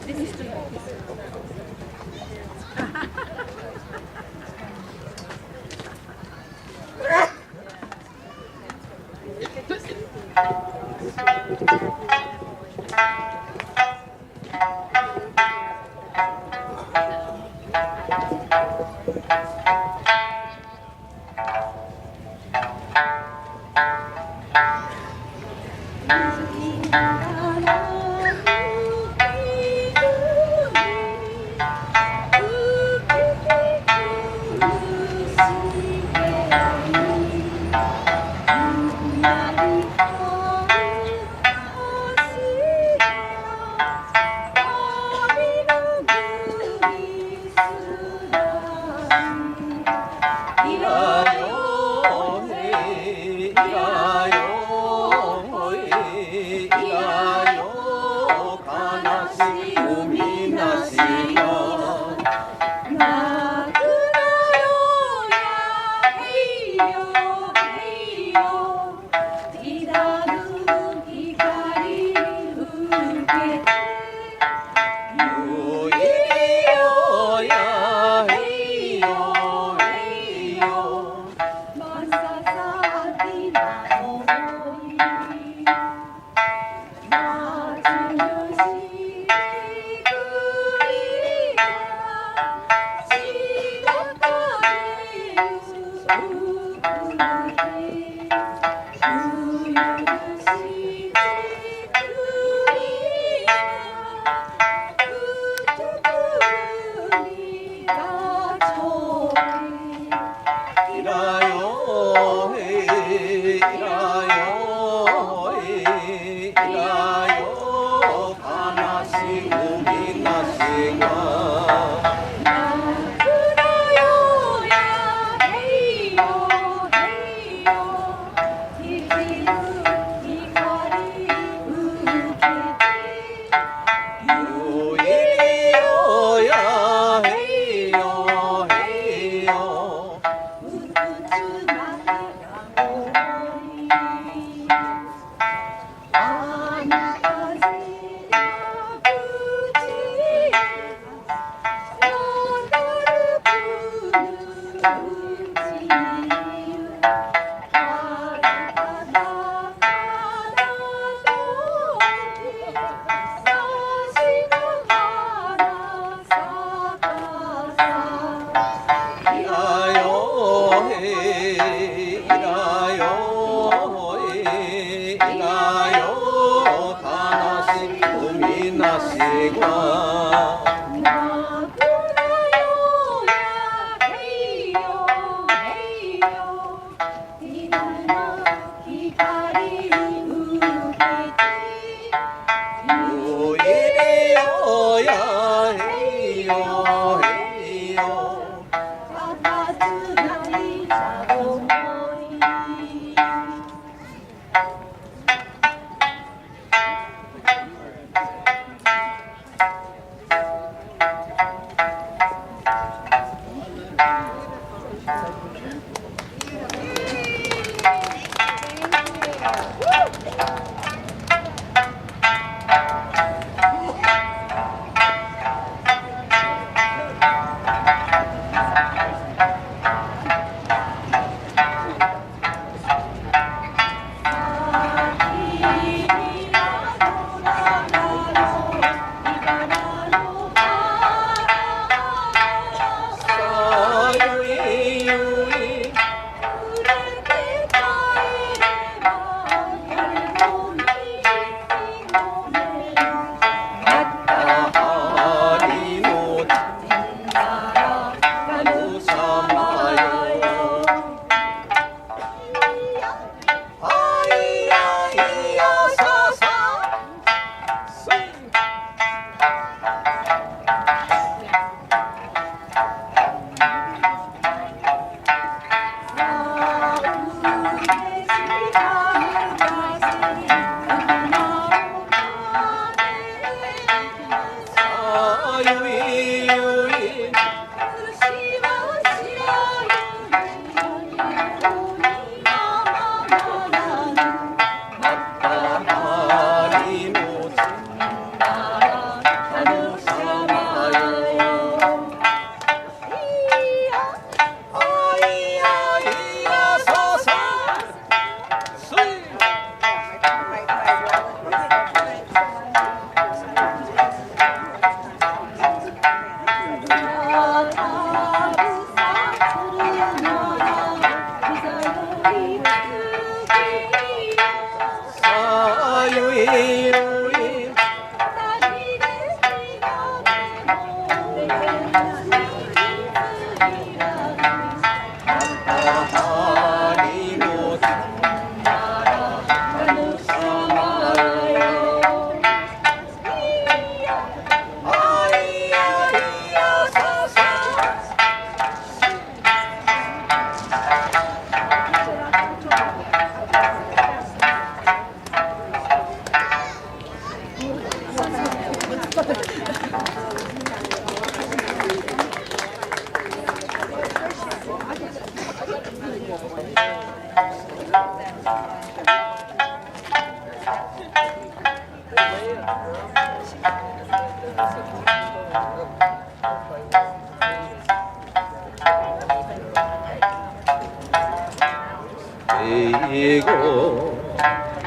英語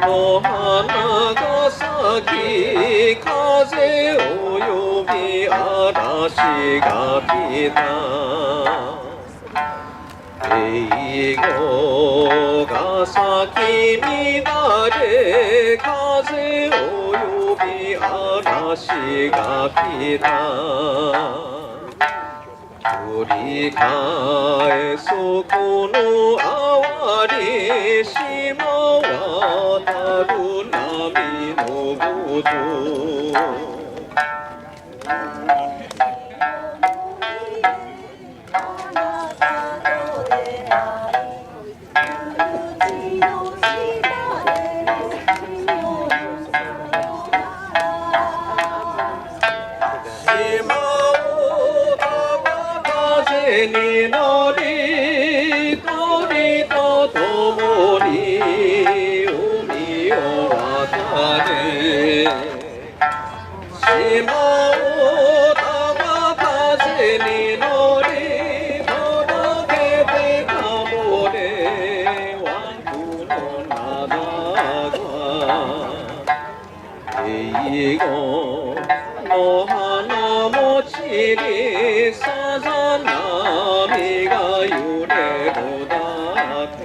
の花が咲き風を呼び嵐が来た英語が咲き乱れ風を呼び嵐が来た繰り返そこの哀れ島渡る波のごとに乗り鳥と共に海を渡れ島を玉風に乗り届けてかもれ湾区の灘が英語の花も散りさざ波が揺れるだけ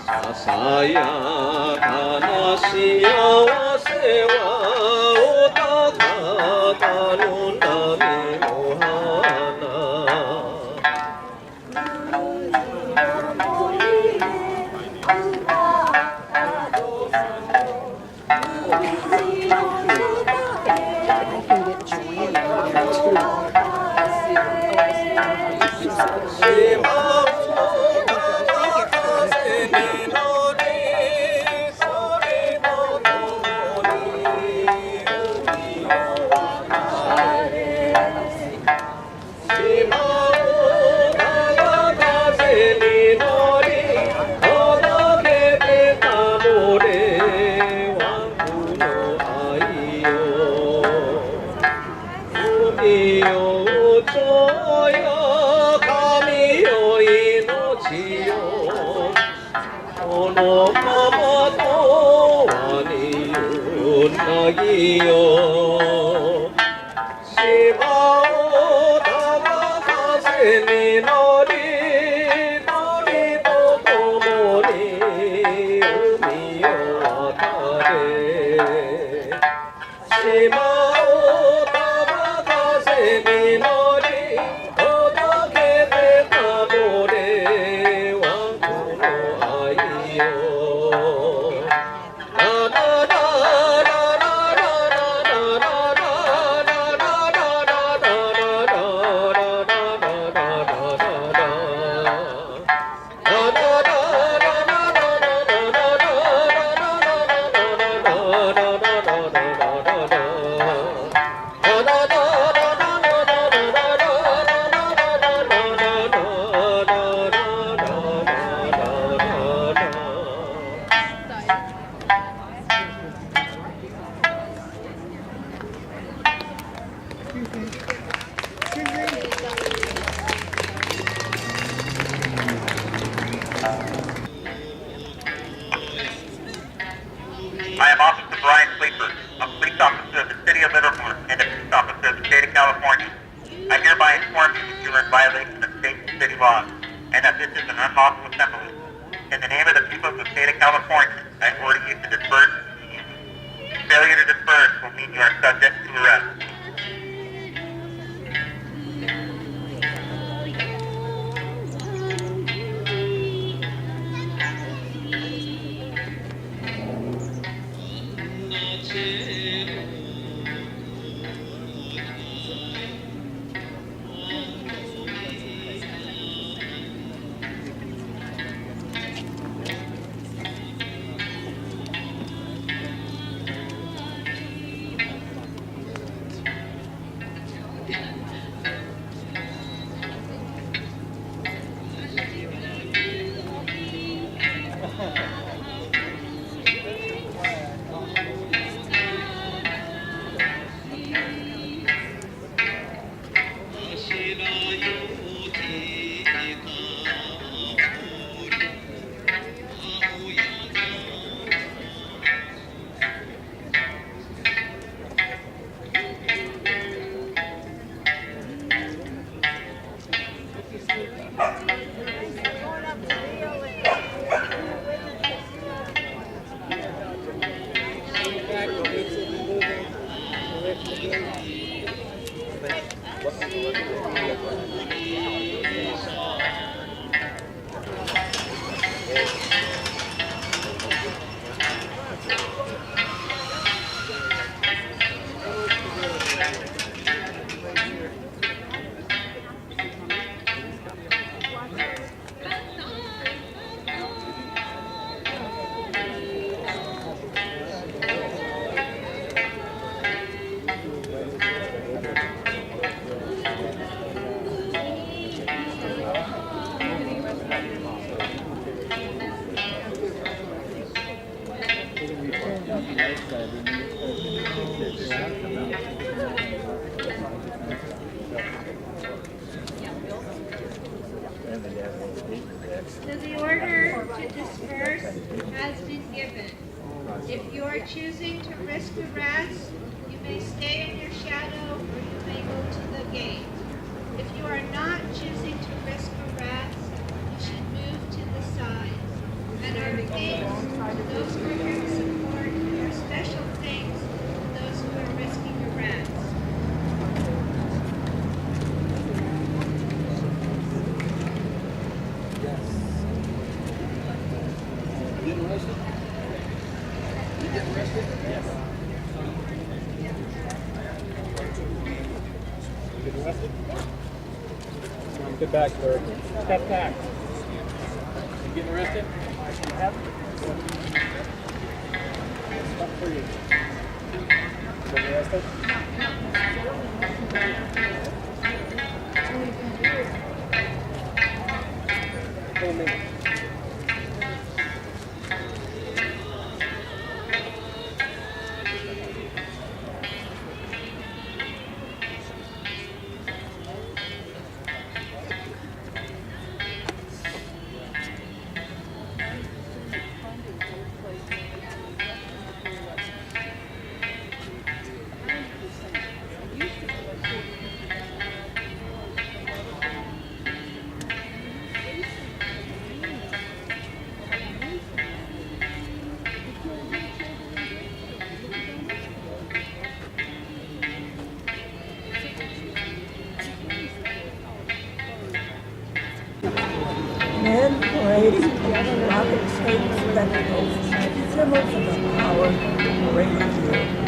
ささやかな幸せはお高かの波の花I am Officer Brian Sleeper, a police officer of the City of Livermore and a police officer of the State of California. I hereby inform you that you are in violation of state and city laws and that this is an unlawful assembly. In the name of the people of the State of California, I order you to disperse. Failure to disperse will mean you are subject to arrest. So the order to disperse has been given. If you are choosing to risk arrest, you may stay in your shadow or you may go to the gate. If you are not choosing to risk arrest, you should move to the side. And our thanks to those who are here to support, and our special thanks to those who are risking arrest. Get back, sir. Step back. You getting arrested? Yep. Stop for you. Getting arrested? Wait a minute. Men parade together rocket shapes spectacles, symbols of the power of great fear.